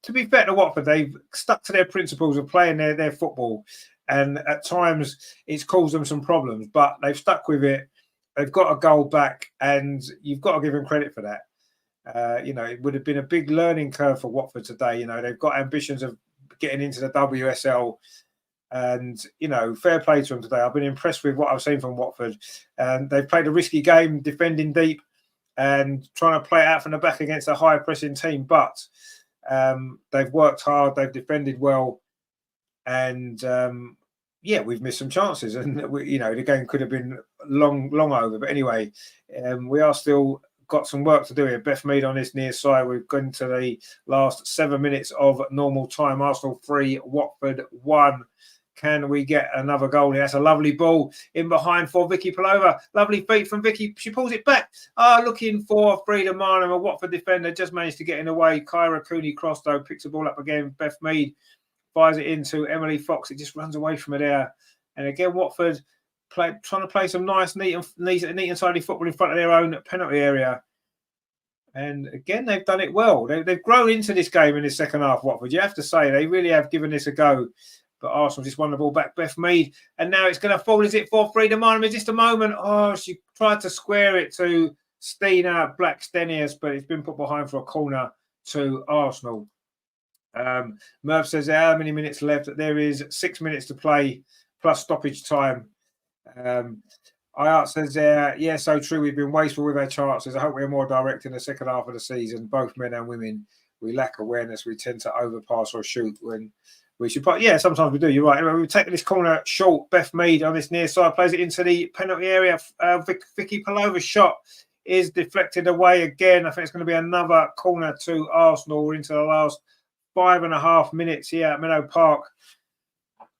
To be fair to Watford, they've stuck to their principles of playing their football, and at times it's caused them some problems. But they've stuck with it. They've got a goal back, and you've got to give them credit for that. It would have been a big learning curve for Watford today. They've got ambitions of getting into the WSL, and fair play to them today. I've been impressed with what I've seen from Watford, and they've played a risky game, defending deep and trying to play it out from the back against a high pressing team. But they've worked hard, they've defended well, and we've missed some chances. And the game could have been long over. But anyway, we are still got some work to do here. Beth Mead on this near side. We've gone to the last 7 minutes of normal time. Arsenal 3, Watford 1. Can we get another goal here? That's a lovely ball in behind for Vicky Palova. Lovely feet from Vicky. She pulls it back. Looking for Frida Minor, a Watford defender. Just managed to get in the way. Kyra Cooney-Cross, though, picks the ball up again. Beth Mead fires it into Emily Fox. It just runs away from her there. And again, Watford trying to play some nice, neat and tidy football in front of their own penalty area. And again, they've done it well. They've grown into this game in the second half, Watford. You have to say, they really have given this a go. But Arsenal just won the ball back. Beth Mead. And now it's going to fall. Is it for Frida Minor in just a moment? Oh, she tried to square it to Stina Black-Stenius, but it's been put behind for a corner to Arsenal. Merv says how many minutes left? There is 6 minutes to play plus stoppage time. Ayat says so true. We've been wasteful with our chances. I hope we're more direct in the second half of the season, both men and women. we lack awareness. We tend to overpass or shoot when we should. But yeah, sometimes we do. You're right. Anyway, we take this corner short. Beth Mead on this near side plays it into the penalty area. Vicky Palova's shot is deflected away again. I think it's going to be another corner to Arsenal. We're into the last 5.5 minutes here at Meadow Park,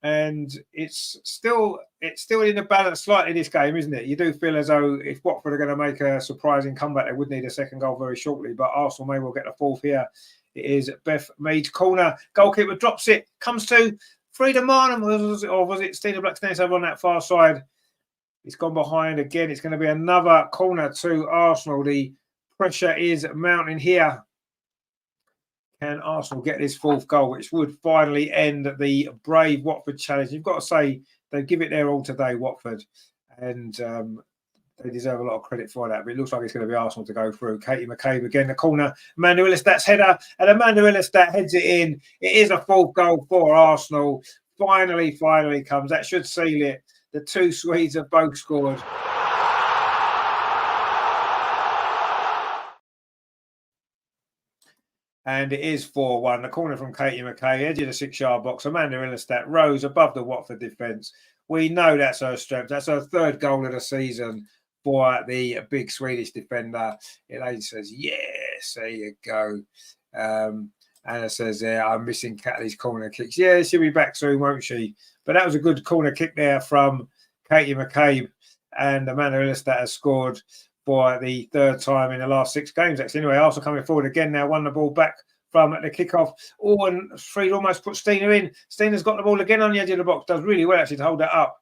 and it's still in the balance slightly this game, isn't it? You do feel as though if Watford are going to make a surprising comeback, they would need a second goal very shortly, but Arsenal may well get the fourth here. It is Beth Mead's corner. Goalkeeper drops it, comes to Frida Marnham, or was it Stina Blackstone over on that far side? It's gone behind again. It's going to be another corner to Arsenal. The pressure is mounting here. Can Arsenal get this fourth goal, which would finally end the brave Watford challenge? You've got to say they give it their all today, Watford, and they deserve a lot of credit for that. But it looks like it's going to be Arsenal to go through. Katie McCabe again, the corner. Amanda Illistat's header, and Amanda Illistat heads it in. It is a fourth goal for Arsenal. Finally comes. That should seal it. The two Swedes have both scored. And it is 4-1. The corner from Katie McKay, edge of the 6-yard box. Amanda Illistat rose above the Watford defence. We know that's her strength. That's her third goal of the season for the big Swedish defender. Elaine says, yes, there you go. Anna says, I'm missing Catley's corner kicks. Yeah, she'll be back soon, won't she? But that was a good corner kick there from Katie McCabe. And Amanda Illistat has scored for the third time in the last 6 games, actually. Anyway, Arsenal coming forward again now, won the ball back from the kickoff. Oh, and Fried almost put Stina in. Stina's got the ball again on the edge of the box. Does really well, actually, to hold that up.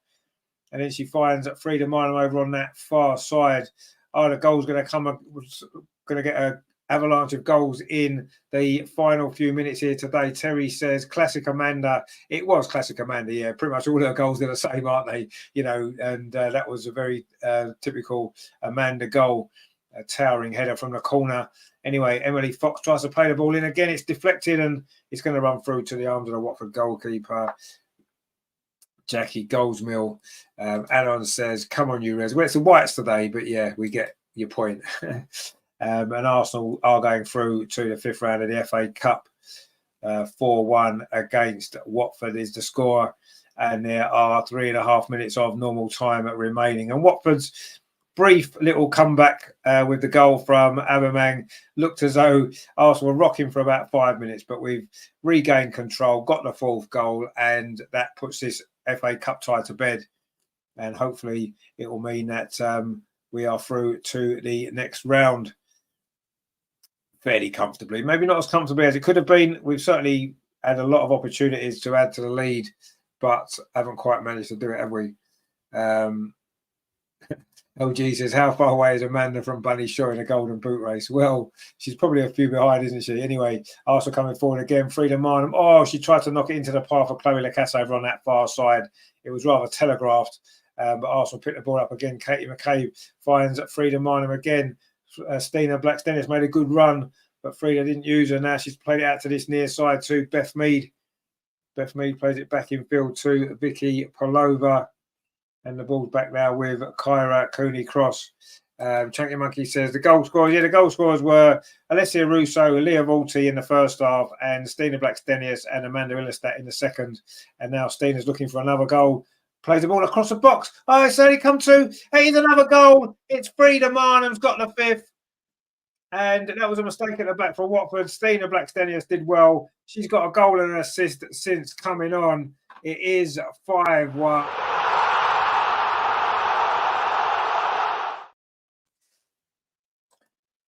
And then she finds Frida Marnham over on that far side. Oh, the goal's going to come. Going to get a avalanche of goals in the final few minutes here today. Terry says, classic Amanda. It was classic Amanda, yeah. Pretty much all her goals are the same, aren't they? You know, and that was a very typical Amanda goal. A towering header from the corner. Anyway, Emily Fox tries to play the ball in again. It's deflected and it's going to run through to the arms of the Watford goalkeeper, Jackie Goldsmill. Alan says, come on, you Reds. Well, it's the Whites today, but yeah, we get your point. And Arsenal are going through to the 5th round of the FA Cup. 4-1 against Watford is the score. And there are 3.5 minutes of normal time remaining. And Watford's brief little comeback with the goal from Aubameyang looked as though Arsenal were rocking for about 5 minutes, but we've regained control, got the 4th goal, and that puts this FA Cup tie to bed. And hopefully it will mean that we are through to the next round fairly comfortably. Maybe not as comfortably as it could have been. We've certainly had a lot of opportunities to add to the lead, but haven't quite managed to do it, have we? LG says, how far away is Amanda from Bunny Shaw in a golden boot race? Well, she's probably a few behind, isn't she? Anyway, Arsenal coming forward again. Frida Marnham. Oh, she tried to knock it into the path of Chloe Lacasse over on that far side. It was rather telegraphed, but Arsenal picked the ball up again. Katie McCabe finds Frida Marnham again. Stina Blackstone has made a good run, but Frida didn't use her. Now she's played it out to this near side to Beth Mead. Beth Mead plays it back in field to Vicky Polova. And the ball's back now with Kyra Cooney-Cross. Chunky Monkey says the goal scorers. Yeah, the goal scorers were Alessia Russo, Leah Volti in the first half, and Stina Blackstenius and Amanda Illistat in the second. And now Stina's looking for another goal. Plays the ball across the box. Oh, it's only come to. Hey, it's another goal. It's Frida Marnham's got the 5th. And that was a mistake at the back for Watford. Stina Blackstenius did well. She's got a goal and an assist since coming on. It is 5-1.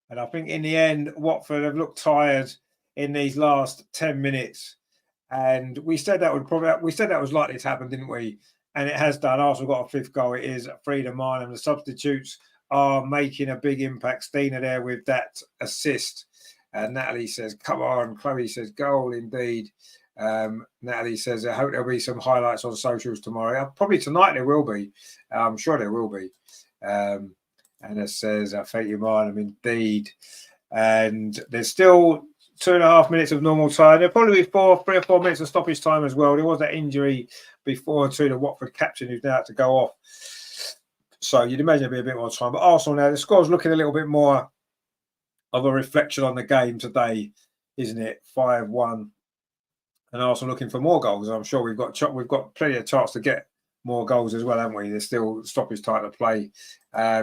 And I think in the end, Watford have looked tired in these last 10 minutes. And we said that was likely to happen, didn't we? And it has done. Arsenal got a 5th goal. It is Frida Marnham. The substitutes are making a big impact. Stina there with that assist. Natalie says, come on. Chloe says, goal indeed. Natalie says, I hope there'll be some highlights on socials tomorrow. Probably tonight there will be. I'm sure there will be. Anna says, I thank you, Marnham, indeed. And there's still 2.5 minutes of normal time. There'll probably be 3 or 4 minutes of stoppage time as well. There was that injury before to the Watford captain who's now had to go off. So you'd imagine there'll be a bit more time. But Arsenal now, the score's looking a little bit more of a reflection on the game today. isn't it? 5-1. And Arsenal looking for more goals. I'm sure we've got plenty of chance to get more goals as well, haven't we? There's still stoppage time to play.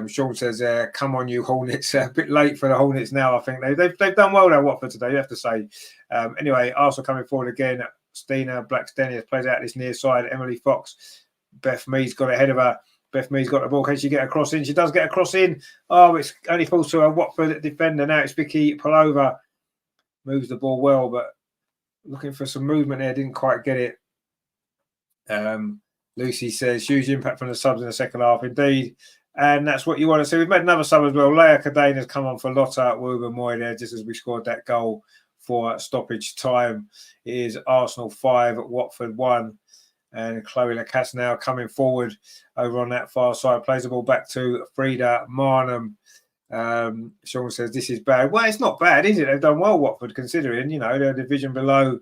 Sean says, "Come on, you Hornets!" A bit late for the Hornets now. I think they've done well there, Watford today. You have to say. Anyway, Arsenal coming forward again. Stina Blackstenius plays out this near side. Emily Fox, Beth Mead's got ahead of her. Beth Mead's got the ball. Can she get a cross in? She does get a cross in. Oh, it's only falls to a Watford defender. Now it's Vicky Palova. Moves the ball well, but looking for some movement there. Didn't quite get it. Lucy says, huge impact from the subs in the second half. Indeed. And that's what you want to see. We've made another sub as well. Leah Cadane has come on for Lotta Woober-Moy there just as we scored that goal for stoppage time. It is Arsenal 5, Watford 1. And Chloe Lacasse now coming forward over on that far side. Plays the ball back to Frida Marnham. Sean says, this is bad. Well, it's not bad, is it? They've done well, Watford, considering, they're a division below.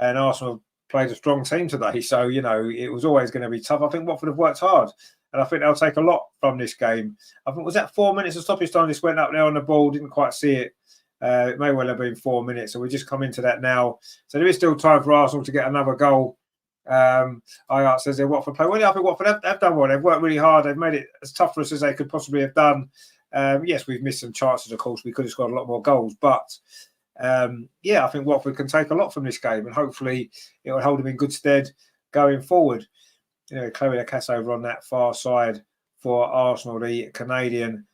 And Arsenal played a strong team today. So, it was always going to be tough. I think Watford have worked hard. And I think they'll take a lot from this game. I think, was that 4 minutes of stoppage time? Just went up there on the ball, didn't quite see it. It may well have been 4 minutes. So we just come into that now. So there is still time for Arsenal to get another goal. IART says they're Watford play. Well, I think Watford have done well. They've worked really hard. They've made it as tough for us as they could possibly have done. Yes, we've missed some chances, of course. We could have scored a lot more goals. But, I think Watford can take a lot from this game. And hopefully it will hold them in good stead going forward. Chloe Lacasse over on that far side for Arsenal, the Canadian,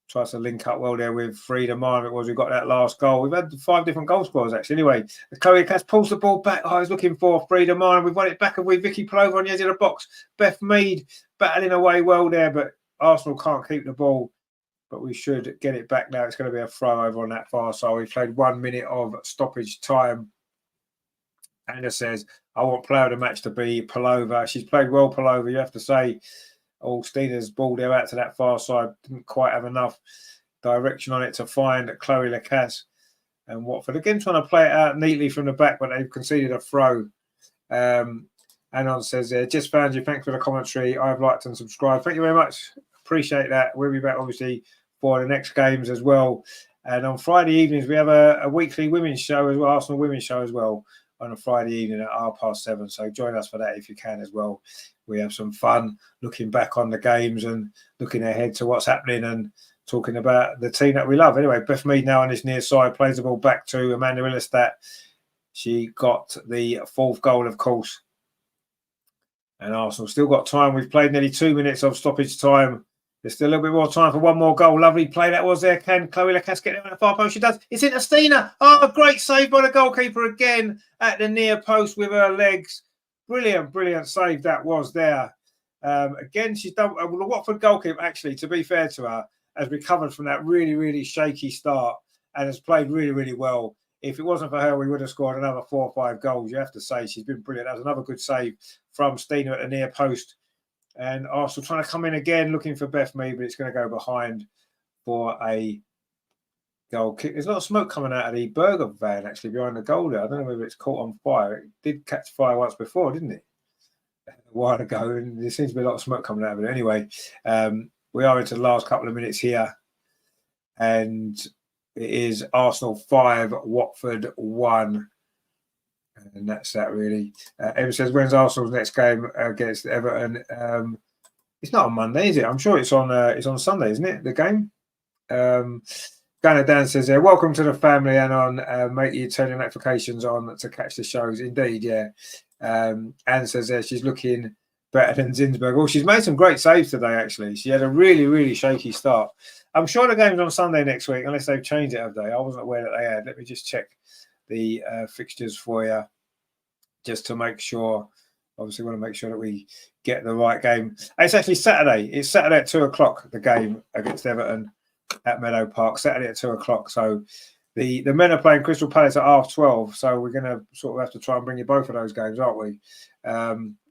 tries to link up well there with Frida Marnham. It was we got that last goal. We've had 5 different goal scorers actually. Anyway, Chloe Lacasse pulls the ball back. I was looking for Frida Marnham. We've won it back with Vicky Palova on the edge of the box. Beth Mead battling away well there, but Arsenal can't keep the ball. But we should get it back now. It's going to be a throw over on that far side. We played 1 minute of stoppage time. Anna says, I want player of the match to be Palova. She's played well, Palova, you have to say. Stina's ball there out to that far side. Didn't quite have enough direction on it to find Chloe Lacasse. And Watford again trying to play it out neatly from the back, but they've conceded a throw. Anon says, just found you. Thanks for the commentary. I've liked and subscribed. Thank you very much. Appreciate that. We'll be back, obviously, for the next games as well. And on Friday evenings, we have a weekly women's show as well, Arsenal women's show as well, on a Friday evening at 7:30. So join us for that if you can as well. We have some fun looking back on the games and looking ahead to what's happening and talking about the team that we love. Anyway, Beth Mead now on this near side, plays the ball back to Amanda Illerstadt. She got the 4th goal, of course. And Arsenal still got time. We've played nearly 2 minutes of stoppage time. There's still a little bit more time for one more goal. Lovely play that was there. Can Chloe Lacasse get it on the far post? She does. It's into Stina. Oh, a great save by the goalkeeper again at the near post with her legs. Brilliant save that was there. Again, she's done. The Watford goalkeeper, actually, to be fair to her, has recovered from that really shaky start and has played really well. If it wasn't for her, we would have scored another 4 or 5 goals. You have to say she's been brilliant. That was another good save from Stina at the near post. And Arsenal trying to come in again, looking for Beth Mead, but it's going to go behind for a goal kick. There's a lot of smoke coming out of the burger van, actually, behind the goal there. I don't know whether it's caught on fire. It did catch fire once before, didn't it? A while ago, and there seems to be a lot of smoke coming out of it. Anyway, we are into the last couple of minutes here. And it is Arsenal 5, Watford 1. And that's that, really. Evan says, when's Arsenal's next game against Everton? It's not on Monday, is it? I'm sure it's on Sunday, isn't it, the game? Gunnar Dan says, welcome to the family, and on make you turn your notifications on to catch the shows. Indeed, yeah. Anne says she's looking better than Zinsberg. Well, she's made some great saves today, actually. She had a really shaky start. I'm sure the game's on Sunday next week, unless they've changed it, have they? I wasn't aware that they had. Let me just check the fixtures for you, just to make sure. Obviously, we want to make sure that we get the right game. It's actually Saturday. It's Saturday at 2:00, the game against Everton at Meadow Park. Saturday at 2:00. So the men are playing Crystal Palace at 12:30. So we're going to sort of have to try and bring you both of those games, aren't we?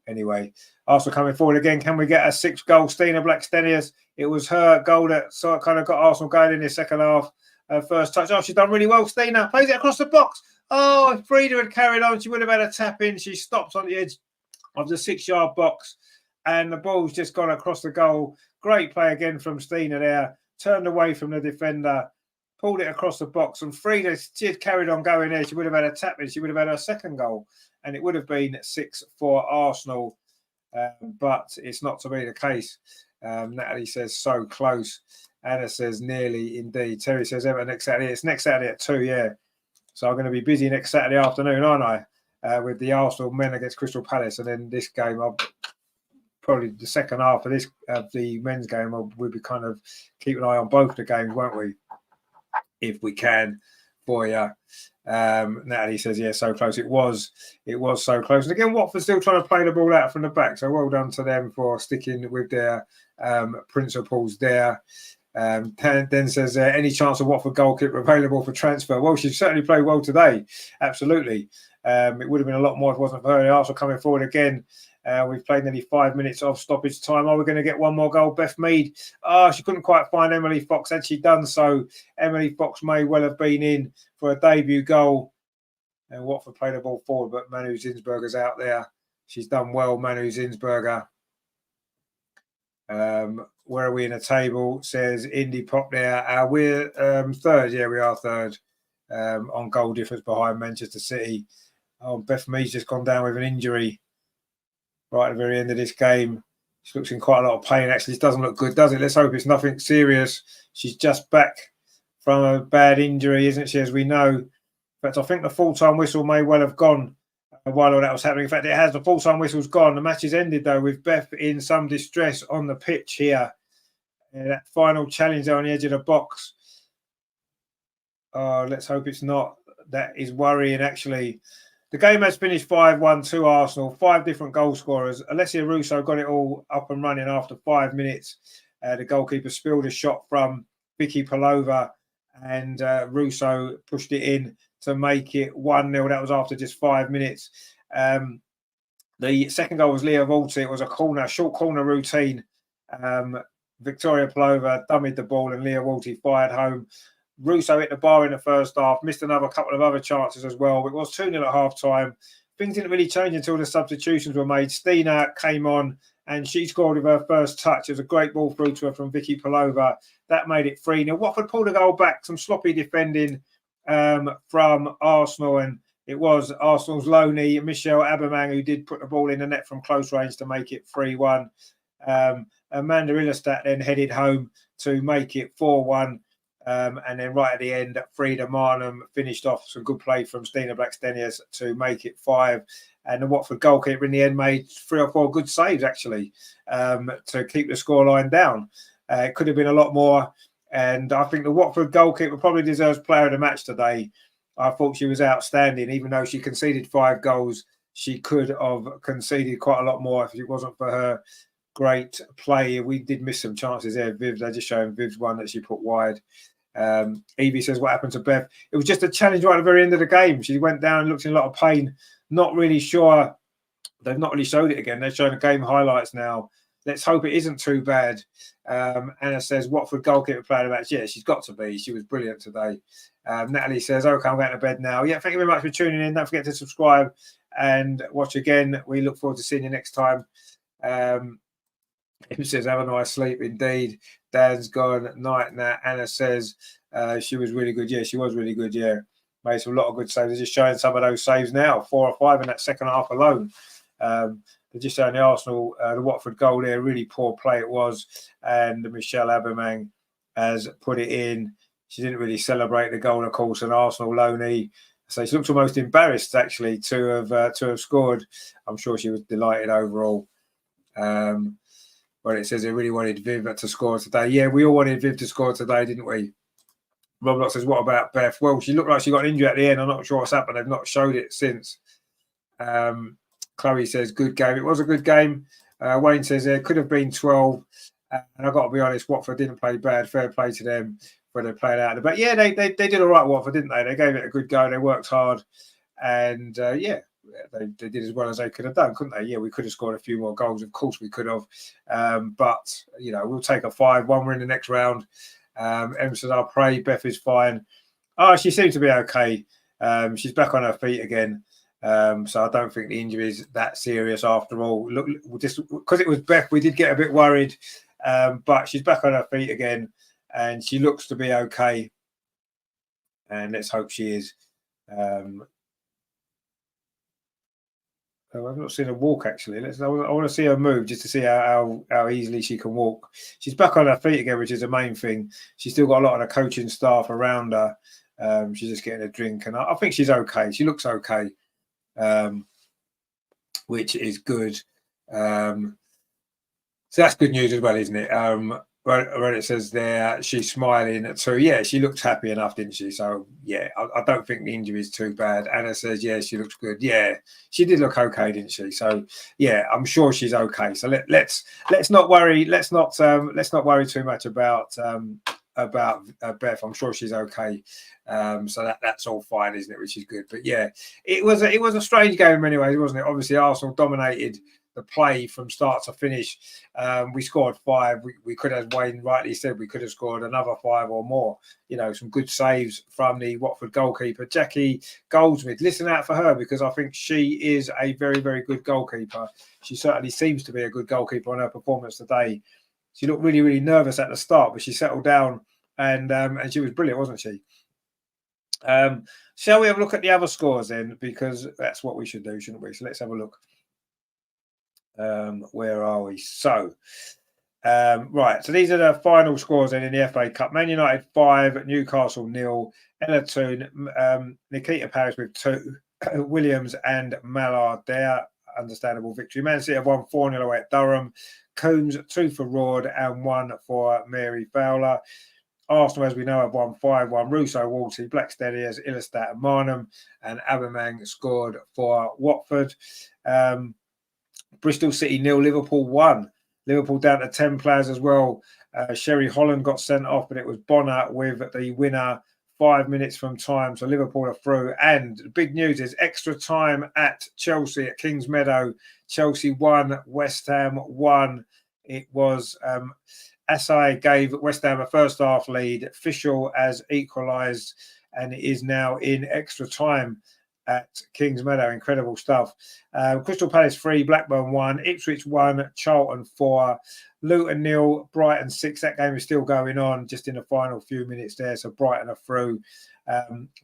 Anyway, Arsenal coming forward again. Can we get a 6th goal? Stina Blackstenius. It was her goal that sort of kind of got Arsenal going in the second half. First touch. Oh, she's done really well. Stina plays it across the box. Oh, if Frida had carried on, she would have had a tap in. She stops on the edge of the 6-yard box, and the ball's just gone across the goal. Great play again from Stina there. Turned away from the defender, pulled it across the box, and Frida, she had carried on going there. She would have had a tap in, she would have had her second goal, and it would have been 6 for Arsenal. But it's not to be the case. Natalie says so close. Anna says nearly indeed. Terry says Everton next Saturday. It's next Saturday at 2, yeah. So I'm going to be busy next Saturday afternoon, aren't I? With the Arsenal men against Crystal Palace, and then this game, I'll probably the second half of the men's game, we'll be kind of keep an eye on both the games, won't we? If we can, for you. Natalie says, yeah, so close. It was so close. And again, Watford still trying to play the ball out from the back. So well done to them for sticking with their principles there. Then says, any chance of Watford goalkeeper available for transfer? Well, she certainly played well today. Absolutely. It would have been a lot more if it wasn't for her. Arsenal coming forward again. We've played nearly 5 minutes of stoppage time. Are we going to get one more goal? Beth Mead. She couldn't quite find Emily Fox. Had she done so, Emily Fox may well have been in for a debut goal. And Watford played the ball forward, but Manu Zinsberger's out there. She's done well, Manu Zinsberger. Where are we in the table? Says Indy Pop there. We're third. Yeah, we are third on goal difference behind Manchester City. Beth Mead's just gone down with an injury right at the very end of this game. She looks in quite a lot of pain. Actually, it doesn't look good, does it? Let's hope it's nothing serious. She's just back from a bad injury, isn't she, as we know. In fact, I think the full-time whistle may well have gone while all that was happening. In fact, it has. The full-time whistle's gone. The match is ended, though, with Beth in some distress on the pitch here. That final challenge there on the edge of the box. Let's hope it's not. That is worrying, actually. The game has finished 5-1 to Arsenal. 5 different goal scorers. Alessia Russo got it all up and running after 5 minutes. The goalkeeper spilled a shot from Vicky Pelova, and Russo pushed it in to make it 1-0. That was after just 5 minutes. The second goal was Leah Volti. It was a short corner routine. Victoria Pelova dummied the ball, and Leah Volti fired home. Russo hit the bar in the first half, missed another couple of other chances as well. It was 2-0 at half-time. Things didn't really change until the substitutions were made. Stina came on, and she scored with her first touch. It was a great ball through to her from Vicky Pelova. That made it 3-0. Watford pulled a goal back, some sloppy defending from Arsenal, and it was Arsenal's loanee, Michelle Aubameyang, who did put the ball in the net from close range to make it 3-1. Amanda Illerstadt then headed home to make it 4-1. And then right at the end, Frida Marnham finished off some good play from Stina Blackstenius to make it 5. And the Watford goalkeeper in the end made 3 or 4 good saves, actually, to keep the scoreline down. It could have been a lot more. And I think the Watford goalkeeper probably deserves player of the match today. I thought she was outstanding. Even though she conceded 5 goals, she could have conceded quite a lot more if it wasn't for her great play. We did miss some chances there. They're just showing Viv's one that she put wide. Evie says, what happened to Bev? It was just a challenge right at the very end of the game. She went down and looked in a lot of pain. Not really sure. They've not really showed it again. They're showing the game highlights now. Let's hope it isn't too bad. Anna says, Watford goalkeeper player of the match? Yeah, she's got to be. She was brilliant today. Natalie says, okay, I'm going to bed now. Yeah, thank you very much for tuning in. Don't forget to subscribe and watch again. We look forward to seeing you next time. It says, have a nice sleep. Indeed. Dan's gone. Night now. Anna says she was really good. Yeah, she was really good. Yeah. Made a lot of good saves. They're just showing some of those saves now. 4 or 5 in that second half alone. They're just showing the Arsenal, the Watford goal there. Really poor play it was. And Michelle Aubameyang has put it in. She didn't really celebrate the goal, of course, an Arsenal loanee. So she looks almost embarrassed, actually, to have scored. I'm sure she was delighted overall. But it says they really wanted Viv to score today. Yeah, we all wanted Viv to score today, didn't we? Rob Lott says, what about Beth? Well, she looked like she got an injury at the end. I'm not sure what's happened. They've not showed it since. Chloe says, good game. It was a good game. Wayne says there could have been 12. And I've got to be honest, Watford didn't play bad. Fair play to them when they played out. But yeah, they did all right, Watford, didn't they? They gave it a good go. They worked hard. And yeah, they did as well as they could have done, couldn't they? Yeah, we could have scored a few more goals. Of course we could have. But, you know, we'll take a 5-1. We're in the next round. Em says, I'll pray Beth is fine. Oh, she seems to be okay. She's back on her feet again. So I don't think the injury is that serious after all. Look, just because it was Beth, we did get a bit worried. But she's back on her feet again and she looks to be okay. and let's hope she is. I've not seen her walk actually. I want to see her move just to see how easily she can walk. She's back on her feet again, which is the main thing. She's still got a lot of the coaching staff around her. She's just getting a drink, and I think she's okay. She looks okay, which is good. So that's good news as well, isn't it? When it says there she's smiling, so yeah, she looked happy enough, didn't she? So yeah, I don't think the injury is too bad. Anna says yeah, she looks good. Yeah, she did look okay, didn't she? So yeah, I'm sure she's okay. So let's not worry. Let's not worry too much about Beth. I'm sure she's okay. So that's all fine, isn't it? Which is good. But yeah, it was a strange game in many ways, wasn't it? Obviously, Arsenal dominated the play from start to finish. We scored 5. We could, as Wayne rightly said, we could have scored another 5 or more. You know, some good saves from the Watford goalkeeper, Jackie Goldsmith. Listen out for her, because I think she is a very, very good goalkeeper. She certainly seems to be a good goalkeeper on her performance today. She looked really, really nervous at the start, but she settled down and she was brilliant, wasn't she? Shall we have a look at the other scores then? Because that's what we should do, shouldn't we? So let's have a look. Where are we? So, right. So these are the final scores then in the FA Cup. Man United 5, Newcastle 0, Ella 2, Nikita Paris with 2, Williams and Mallard there. Understandable victory. Man City have won 4-0 away at Durham. Coombs 2 for Rord and 1 for Mary Fowler. Arsenal, as we know, have won 5-1. Russo, Wolsey, Blackstenius, Illistat and Marnham, and Aubameyang scored for Watford. Bristol City 0, Liverpool 1. Liverpool down to 10 players as well. Sherry Holland got sent off, but it was Bonner with the winner 5 minutes from time. So Liverpool are through. And the big news is extra time at Chelsea at Kings Meadow. Chelsea 1, West Ham 1. It was Asai gave West Ham a first half lead. Fischl has equalised, and it is now in extra time at Kings Meadow. Incredible stuff. Crystal Palace 3, Blackburn 1, Ipswich 1, Charlton 4, Luton 0, Brighton 6. That game is still going on, just in the final few minutes there. So Brighton are through.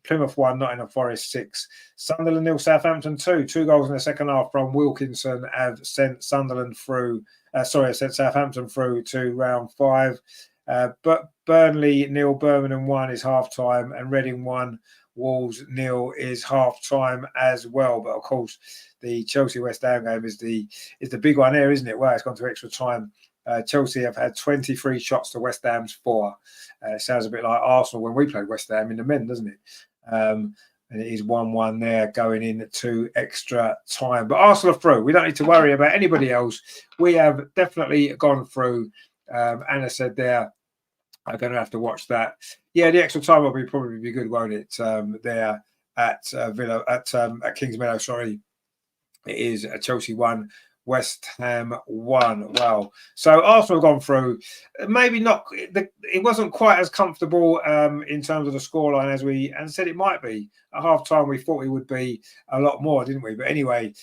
Plymouth 1, Nottingham Forest 6. Sunderland 0, Southampton 2. 2 goals in the second half from Wilkinson have sent Sunderland through. Sent Southampton through to round 5. But Burnley 0, Birmingham 1 is half time, and Reading 1, Wolves 0 is half time as well. But of course, the Chelsea West Ham game is the big one there, isn't it? Well, it's gone to extra time. Chelsea have had 23 shots to West Ham's 4. It sounds a bit like Arsenal when we played West Ham in the men, doesn't it? And it is 1-1 there going into extra time. But Arsenal are through. We don't need to worry about anybody else. We have definitely gone through. Anna said there, I'm going to have to watch that. Yeah, the extra time will probably be good, won't it? There at Villa at Kings Meadow. Sorry, it is Chelsea 1, West Ham 1. Wow. So Arsenal have gone through. Maybe not. It wasn't quite as comfortable in terms of the scoreline as we said it might be. At half time, we thought it would be a lot more, didn't we? But anyway,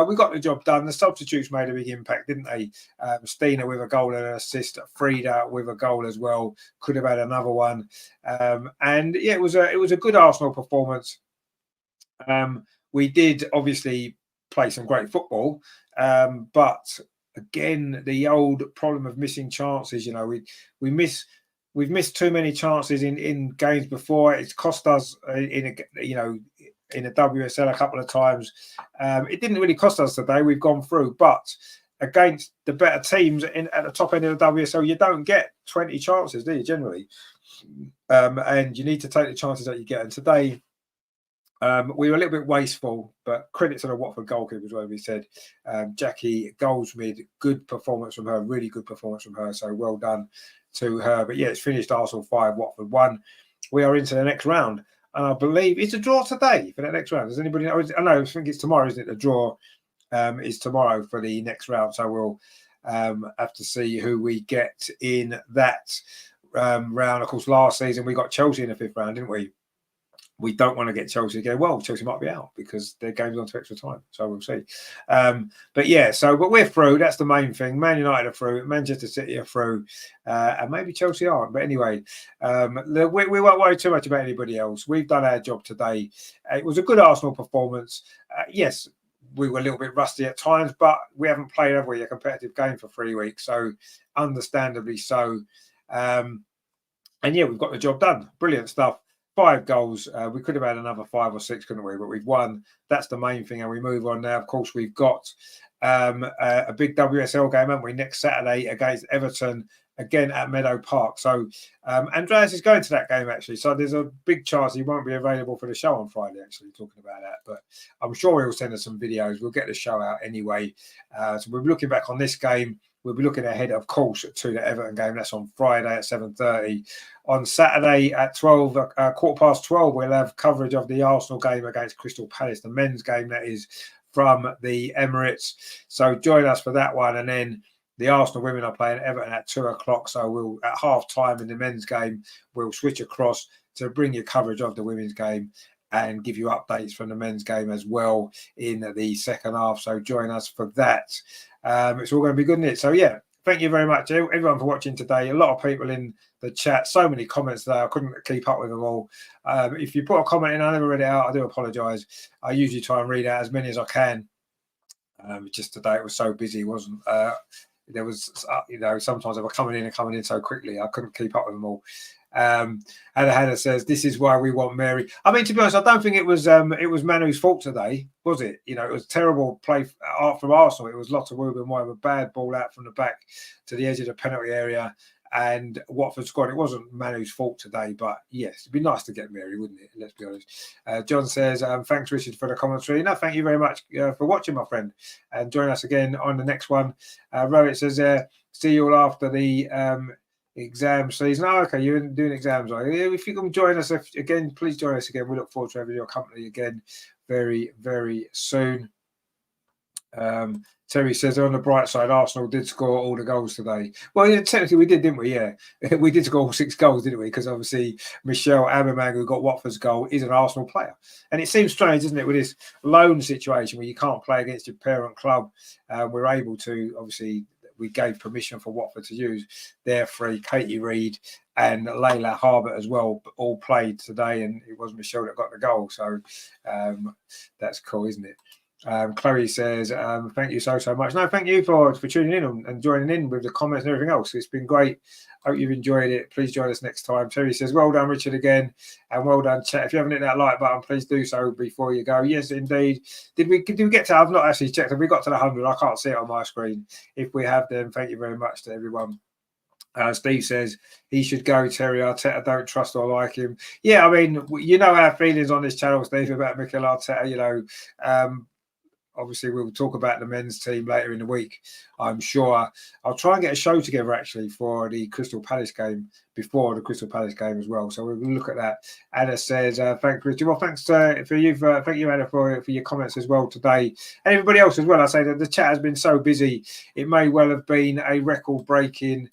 we got the job done. The substitutes made a big impact, didn't they? Stina with a goal and an assist. Frida with a goal as well. Could have had another one. And yeah, it was a good Arsenal performance. We did obviously play some great football, but again, the old problem of missing chances. You know, we've missed too many chances in games before. It's cost us in a WSL a couple of times. It didn't really cost us today. We've gone through, but against the better teams at the top end of the WSL, you don't get 20 chances, do you? Generally, and you need to take the chances that you get. And today, we were a little bit wasteful, but credit to the Watford goalkeeper as well. We said Jackie Goldsmith, good performance from her, really good performance from her. So well done to her. But yeah, it's finished Arsenal 5, Watford 1. We are into the next round, and I believe it's a draw today for the next round. Does anybody know? I know. I think it's tomorrow, isn't it? The draw is tomorrow for the next round. So we'll have to see who we get in that round. Of course, last season we got Chelsea in the 5th round, didn't we? we don't want to get Chelsea again. Well, Chelsea might be out because their game's on to extra time, so we'll see. But yeah, but we're through. That's the main thing. Man United are through. Manchester City are through, and maybe Chelsea aren't. But anyway, we won't worry too much about anybody else. We've done our job today. It was a good Arsenal performance. Yes, we were a little bit rusty at times, but we haven't played, have we, a competitive game for 3 weeks, so understandably so. And yeah, we've got the job done. Brilliant stuff. 5 goals. We could have had another 5 or 6, couldn't we? But we've won. That's the main thing. And we move on now. Of course, we've got a big WSL game, haven't we? Next Saturday against Everton, again at Meadow Park. So Andreas is going to that game, actually. So there's a big chance he won't be available for the show on Friday, actually, talking about that. But I'm sure he'll send us some videos. We'll get the show out anyway. So we're looking back on this game. We'll be looking ahead, of course, to the Everton game. That's on Friday at 7:30. On Saturday at 12, 12:15, we'll have coverage of the Arsenal game against Crystal Palace, the men's game that is from the Emirates. So join us for that one. And then the Arsenal women are playing Everton at 2 o'clock. So we'll, at half time in the men's game, we'll switch across to bring you coverage of the women's game and give you updates from the men's game as well in the second half. So join us for that. It's all going to be good, isn't it? So yeah, thank you very much, everyone, for watching today. A lot of people in the chat, so many comments there. I couldn't keep up with them all. If you put a comment in, I never read it out. I do apologise. I usually try and read out as many as I can. Just today it was so busy, wasn't there was, sometimes they were coming in so quickly, I couldn't keep up with them all. Hannah says, this is why we want Mary. I mean, to be honest, I don't think it was Manu's fault today, was it? It was terrible play from Arsenal. It was Lotta Rubin with a bad ball out from the back to the edge of the penalty area, and Watford scored. It wasn't Manu's fault today, but yes, it'd be nice to get Mary, wouldn't it? Let's be honest. John says, thanks, Richard, for the commentary. No, thank you very much for watching, my friend, and join us again on the next one. Rohit says, see you all after the exam season. Oh, okay, you're doing exams, are you? If you can join us again, please join us again. We look forward to having your company again very, very soon. Terry says, on the bright side, Arsenal did score all the goals today. Well, yeah, technically we did, didn't we? Yeah, we did score all 6 goals, didn't we? Because obviously Michelle Aubameyang, who got Watford's goal, is an Arsenal player. And it seems strange, doesn't it, with this loan situation where you can't play against your parent club. We're able to, obviously, we gave permission for Watford to use their 3, Katie Reid and Layla Harbert as well, all played today, and it was Michelle that got the goal. So that's cool, isn't it? Chloe says, thank you so much. No, thank you for tuning in and joining in with the comments and everything else. It's been great. Hope you've enjoyed it. Please join us next time. Terry says, well done, Richard, again, and well done, chat. If you haven't hit that like button, please do so before you go. Yes, indeed. Did we get to, I've not actually checked, have we got to the 100? I can't see it on my screen. If we have, then thank you very much to everyone. Steve says he should go, Terry Arteta. Don't trust or like him. Yeah, I mean, you know our feelings on this channel, Steve, about Mikel Arteta. Obviously, we'll talk about the men's team later in the week, I'm sure. I'll try and get a show together, actually, for the Crystal Palace game, before the Crystal Palace game as well. So we'll look at that. Anna says, thanks, Richard. Well, thanks for you. Thank you, Anna, for your comments as well today. And everybody else as well. I say that the chat has been so busy. It may well have been a record-breaking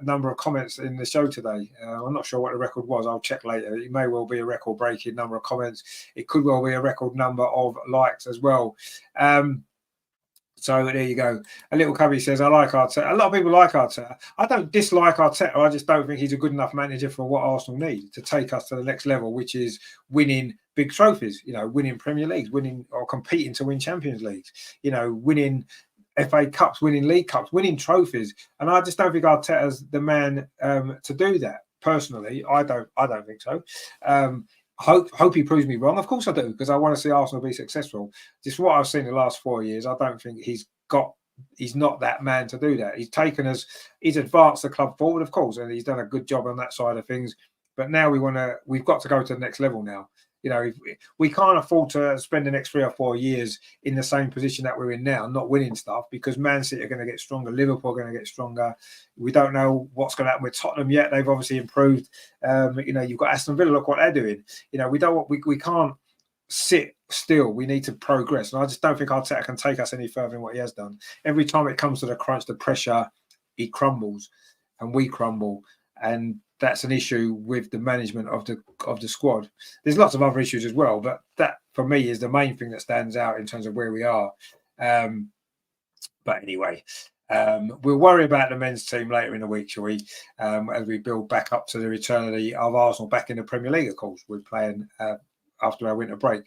number of comments in the show today. I'm not sure what the record was. I'll check later. It may well be a record-breaking number of comments. It could well be a record number of likes as well. So there you go. A little cubby says, I like Arteta. A lot of people like Arteta. I don't dislike Arteta. I just don't think he's a good enough manager for what Arsenal need to take us to the next level, which is winning big trophies, winning Premier Leagues, winning or competing to win Champions Leagues, winning FA Cups, winning League Cups, winning trophies. And I just don't think Arteta's the man to do that. Personally, I don't think so. Hope he proves me wrong. Of course I do, because I want to see Arsenal be successful. Just what I've seen the last 4 years, I don't think he's not that man to do that. He's advanced the club forward, of course, and he's done a good job on that side of things. But now we've got to go to the next level now. We can't afford to spend the next 3 or 4 years in the same position that we're in now, not winning stuff, because Man City are going to get stronger, Liverpool are going to get stronger. We don't know what's going to happen with Tottenham yet. They've obviously improved. You've got Aston Villa. Look what they're doing. We can't sit still. We need to progress, and I just don't think Arteta can take us any further than what he has done. Every time it comes to the crunch, the pressure, he crumbles, and we crumble. and that's an issue with the management of the squad. There's lots of other issues as well, but that for me is the main thing that stands out in terms of where we are. But anyway, we'll worry about the men's team later in the week, shall we? As we build back up to the return of Arsenal back in the Premier League, of course. We're playing after our winter break.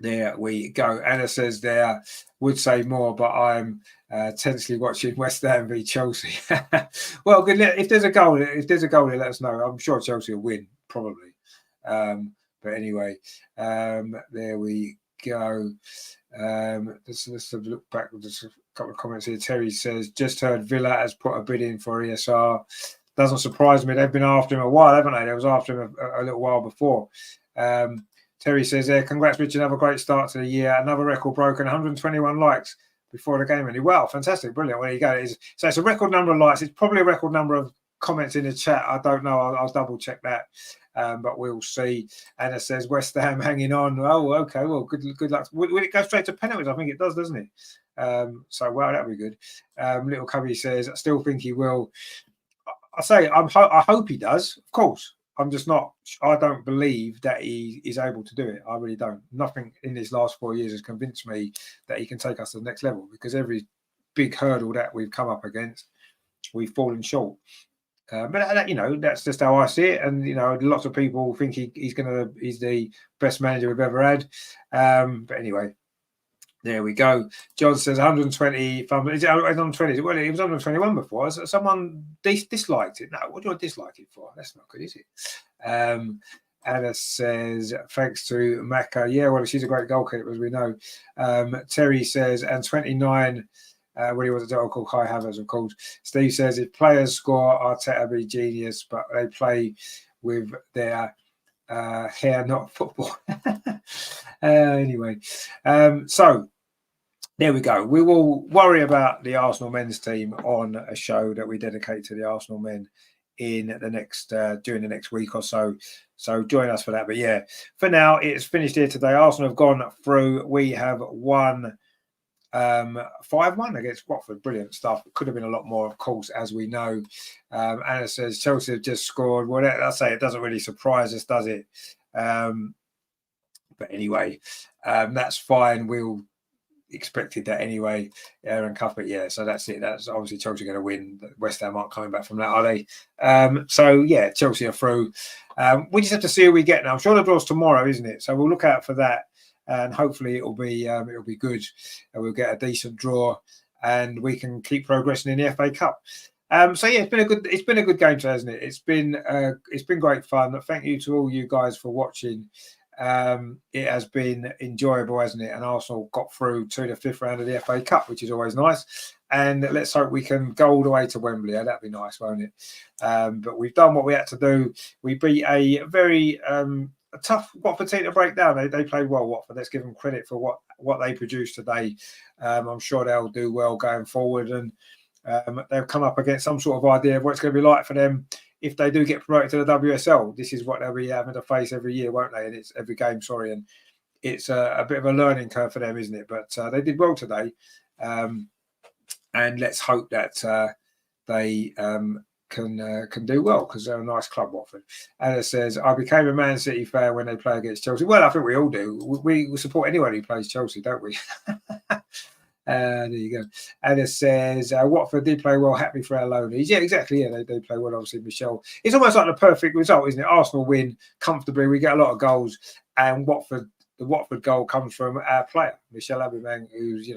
There we go. Anna says there, would say more, but I'm tensely watching West Ham v Chelsea. Well, good. If there's a goal, let us know. I'm sure Chelsea will win, probably. But anyway, there we go. Let's have a look back. Just a couple of comments here. Terry says, just heard Villa has put a bid in for ESR. Doesn't surprise me. They've been after him a while, haven't they? They was after him a little while before. Terry says there, congrats, Richard. Have a great start to the year. Another record broken, 121 likes before the game ended. Wow, fantastic, brilliant. There you go. So it's a record number of likes. It's probably a record number of comments in the chat. I don't know. I'll double check that. But we'll see. Anna says West Ham hanging on. Oh, okay. Well, good luck. Will it go straight to penalties? I think it does, doesn't it? So, well, that'll be good. Little Cubby says, I still think he will. I hope he does, of course. I'm just not. I don't believe that he is able to do it. I really don't. Nothing in his last 4 years has convinced me that he can take us to the next level, because every big hurdle that we've come up against, we've fallen short. But that's just how I see it. And lots of people think he's the best manager we've ever had. But anyway, there we go. John says 120. Is it 120? Well, it was 121 before. Someone disliked it. No, what do I dislike it for? That's not good, is it? Anna says, thanks to Maka. Yeah, well, she's a great goalkeeper, as we know. Terry says, and 29. When he was a dog called Kai Havertz, of course. Steve says, if players score, Arteta be genius, but they play with their hair, not football. Anyway, so there we go. We will worry about the Arsenal men's team on a show that we dedicate to the Arsenal men in the next during the next week or so. So join us for that. But yeah, for now, it's finished here today. Arsenal have gone through. We have won 5-1 against Watford. Brilliant stuff. It could have been a lot more, of course, as we know. Anna says Chelsea have just scored. Well, I say it doesn't really surprise us, does it? But anyway, that's fine. We'll expected that anyway. Aaron Cuthbert, yeah. So that's it. That's obviously Chelsea going to win. West Ham aren't coming back from that, are they? So yeah, Chelsea are through. We just have to see who we get now. I'm sure the draw's tomorrow, isn't it? So we'll look out for that. And hopefully it'll be good, and we'll get a decent draw, and we can keep progressing in the FA Cup. So yeah, it's been a good game today, hasn't it? It's been great fun. Thank you to all you guys for watching. It has been enjoyable, hasn't it? And Arsenal got through to the 5th round of the FA Cup, which is always nice. And let's hope we can go all the way to Wembley. That'd be nice, won't it? But we've done what we had to do. We beat a very a tough Watford team to break down. They played well, Watford. Let's give them credit for what they produced today. I'm sure they'll do well going forward, and they'll come up against some sort of idea of what it's going to be like for them if they do get promoted to the WSL. This is what they'll be having to face every year, won't they? And it's every game, and it's a bit of a learning curve for them, isn't it? But they did well today, and let's hope that they can do well, because they're a nice club, Watford. Anna says, I became a Man City fan when they play against Chelsea. Well, I think we all do. We support anyone who plays Chelsea, don't we? There you go. Anna says, Watford did play well. Happy for our loanies. Yeah, exactly. Yeah, they do play well, obviously, Michelle. It's almost like the perfect result, isn't it? Arsenal win comfortably. We get a lot of goals, and the Watford goal comes from our player, Michelle Aubameyang, who's,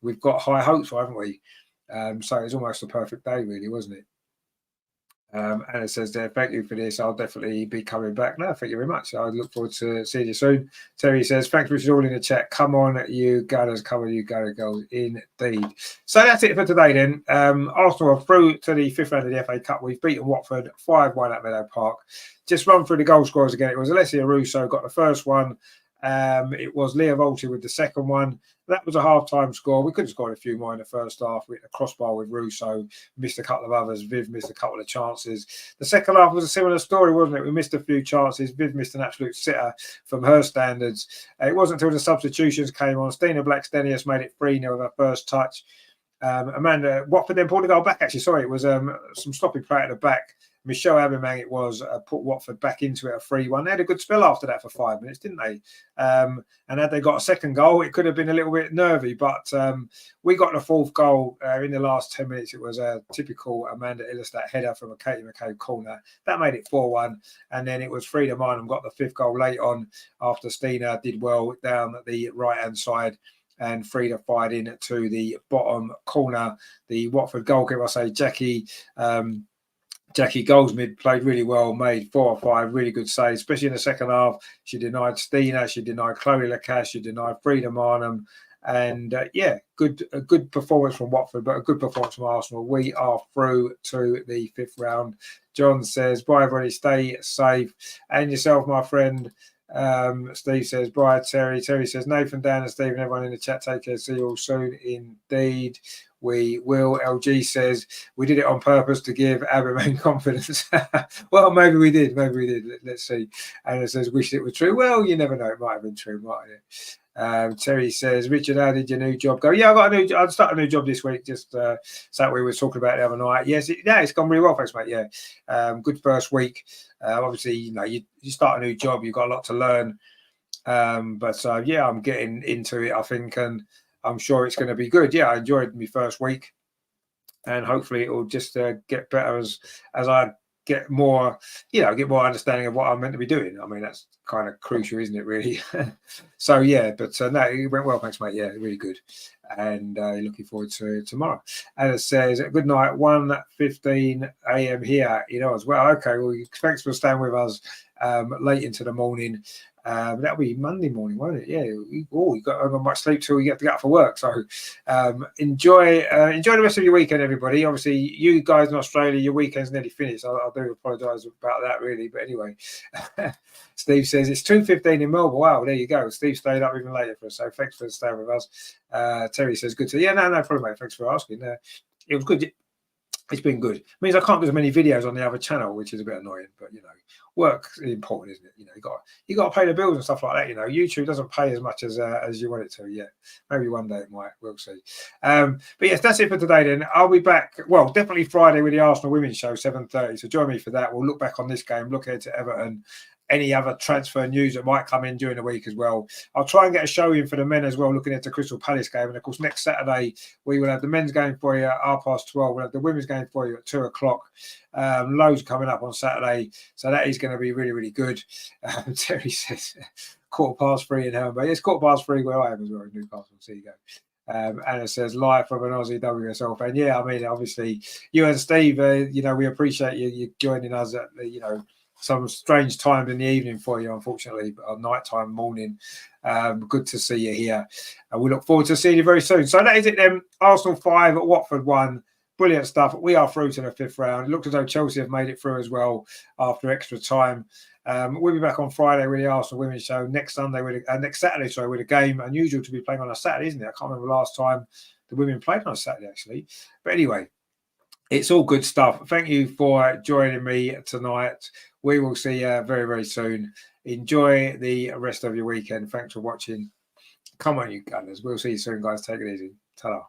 we've got high hopes for, haven't we? So it's almost a perfect day, really, wasn't it? Anna says there, thank you for this. I'll definitely be coming back. No, thank you very much. I look forward to seeing you soon. Terry says, thanks, Richard, all in the chat. Come on, you Gunners. Come on, you Gunner goals. Indeed. So that's it for today then. Arsenal are through to the 5th round of the FA Cup. We've beaten Watford 5-1 at Meadow Park. Just run through the goal scorers again. It was Alessia Russo got the first one. It was Leah Volti with the second one. That was a half-time score. We could have scored a few more in the first half. We hit a crossbar with Russo, missed a couple of others. Viv missed a couple of chances. The second half was a similar story, wasn't it? We missed a few chances. Viv missed an absolute sitter from her standards. It wasn't until the substitutions came on. Stina Blackstenius made it 3-0 with her first touch. Amanda, Watford then pulled the goal back, actually. Sorry, it was some stopping play at the back. Michelle Aubameyang, it was, put Watford back into it, a 3-1. They had a good spell after that for 5 minutes, didn't they? And had they got a second goal, it could have been a little bit nervy. But we got the fourth goal in the last 10 minutes. It was a typical Amanda Illistadt header from a Katie McCabe corner. That made it 4-1. And then it was Frida Marnham got the fifth goal late on after Stina did well down the right-hand side. And Frida fired in to the bottom corner. The Watford goalkeeper, I say, Jackie Goldsmith played really well, made 4 or 5 really good saves, especially in the second half. She denied Stina, she denied Chloe Lacasse, she denied Frida Marnham. And a good performance from Watford, but a good performance from Arsenal. We are through to the 5th round. John says, bye everybody, stay safe. And yourself, my friend. Steve says, bye Terry. Terry says, Nathan, Dan and Steve and everyone in the chat, take care. See you all soon indeed. We will. LG says, we did it on purpose to give Aubameyang confidence. Well, maybe we did. Let's see. And it says, wish it were true. Well, you never know. It might have been true, mightn't it? Terry says, Richard, how did your new job go? Yeah, I'd start a new job this week. Just something we were talking about the other night. Yes, it's gone really well, thanks, mate. Yeah, good first week. Obviously, you start a new job, you've got a lot to learn. But I'm getting into it, I think, and I'm sure it's going to be good. Yeah, I enjoyed my first week, and hopefully it will just get better as I get more understanding of what I'm meant to be doing. I mean, that's kind of crucial, isn't it, really? So, yeah, but no, it went well, thanks, mate. Yeah, really good. And looking forward to tomorrow. And it says, good night, 1:15 a.m. here, as well. Okay, well, thanks for staying with us late into the morning. That'll be Monday morning, won't it? Yeah. You got much sleep till you have to get up for work. So enjoy the rest of your weekend, everybody. Obviously, you guys in Australia, your weekend's nearly finished. I do apologise about that, really. But anyway, Steve says it's 2:15 in Melbourne. Wow, there you go. Steve stayed up even later for us. So thanks for staying with us. Terry says good to no problem, mate. Thanks for asking. It was good. It's been good. It means I can't do as many videos on the other channel, which is a bit annoying. But work is important, isn't it? You got to pay the bills and stuff like that. YouTube doesn't pay as much as you want it to. Yeah, maybe one day it might. We'll see. But yes, that's it for today. Then I'll be back. Well, definitely Friday with the Arsenal Women's Show, 7:30. So join me for that. We'll look back on this game, look ahead to Everton. Any other transfer news that might come in during the week as well. I'll try and get a show in for the men as well, looking at the Crystal Palace game. And of course, next Saturday, we will have the men's game for you at 12:30. We'll have the women's game for you at 2:00. Loads coming up on Saturday. So that is going to be really, really good. Terry says 3:15 in Herne Bay. It's 3:15 where I am as well in Newcastle. So you go. Anna says, live from an Aussie WSL fan. Yeah, I mean, obviously, you and Steve, we appreciate you joining us at some strange time in the evening for you, unfortunately, but night time, morning. Good to see you here. And we look forward to seeing you very soon. So that is it then. Arsenal 5, Watford 1. Brilliant stuff. We are through to the 5th round. It looks as though Chelsea have made it through as well after extra time. We'll be back on Friday with the Arsenal Women's Show. Next Saturday, with a game. Unusual to be playing on a Saturday, isn't it? I can't remember last time the women played on a Saturday, actually. But anyway, it's all good stuff. Thank you for joining me tonight. We will see you very, very soon. Enjoy the rest of your weekend. Thanks for watching. Come on, you gunners. We'll see you soon, guys. Take it easy. Ta-ra.